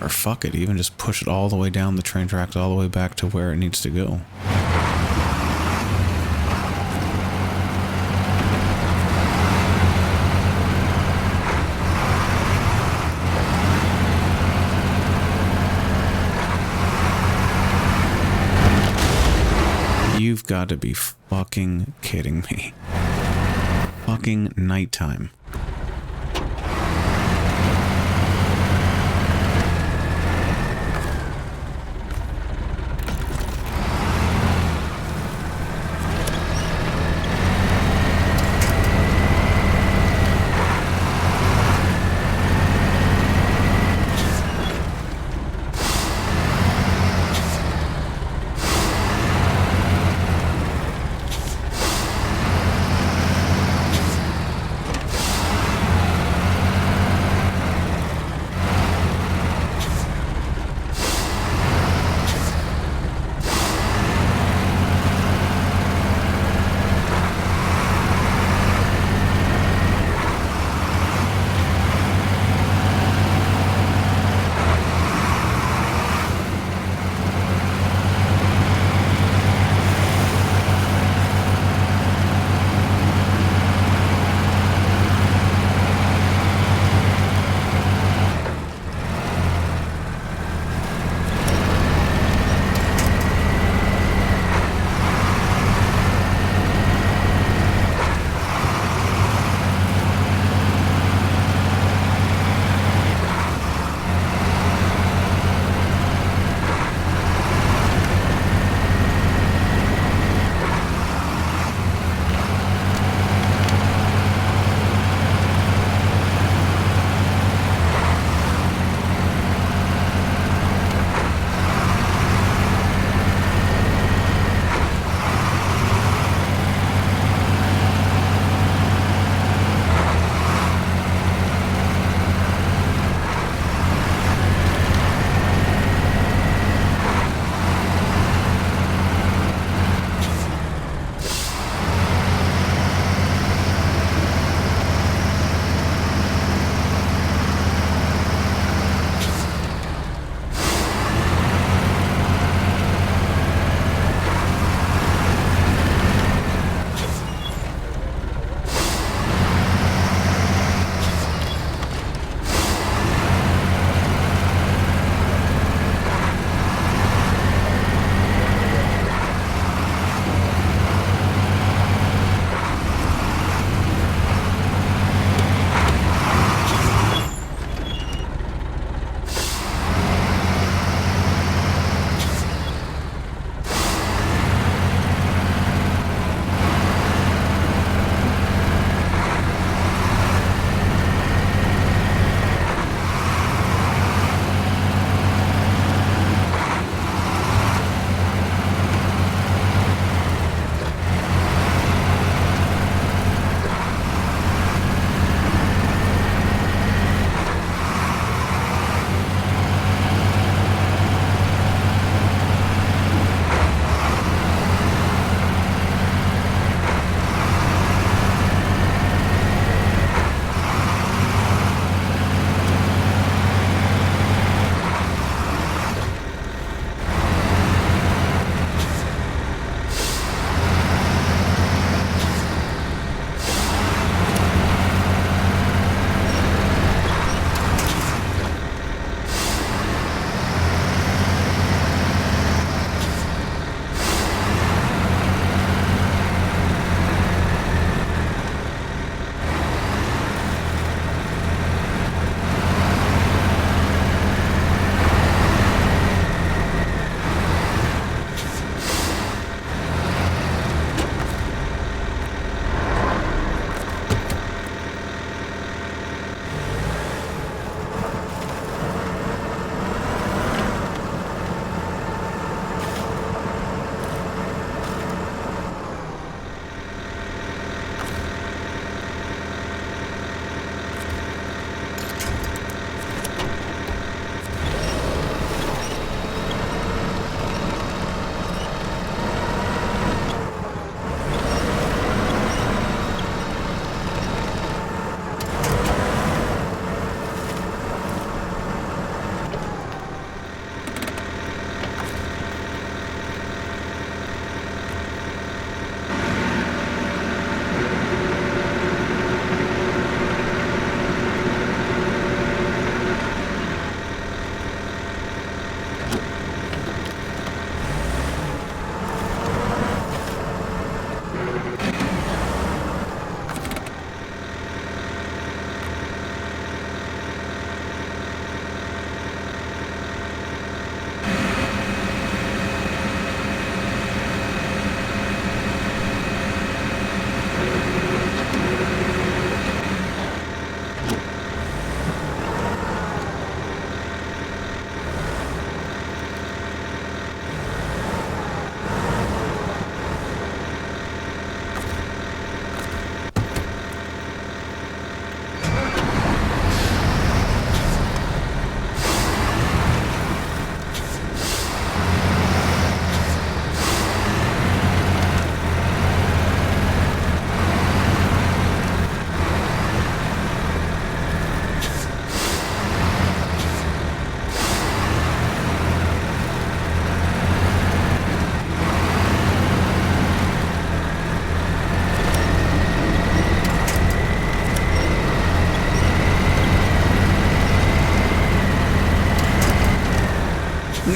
Or fuck it, even just push it all the way down the train tracks all the way back to where it needs to go. You've got to be fucking kidding me. Fucking nighttime.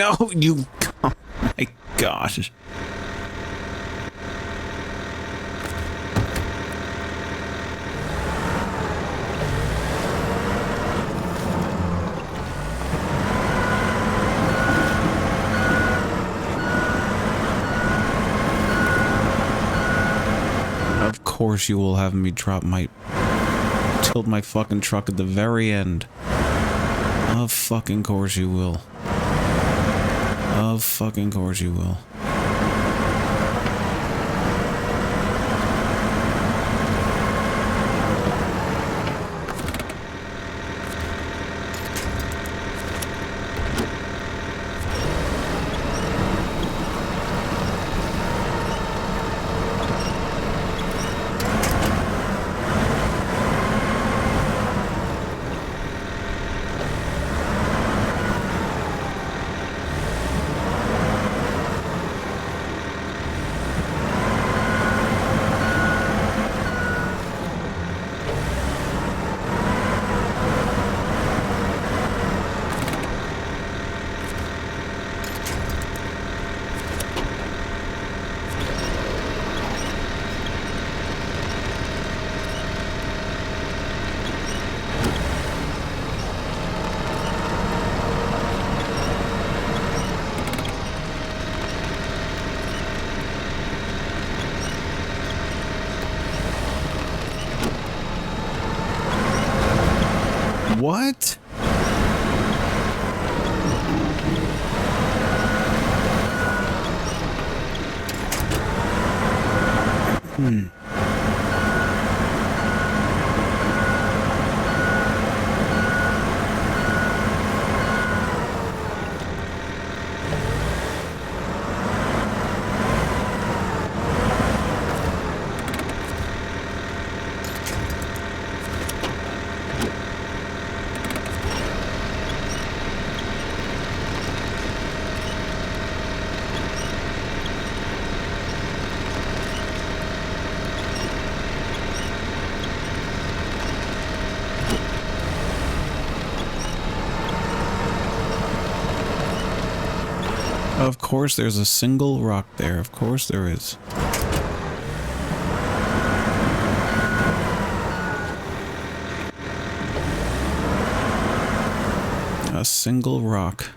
No, you... Oh my gosh. Of course you will have me drop my... tilt my fucking truck at the very end. Of fucking course you will. Of fucking course you will. What? Of course there's a single rock there. Of course there is. A single rock.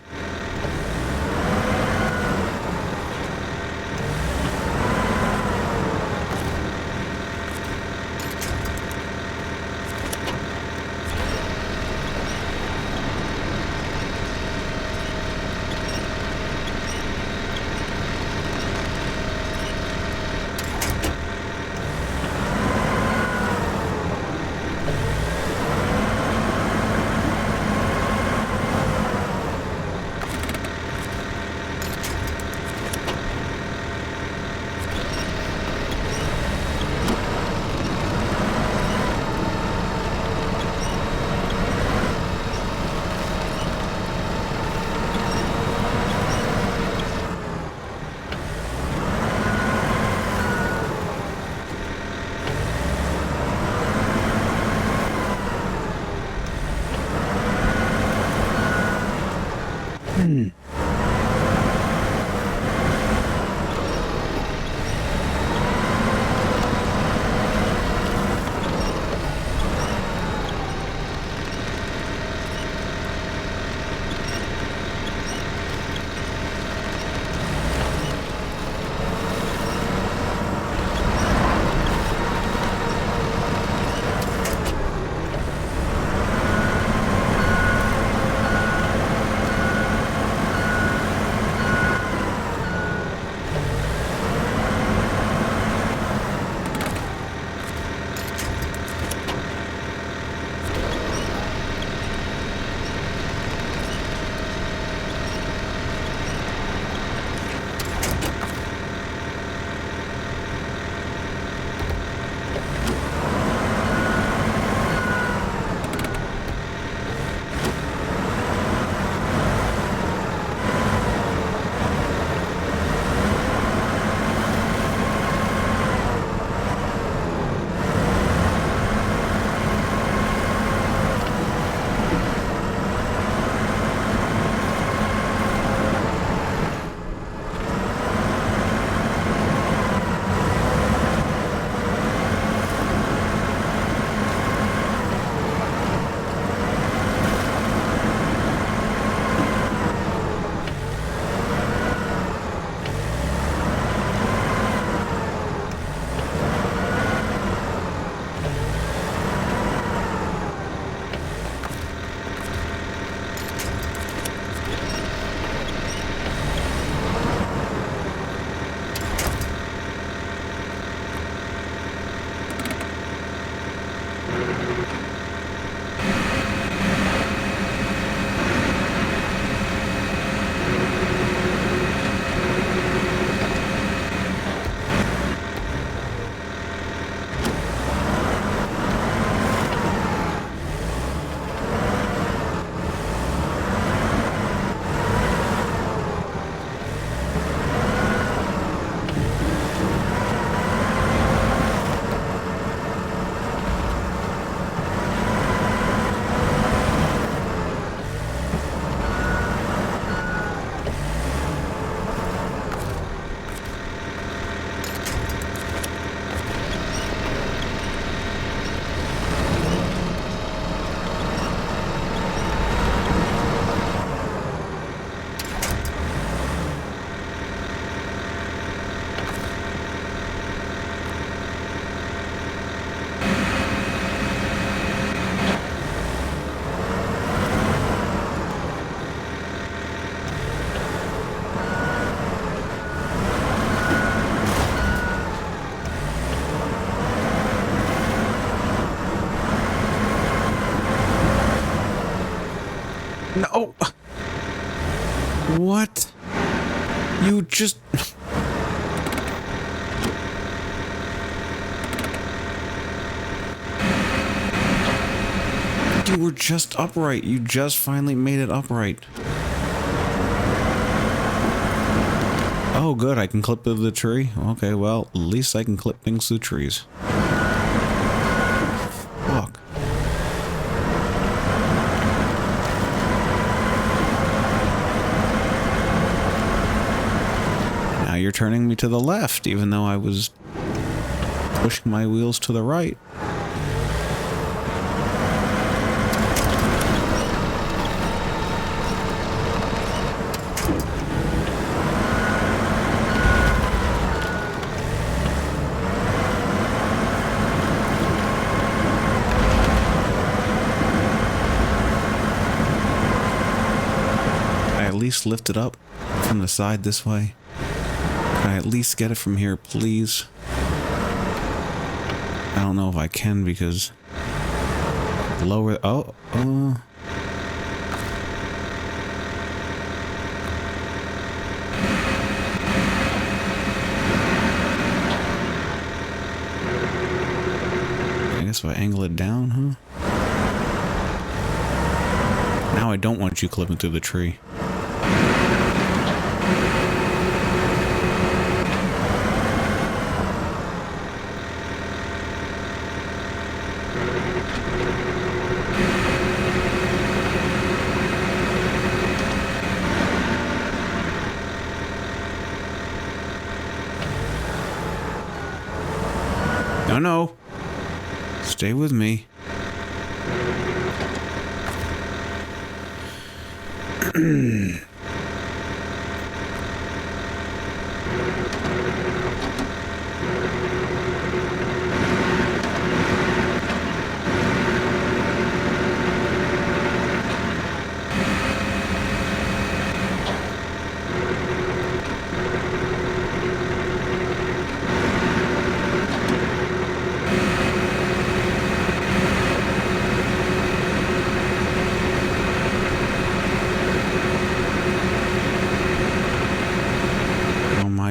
No! What? You just... You were just upright. You just finally made it upright. Oh, good. I can clip to the tree. Okay, well, at least I can clip things to trees. Fuck. Now you're turning me to the left, even though I was pushing my wheels to the right. Lift it up from the side this way. Can I at least get it from here, please? I don't know if I can because lower. Oh. I guess if I angle it down, huh? Now I don't want you clipping through the tree. No. Stay with me.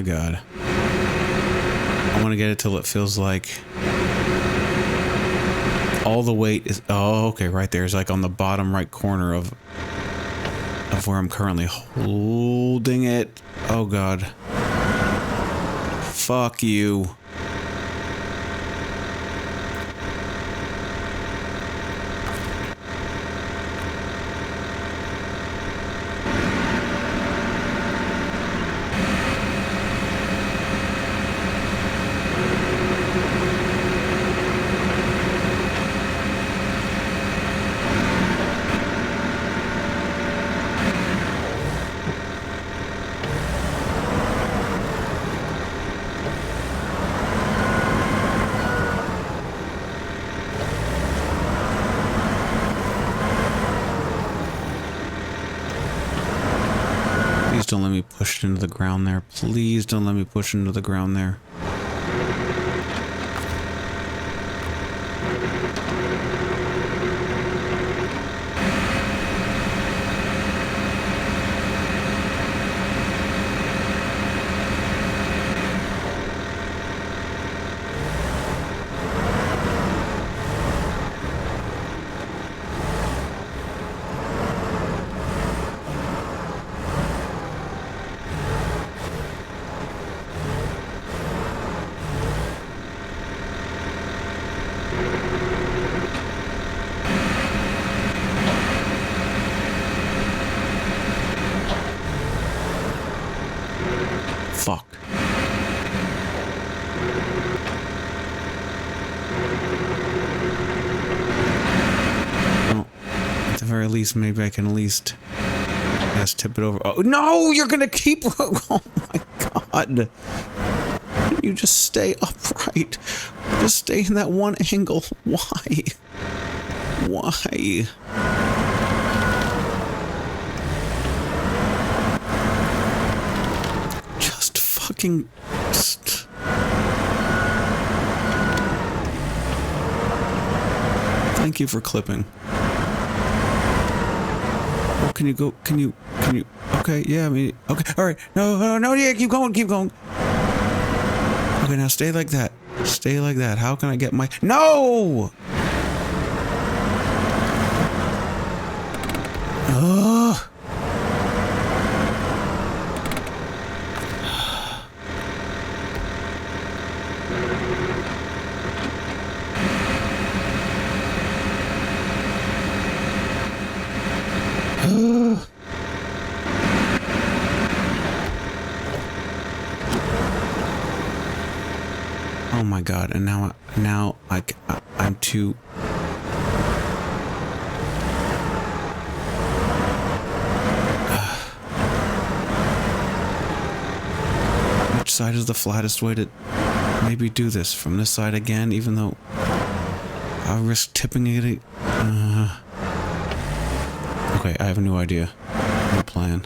God. I want to get it till it feels like all the weight is... Oh, okay, right there is like on the bottom right corner of where I'm currently holding it. Oh, God. Fuck you. Don't let me push it into the ground there. Please don't let me push it into the ground there. Fuck. Well, at the very least, maybe I can at least just tip it over. Oh, no! You're gonna keep... Oh my God. You just stay upright. Just stay in that one angle. Why? Why? Just... Thank you for clipping. Can you go? Can you? Okay, yeah, I mean, okay, all right. No, yeah, keep going. Okay, now stay like that. Stay like that. How can I get my... No! Ugh. Oh my god, and now I'm too... Which side is the flattest way to maybe do this? From this side again, even though I'll risk tipping it. Okay, I have a new idea. No plan.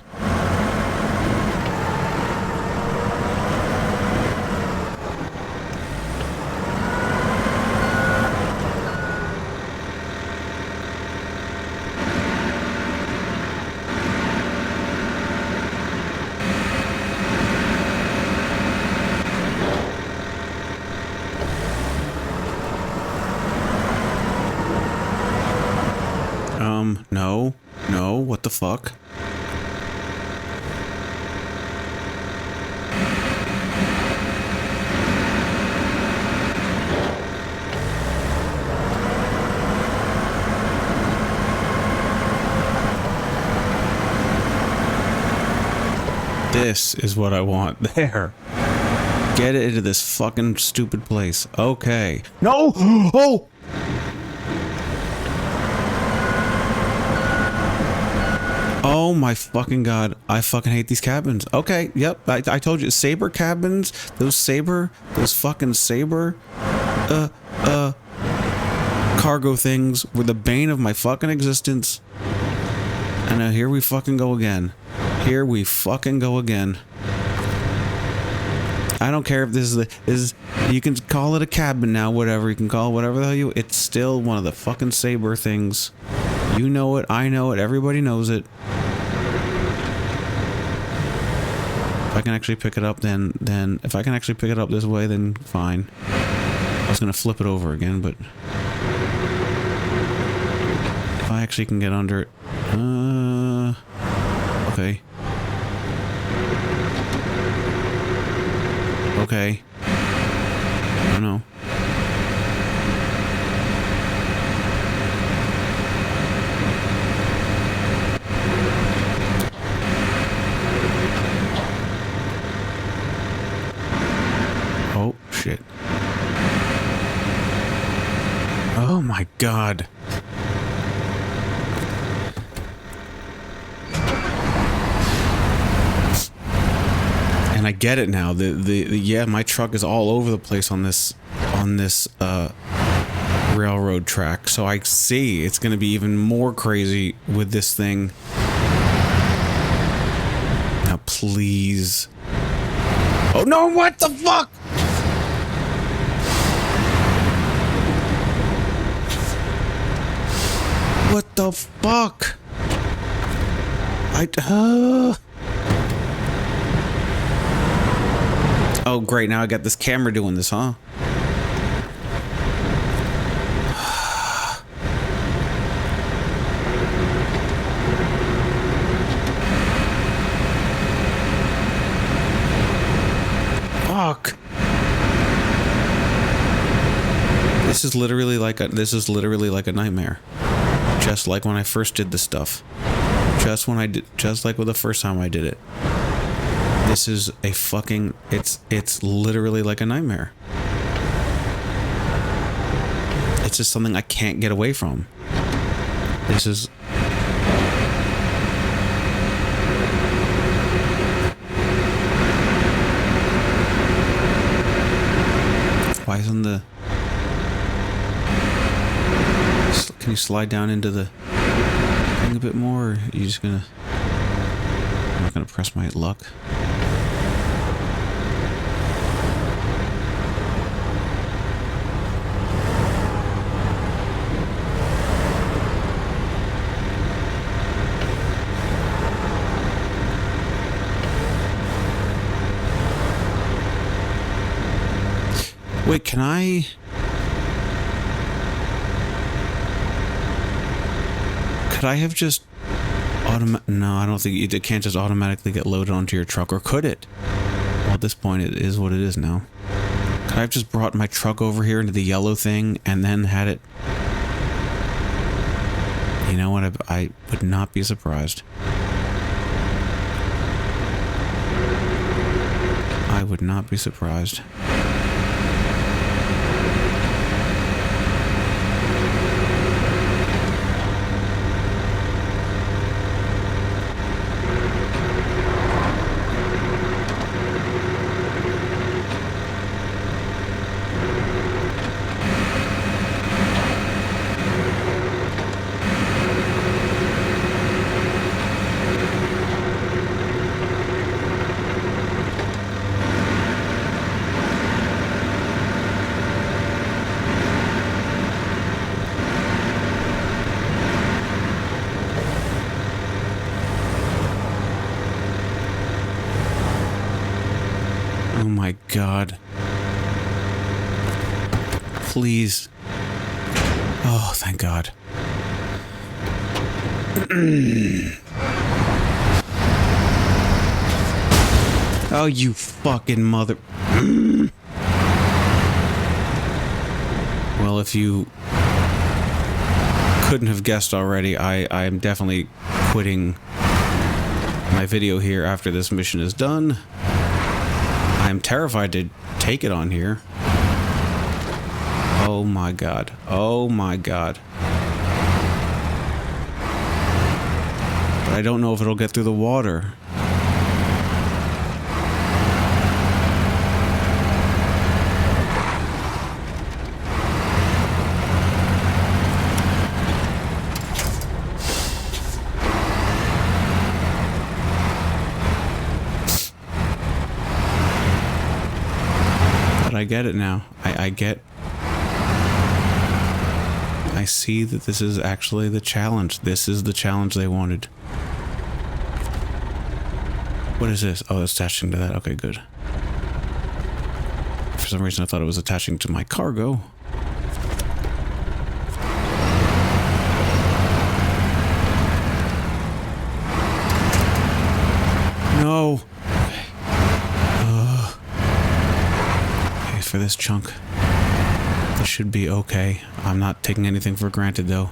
No, what the fuck? This is what I want. There. Get it into this fucking stupid place. Okay. No! Oh! Oh my fucking god. I fucking hate these cabins. Okay, yep. I told you. Saber cabins. Those fucking Saber cargo things were the bane of my fucking existence. And now here we fucking go again. Here we fucking go again. I don't care if this is you can call it a cabin now, whatever. You can call it whatever the hell you... It's still one of the fucking Saber things. You know it, I know it, everybody knows it. If I can actually pick it up, then if I can actually pick it up this way, then fine. I was gonna flip it over again, but if I actually can get under it, okay. Okay. I don't know. Oh, shit. Oh my god. And I get it now. Yeah, my truck is all over the place on this railroad track. So I see it's gonna be even more crazy with this thing. Now please. Oh no, what the fuck? What the fuck? Oh great, now I got this camera doing this, huh? Fuck. This is literally like a nightmare. Just like when I first did this stuff. Just like with the first time I did it. This is a fucking, it's literally like a nightmare. It's just something I can't get away from. This is... Why isn't the... Can you slide down into the thing a bit more, or are you just gonna... I'm not gonna press my luck. Wait, can I... Could I have just... No, I don't think... It can't just automatically get loaded onto your truck, or could it? Well, at this point, it is what it is now. Could I have just brought my truck over here into the yellow thing, and then had it... You know what? I would not be surprised. I would not be surprised. Oh my God. Please. Oh, thank God. Oh, you fucking mother... Well, if you couldn't have guessed already, I am definitely quitting my video here after this mission is done. I'm terrified to take it on here. Oh my God. Oh my God. But I don't know if it'll get through the water. I get it now. I see that this is actually the challenge. This is the challenge they wanted. What is this? Oh, it's attaching to that. Okay, good. For some reason, I thought it was attaching to my cargo. No. For this chunk. This should be okay. I'm not taking anything for granted, though.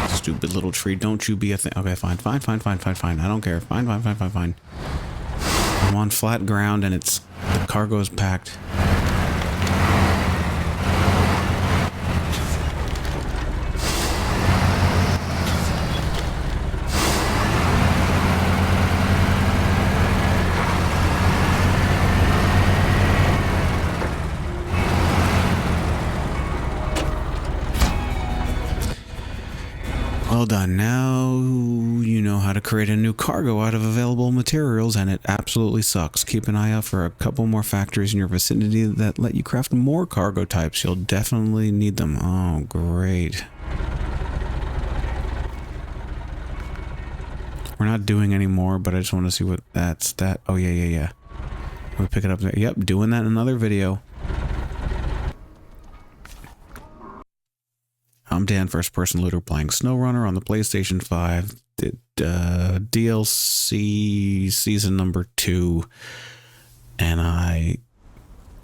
Stupid little tree. Don't you be a thing. Okay, fine. I don't care. Fine. I'm on flat ground and the cargo's packed. Well done. Now you know how to create a new cargo out of available materials, and it absolutely sucks. Keep an eye out for a couple more factories in your vicinity that let you craft more cargo types. You'll definitely need them. Oh, great. We're not doing any more, but I just want to see what that's that. Oh, yeah. We'll pick it up there. Yep, doing that in another video. I'm Dan, FirstPersonLooter, playing Snowrunner on the PlayStation 5, DLC Season number 2, and I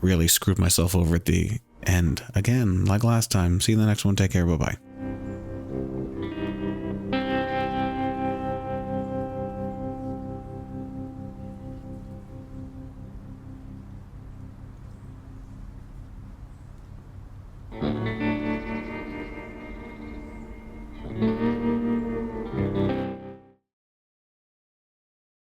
really screwed myself over at the end. Again, like last time. See you in the next one. Take care. Bye-bye.